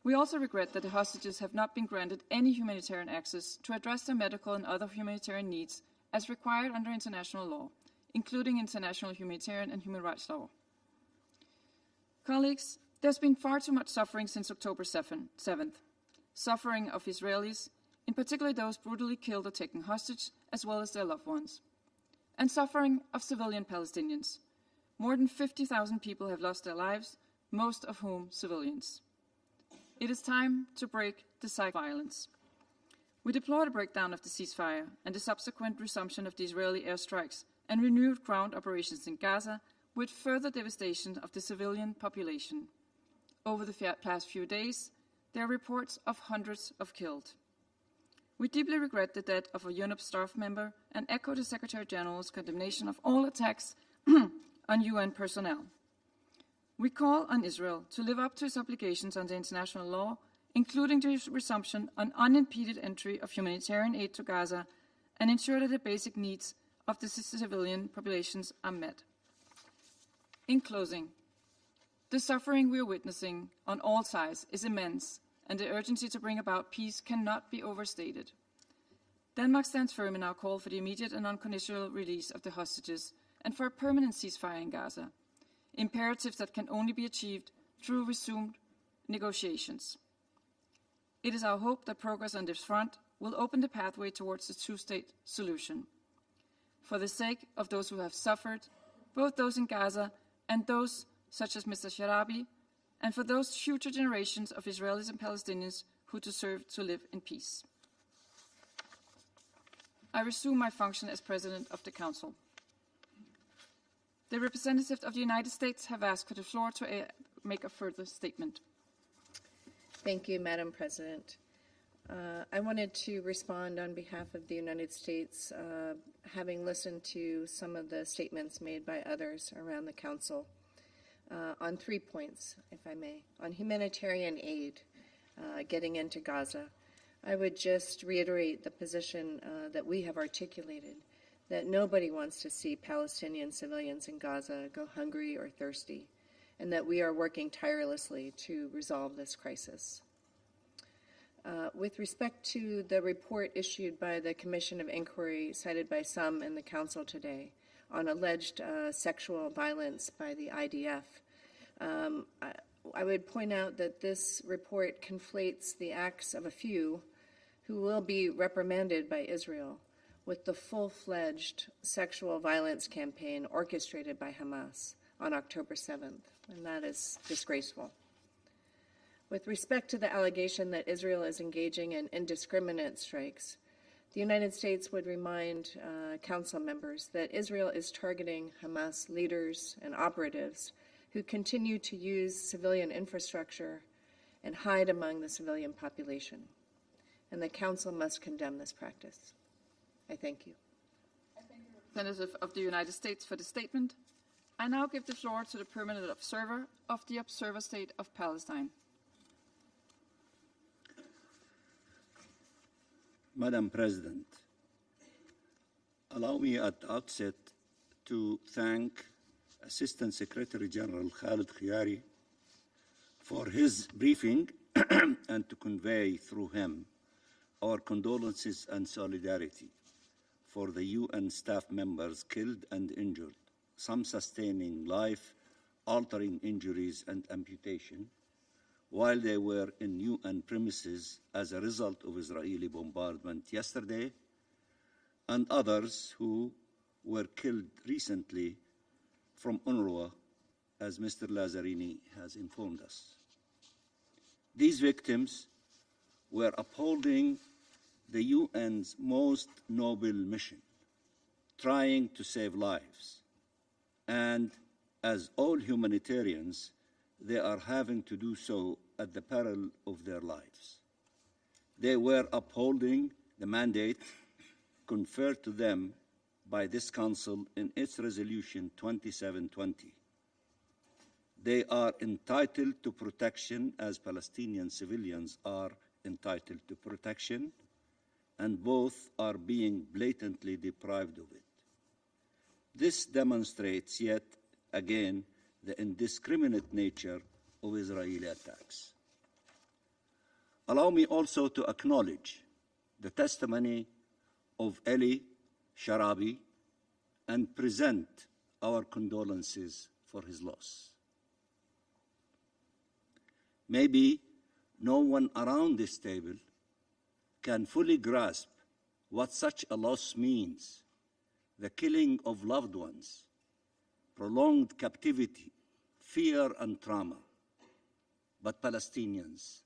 [SPEAKER 1] We also regret that the hostages have not been granted any humanitarian access to address their medical and other humanitarian needs as required under international law, including international humanitarian and human rights law. Colleagues, there's been far too much suffering since October 7th. Suffering of Israelis, in particular those brutally killed or taken hostage, as well as their loved ones. And suffering of civilian Palestinians. More than 50,000 people have lost their lives, most of whom civilians. It is time to break the cycle of violence. We deplore the breakdown of the ceasefire and the subsequent resumption of the Israeli airstrikes and renewed ground operations in Gaza, with further devastation of the civilian population. Over the past few days, there are reports of hundreds of killed. We deeply regret the death of a UNOP staff member and echo the Secretary General's condemnation of all attacks on UN personnel. We call on Israel to live up to its obligations under international law, including the resumption on unimpeded entry of humanitarian aid to Gaza, and ensure that the basic needs of the civilian populations are met. In closing, the suffering we are witnessing on all sides is immense, and the urgency to bring about peace cannot be overstated. Denmark stands firm in our call for the immediate and unconditional release of the hostages and for a permanent ceasefire in Gaza, imperatives that can only be achieved through resumed negotiations. It is our hope that progress on this front will open the pathway towards a two-state solution. For the sake of those who have suffered, both those in Gaza and those such as Mr. Sharabi, and for those future generations of Israelis and Palestinians who deserve to live in peace. I resume my function as President of the Council. The representatives of the United States have asked for the floor to make a further statement.
[SPEAKER 4] Thank you, Madam President. I wanted to respond on behalf of the United States, having listened to some of the statements made by others around the Council, on 3 points, if I may. On humanitarian aid, getting into Gaza, I would just reiterate the position that we have articulated, that nobody wants to see Palestinian civilians in Gaza go hungry or thirsty, and that we are working tirelessly to resolve this crisis. With respect to the report issued by the Commission of Inquiry cited by some in the Council today on alleged sexual violence by the IDF, I would point out that this report conflates the acts of a few who will be reprimanded by Israel with the full-fledged sexual violence campaign orchestrated by Hamas on October 7th, and that is disgraceful. With respect to the allegation that Israel is engaging in indiscriminate strikes, the United States would remind Council members that Israel is targeting Hamas leaders and operatives who continue to use civilian infrastructure and hide among the civilian population. And the Council must condemn this practice. I thank you.
[SPEAKER 1] I thank the representative of the United States for the statement. I now give the floor to the permanent observer of the Observer State of Palestine.
[SPEAKER 19] Madam President, allow me at the outset to thank Assistant Secretary General Khalid Khiari for his briefing and to convey through him our condolences and solidarity for the UN staff members killed and injured, some sustaining life-altering injuries and amputation, while they were in UN premises as a result of Israeli bombardment yesterday, and others who were killed recently from UNRWA, as Mr. Lazzarini has informed us. These victims were upholding the UN's most noble mission, trying to save lives. And as all humanitarians, they are having to do so at the peril of their lives. They were upholding the mandate conferred to them by this Council in its Resolution 2720. They are entitled to protection as Palestinian civilians are entitled to protection, and both are being blatantly deprived of it. This demonstrates yet again the indiscriminate nature of Israeli attacks. Allow me also to acknowledge the testimony of Eli Sharabi and present our condolences for his loss. Maybe no one around this table can fully grasp what such a loss means: the killing of loved ones, prolonged captivity, fear and trauma. But Palestinians,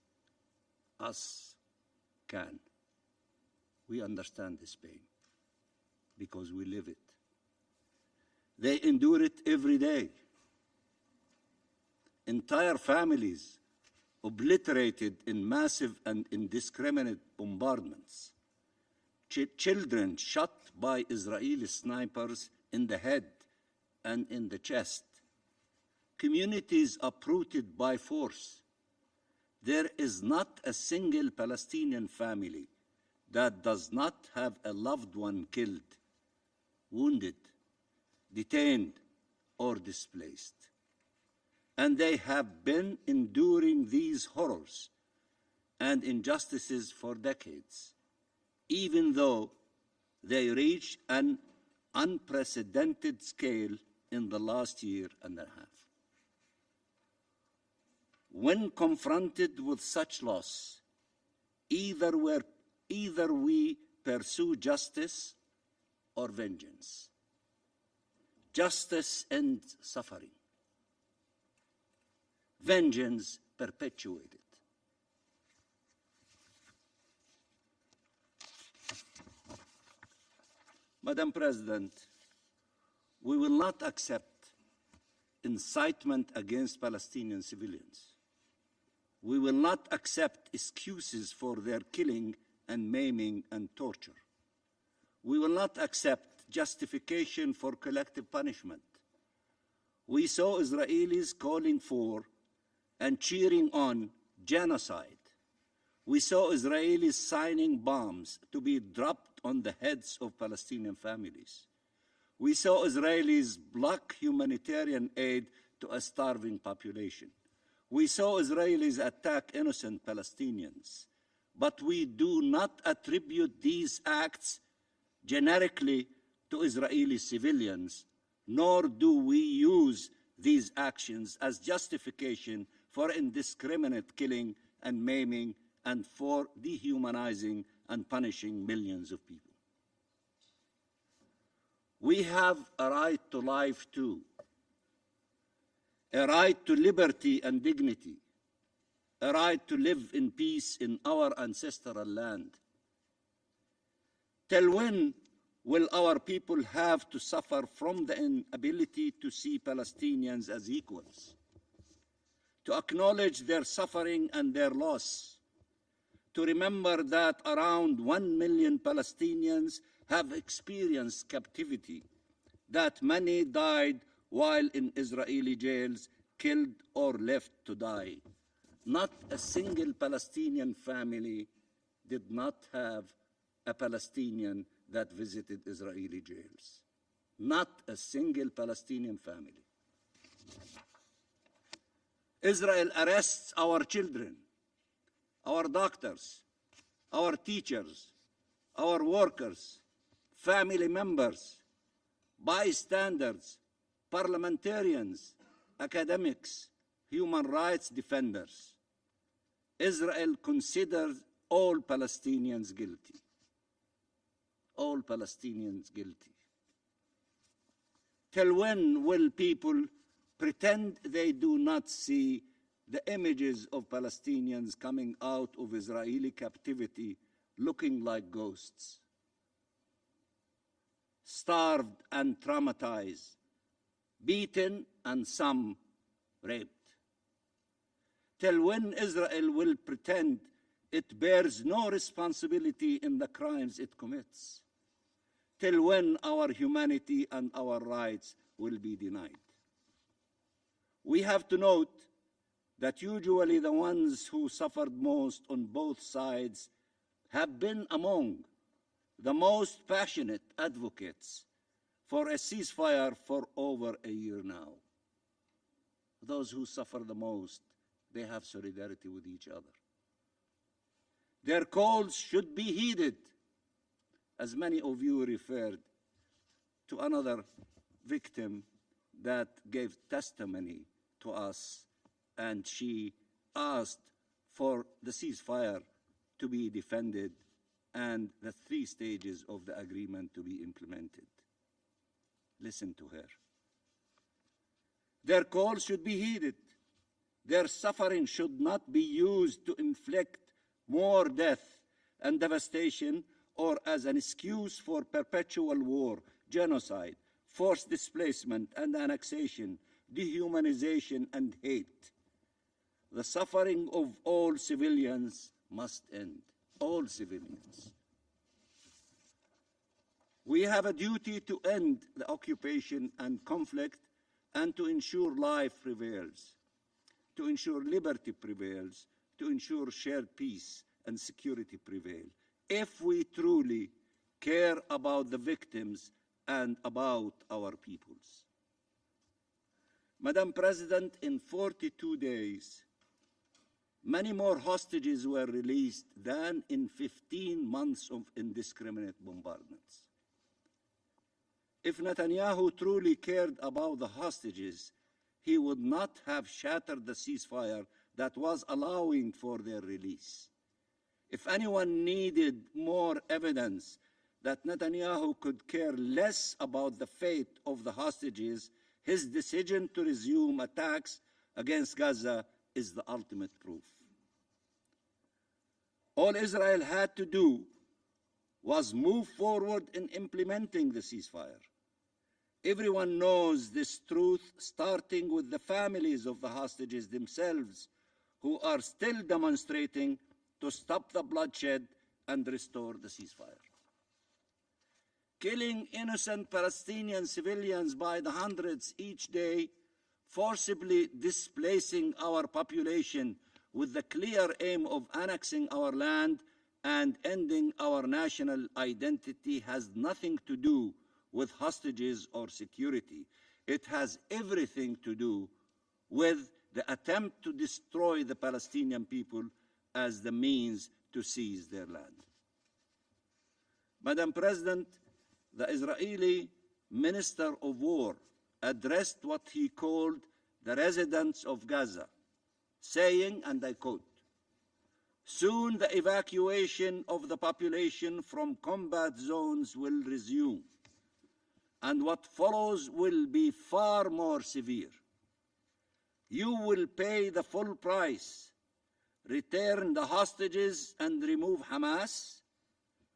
[SPEAKER 19] us, can. We understand this pain because we live it. They endure it every day. Entire families obliterated in massive and indiscriminate bombardments. Children shot by Israeli snipers in the head and in the chest. Communities uprooted by force. There is not a single Palestinian family that does not have a loved one killed, wounded, detained, or displaced. And they have been enduring these horrors and injustices for decades, even though they reached an unprecedented scale in the last year and a half. When confronted with such loss, either we pursue justice or vengeance. Justice ends suffering. vengeance perpetuated. Madam President, we will not accept incitement against Palestinian civilians. We will not accept excuses for their killing and maiming and torture. We will not accept justification for collective punishment. We saw Israelis calling for and cheering on genocide. We saw Israelis signing bombs to be dropped on the heads of Palestinian families. We saw Israelis block humanitarian aid to a starving population. We saw Israelis attack innocent Palestinians. But we do not attribute these acts generically to Israeli civilians, nor do we use these actions as justification for indiscriminate killing and maiming and for dehumanizing and punishing millions of people. We have a right to life too, a right to liberty and dignity, a right to live in peace in our ancestral land. Till when will our people have to suffer from the inability to see Palestinians as equals, to acknowledge their suffering and their loss, to remember that around 1 million Palestinians have experienced captivity, that many died while in Israeli jails, killed or left to die? Not a single Palestinian family did not have a Palestinian that visited Israeli jails. Not a single Palestinian family. Israel arrests our children, our doctors, our teachers, our workers, family members, bystanders, parliamentarians, academics, human rights defenders. Israel considers all Palestinians guilty. All Palestinians guilty. Till when will people pretend they do not see the images of Palestinians coming out of Israeli captivity looking like ghosts? Starved and traumatized, beaten and some raped. Till when Israel will pretend it bears no responsibility in the crimes it commits? Till when our humanity and our rights will be denied? We have to note that usually the ones who suffered most on both sides have been among the most passionate advocates for a ceasefire for over a year now. Those who suffer the most, they have solidarity with each other. Their calls should be heeded. As many of you referred to another victim that gave testimony to us, and she asked for the ceasefire to be defended and the 3 stages of the agreement to be implemented. Listen to her. Their calls should be heeded. Their suffering should not be used to inflict more death and devastation or as an excuse for perpetual war, genocide, forced displacement and annexation, dehumanization and hate. The suffering of all civilians must end. All civilians. We have a duty to end the occupation and conflict and to ensure life prevails, to ensure liberty prevails, to ensure shared peace and security prevail, if we truly care about the victims and about our peoples. Madam President, in 42 days, many more hostages were released than in 15 months of indiscriminate bombardments. If Netanyahu truly cared about the hostages, he would not have shattered the ceasefire that was allowing for their release. If anyone needed more evidence that Netanyahu could care less about the fate of the hostages, his decision to resume attacks against Gaza is the ultimate proof. All Israel had to do was move forward in implementing the ceasefire. Everyone knows this truth, starting with the families of the hostages themselves, who are still demonstrating to stop the bloodshed and restore the ceasefire. Killing innocent Palestinian civilians by the hundreds each day, forcibly displacing our population with the clear aim of annexing our land and ending our national identity has nothing to do with hostages or security. It has everything to do with the attempt to destroy the Palestinian people as the means to seize their land. Madam President, the Israeli Minister of War addressed what he called the residents of Gaza, saying, and I quote, "Soon the evacuation of the population from combat zones will resume, and what follows will be far more severe. You will pay the full price, return the hostages and remove Hamas.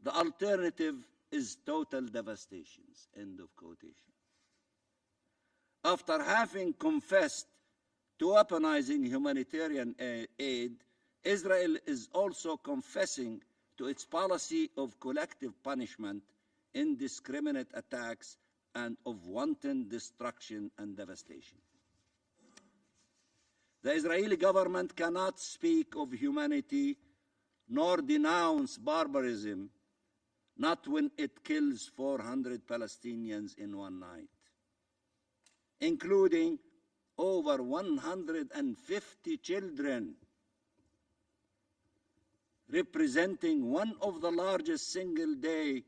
[SPEAKER 19] The alternative is total devastation." End of quotation. After having confessed to weaponizing humanitarian aid, Israel is also confessing to its policy of collective punishment, indiscriminate attacks, and of wanton destruction and devastation. The Israeli government cannot speak of humanity nor denounce barbarism, not when it kills 400 Palestinians in one night, including over 150 children, representing one of the largest single-day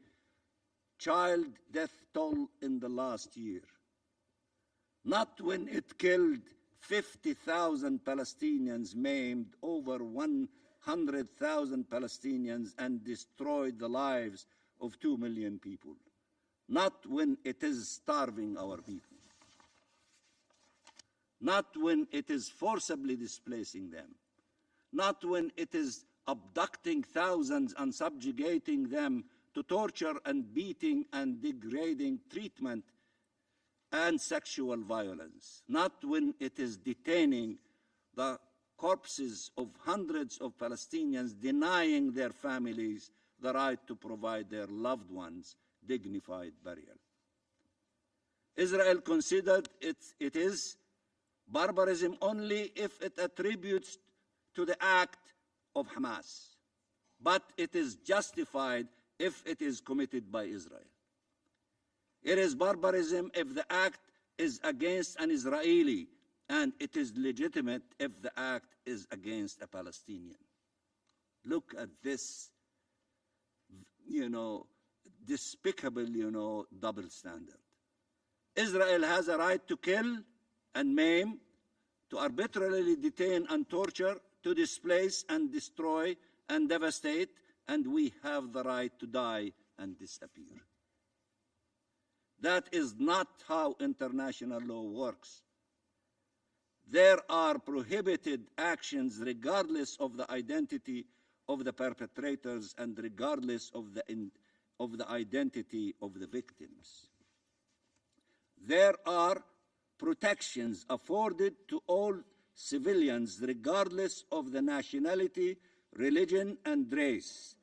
[SPEAKER 19] child death toll in the last year. Not when it killed 50,000 Palestinians, maimed over 100,000 Palestinians, and destroyed the lives of 2 million people. Not when it is starving our people. Not when it is forcibly displacing them. Not when it is abducting thousands and subjugating them to torture and beating and degrading treatment and sexual violence. Not when it is detaining the corpses of hundreds of Palestinians, denying their families the right to provide their loved ones dignified burial. Israel considered it is barbarism only if it attributes to the act of Hamas, but it is justified if it is committed by Israel. It is barbarism if the act is against an Israeli, and it is legitimate if the act is against a Palestinian. Look at this, despicable, double standard. Israel has a right to kill and maim, to arbitrarily detain and torture, to displace and destroy and devastate, and we have the right to die and disappear. That is not how international law works. There are prohibited actions regardless of the identity of the perpetrators and regardless of the identity of the victims. There are protections afforded to all civilians regardless of the nationality, religion, and race.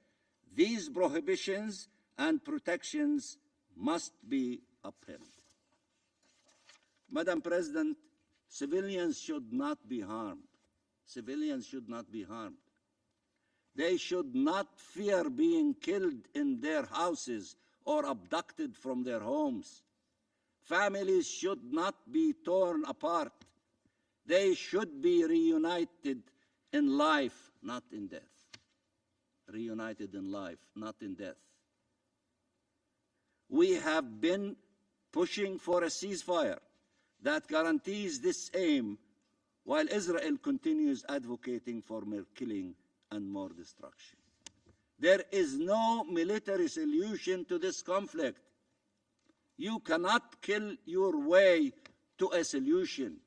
[SPEAKER 19] These prohibitions and protections must be upheld. Madam President, civilians should not be harmed. Civilians should not be harmed. They should not fear being killed in their houses or abducted from their homes. Families should not be torn apart. They should be reunited in life, not in death. Reunited in life, not in death. We have been pushing for a ceasefire that guarantees this aim, while Israel continues advocating for more killing and more destruction. There is no military solution to this conflict. You cannot kill your way to a solution.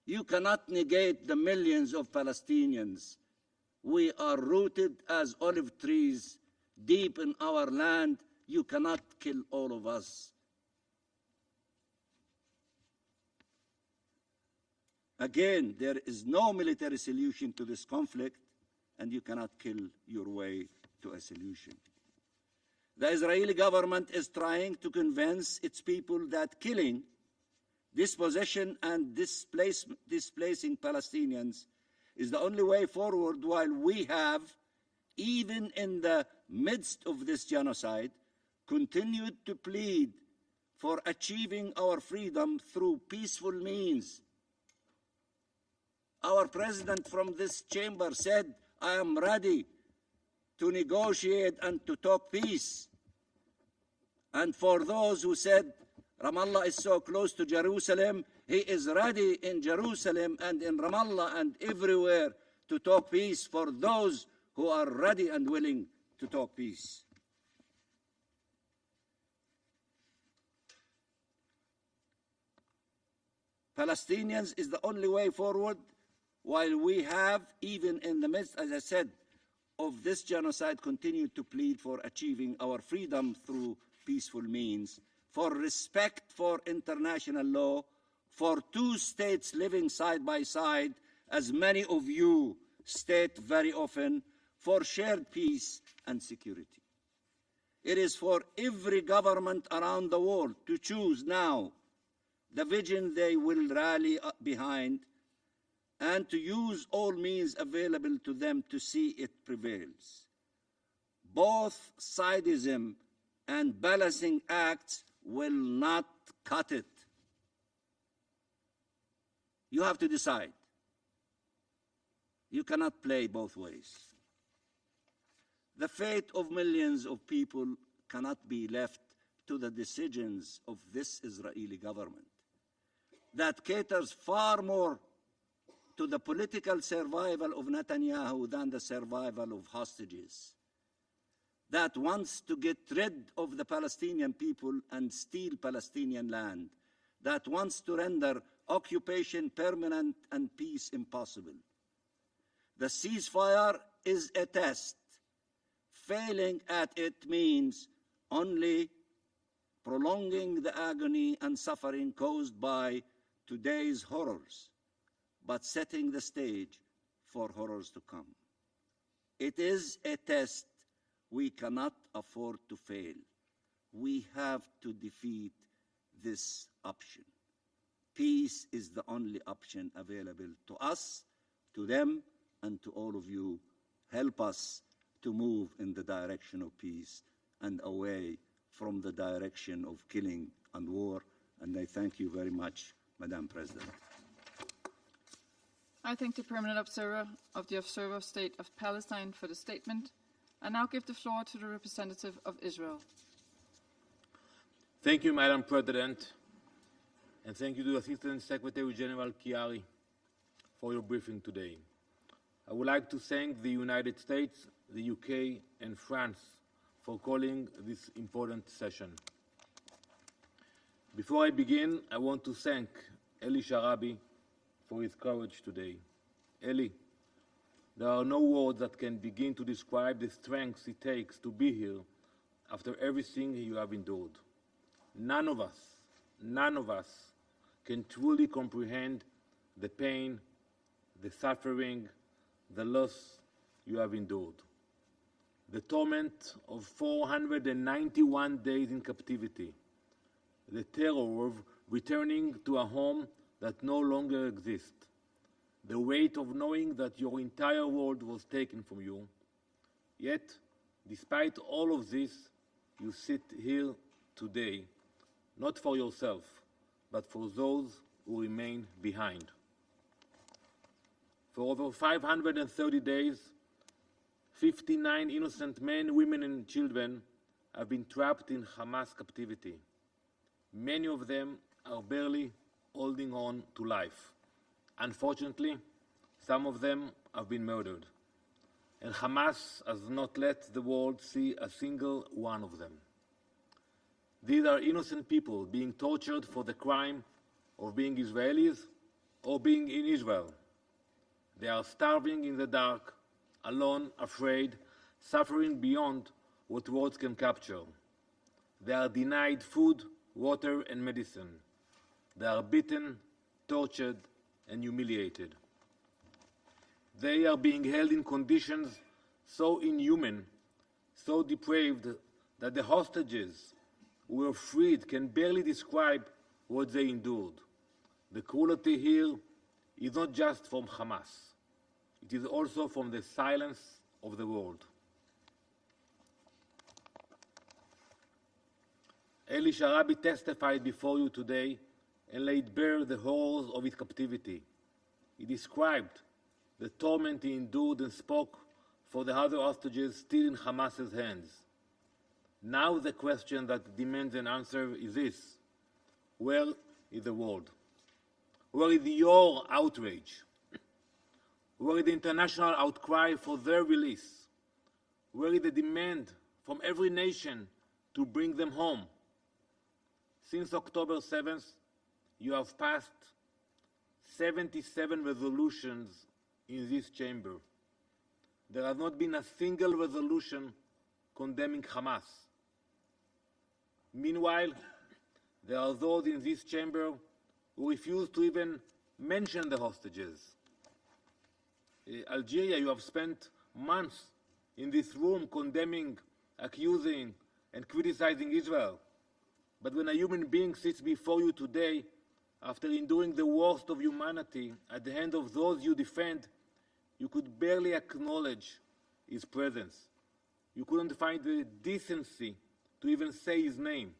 [SPEAKER 19] You cannot negate the millions of Palestinians. We are rooted as olive trees deep in our land. You cannot kill all of us. Again, there is no military solution to this conflict, and you cannot kill your way to a solution. The Israeli government is trying to convince its people that killing, dispossession, and displacing Palestinians is the only way forward, while we have, even in the midst of this genocide, continued to plead for achieving our freedom through peaceful means. Our president from this chamber said, I am ready to negotiate and to talk peace. And for those who said Ramallah is so close to Jerusalem, he is ready in Jerusalem and in Ramallah and everywhere to talk peace for those who are ready and willing to talk peace. Palestinians is the only way forward, while we have, even in the midst, as I said, of this genocide, continued to plead for achieving our freedom through peaceful means, for respect for international law, for two states living side by side, as many of you state very often, for shared peace and security. It is for every government around the world to choose now the vision they will rally behind and to use all means available to them to see it prevails. Both sidism and balancing acts will not cut it. You have to decide. You cannot play both ways. The fate of millions of people cannot be left to the decisions of this Israeli government that caters far more to the political survival of Netanyahu than the survival of hostages, that wants to get rid of the Palestinian people and steal Palestinian land, that wants to render occupation permanent and peace impossible. The ceasefire is a test. Failing at it means only prolonging the agony and suffering caused by today's horrors, but setting the stage for horrors to come. It is a test we cannot afford to fail. We have to defeat this option. Peace is the only option available to us, to them, and to all of you. Help us to move in the direction of peace and away from the direction of killing and war. And I thank you very much, Madam President.
[SPEAKER 1] I thank the Permanent Observer of the Observer State of Palestine for the statement. I now give the floor to the representative of Israel.
[SPEAKER 20] Thank you, Madam President, and thank you to Assistant Secretary General Chiari for your briefing today. I would like to thank the United States, the UK, and France for calling this important session. Before I begin, I want to thank Eli Sharabi for his courage today. Eli, there are no words that can begin to describe the strength it takes to be here after everything you have endured. None of us can truly comprehend the pain, the suffering, the loss you have endured. The torment of 491 days in captivity, the terror of returning to a home that no longer exists, the weight of knowing that your entire world was taken from you. Yet, despite all of this, you sit here today, not for yourself, but for those who remain behind. For over 530 days, 59 innocent men, women, and children have been trapped in Hamas captivity. Many of them are barely holding on to life. Unfortunately, some of them have been murdered, and Hamas has not let the world see a single one of them. These are innocent people being tortured for the crime of being Israelis or being in Israel. They are starving in the dark, alone, afraid, suffering beyond what words can capture. They are denied food, water, and medicine. They are beaten, tortured, and humiliated. They are being held in conditions so inhuman, so depraved, that the hostages who were freed can barely describe what they endured. The cruelty here is not just from Hamas. It is also from the silence of the world. Eli Sharabi testified before you today and laid bare the horrors of his captivity. He described the torment he endured and spoke for the other hostages still in Hamas's hands. Now the question that demands an answer is this: where is the world? Where is your outrage? Where is the international outcry for their release? Where is the demand from every nation to bring them home? Since October 7th, you have passed 77 resolutions in this chamber. There has not been a single resolution condemning Hamas. Meanwhile, there are those in this chamber who refuse to even mention the hostages. Algeria, you have spent months in this room condemning, accusing, and criticizing Israel. But when a human being sits before you today, after enduring the worst of humanity at the hand of those you defend, you could barely acknowledge his presence. You couldn't find the decency to even say his name.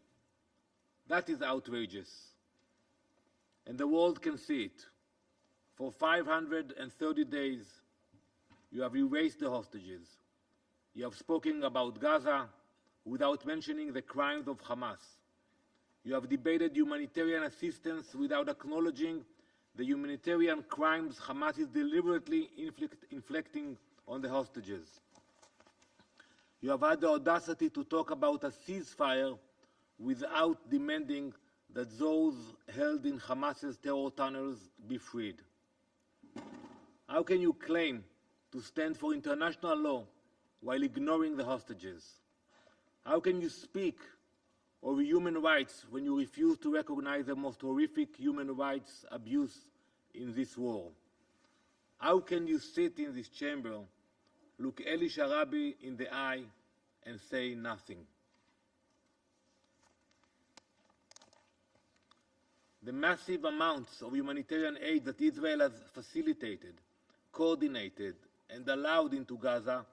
[SPEAKER 20] That is outrageous. And the world can see it. For 530 days, you have erased the hostages. You have spoken about Gaza without mentioning the crimes of Hamas. You have debated humanitarian assistance without acknowledging the humanitarian crimes Hamas is deliberately inflicting on the hostages. You have had the audacity to talk about a ceasefire without demanding that those held in Hamas's terror tunnels be freed. How can you claim to stand for international law while ignoring the hostages? How can you speak of human rights when you refuse to recognize the most horrific human rights abuse in this war? How can you sit in this chamber, look Eli Sharabi in the eye, and say nothing? The massive amounts of humanitarian aid that Israel has facilitated, coordinated, and allowed into Gaza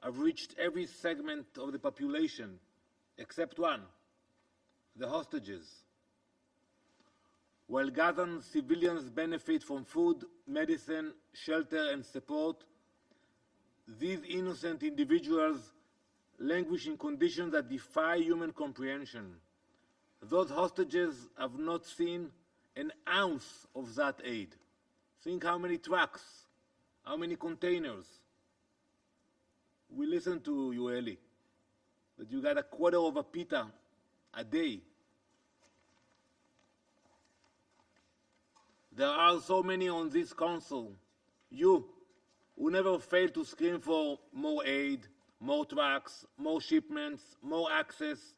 [SPEAKER 20] have reached every segment of the population except one: the hostages. While Gazan civilians benefit from food, medicine, shelter, and support, these innocent individuals languish in conditions that defy human comprehension. Those hostages have not seen an ounce of that aid. Think how many trucks, how many containers. We listen to you, Eli, that you got a quarter of a pita a day. There are so many on this council, you, who never fail to scream for more aid, more trucks, more shipments, more access,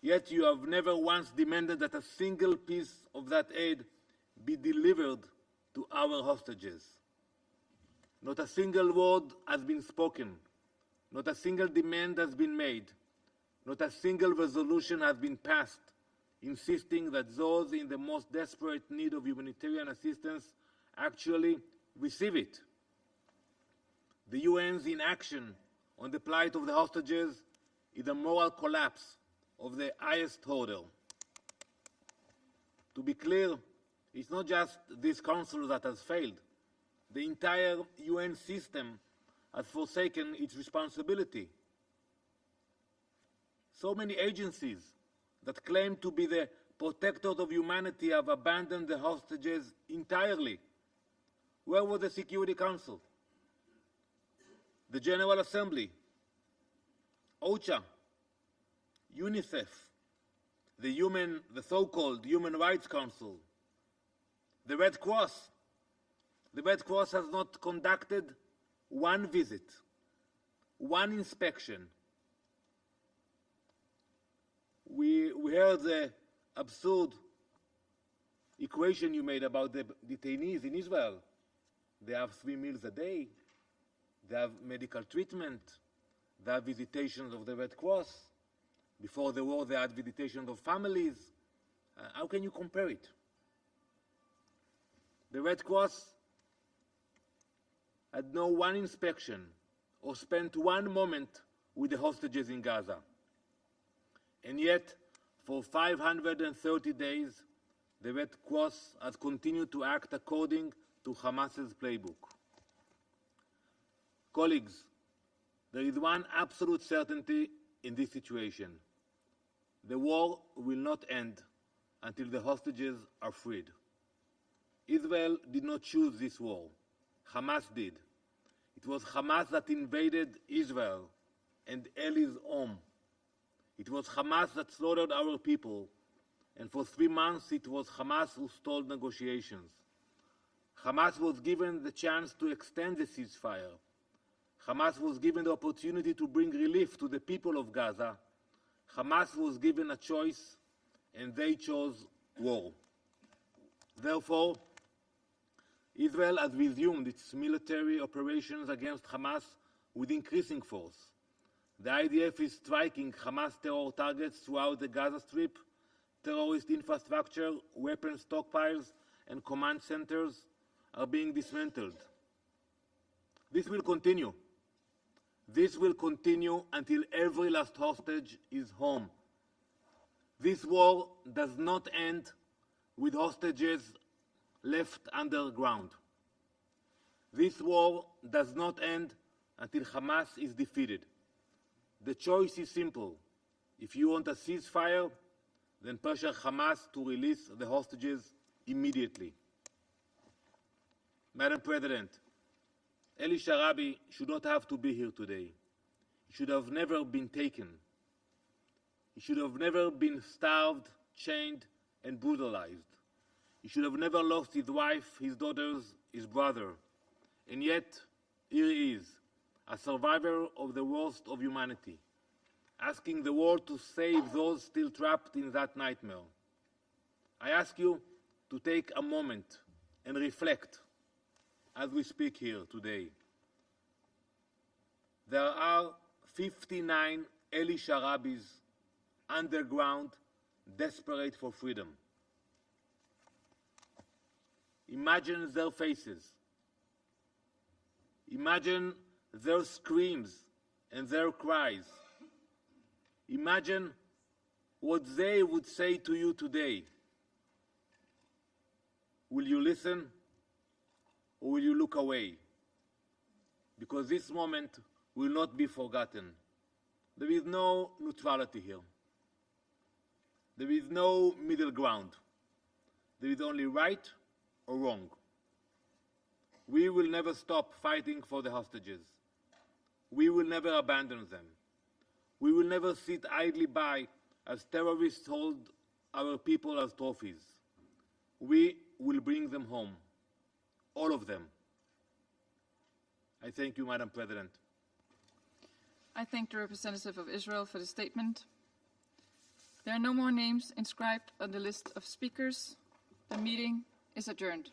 [SPEAKER 20] yet you have never once demanded that a single piece of that aid be delivered to our hostages. Not a single word has been spoken. Not a single demand has been made. Not a single resolution has been passed insisting that those in the most desperate need of humanitarian assistance actually receive it. The UN's inaction on the plight of the hostages is a moral collapse of the highest order. To be clear, it's not just this council that has failed. The entire UN system has forsaken its responsibility. So many agencies that claim to be the protectors of humanity have abandoned the hostages entirely. Where was the Security Council? The General Assembly? OCHA? UNICEF? The so-called Human Rights Council? The Red Cross? The Red Cross has not conducted one visit, one inspection. We heard the absurd equation you made about the detainees in Israel. They have 3 meals a day. They have medical treatment. They have visitations of the Red Cross. Before the war, they had visitations of families. How can you compare it? The Red Cross had no one inspection or spent one moment with the hostages in Gaza. And yet, for 530 days, the Red Cross has continued to act according to Hamas's playbook. Colleagues, there is one absolute certainty in this situation. The war will not end until the hostages are freed. Israel did not choose this war. Hamas did. It was Hamas that invaded Israel and Eli's home. It was Hamas that slaughtered our people, and for 3 months it was Hamas who stalled negotiations. Hamas was given the chance to extend the ceasefire. Hamas was given the opportunity to bring relief to the people of Gaza. Hamas was given a choice, and they chose war. Therefore, Israel has resumed its military operations against Hamas with increasing force. The IDF is striking Hamas terror targets throughout the Gaza Strip. Terrorist infrastructure, weapons stockpiles, and command centers are being dismantled. This will continue. This will continue until every last hostage is home. This war does not end with hostages left underground. This war does not end until Hamas is defeated. The choice is simple. If you want a ceasefire, then pressure Hamas to release the hostages immediately. Madam President, Eli Sharabi should not have to be here today. He should have never been taken. He should have never been starved, chained, and brutalized. He should have never lost his wife, his daughters, his brother. And yet, here he is, a survivor of the worst of humanity, asking the world to save those still trapped in that nightmare. I ask you to take a moment and reflect as we speak here today. There are 59 Eli Sharabis underground, desperate for freedom. Imagine their faces. Imagine their screams and their cries. Imagine what they would say to you today. Will you listen or will you look away? Because this moment will not be forgotten. There is no neutrality here. There is no middle ground. There is only right or wrong. We will never stop fighting for the hostages. We will never abandon them. We will never sit idly by as terrorists hold our people as trophies. We will bring them home, all of them. I thank you, Madam President.
[SPEAKER 1] I thank the representative of Israel for the statement. There are no more names inscribed on the list of speakers. The meeting is adjourned.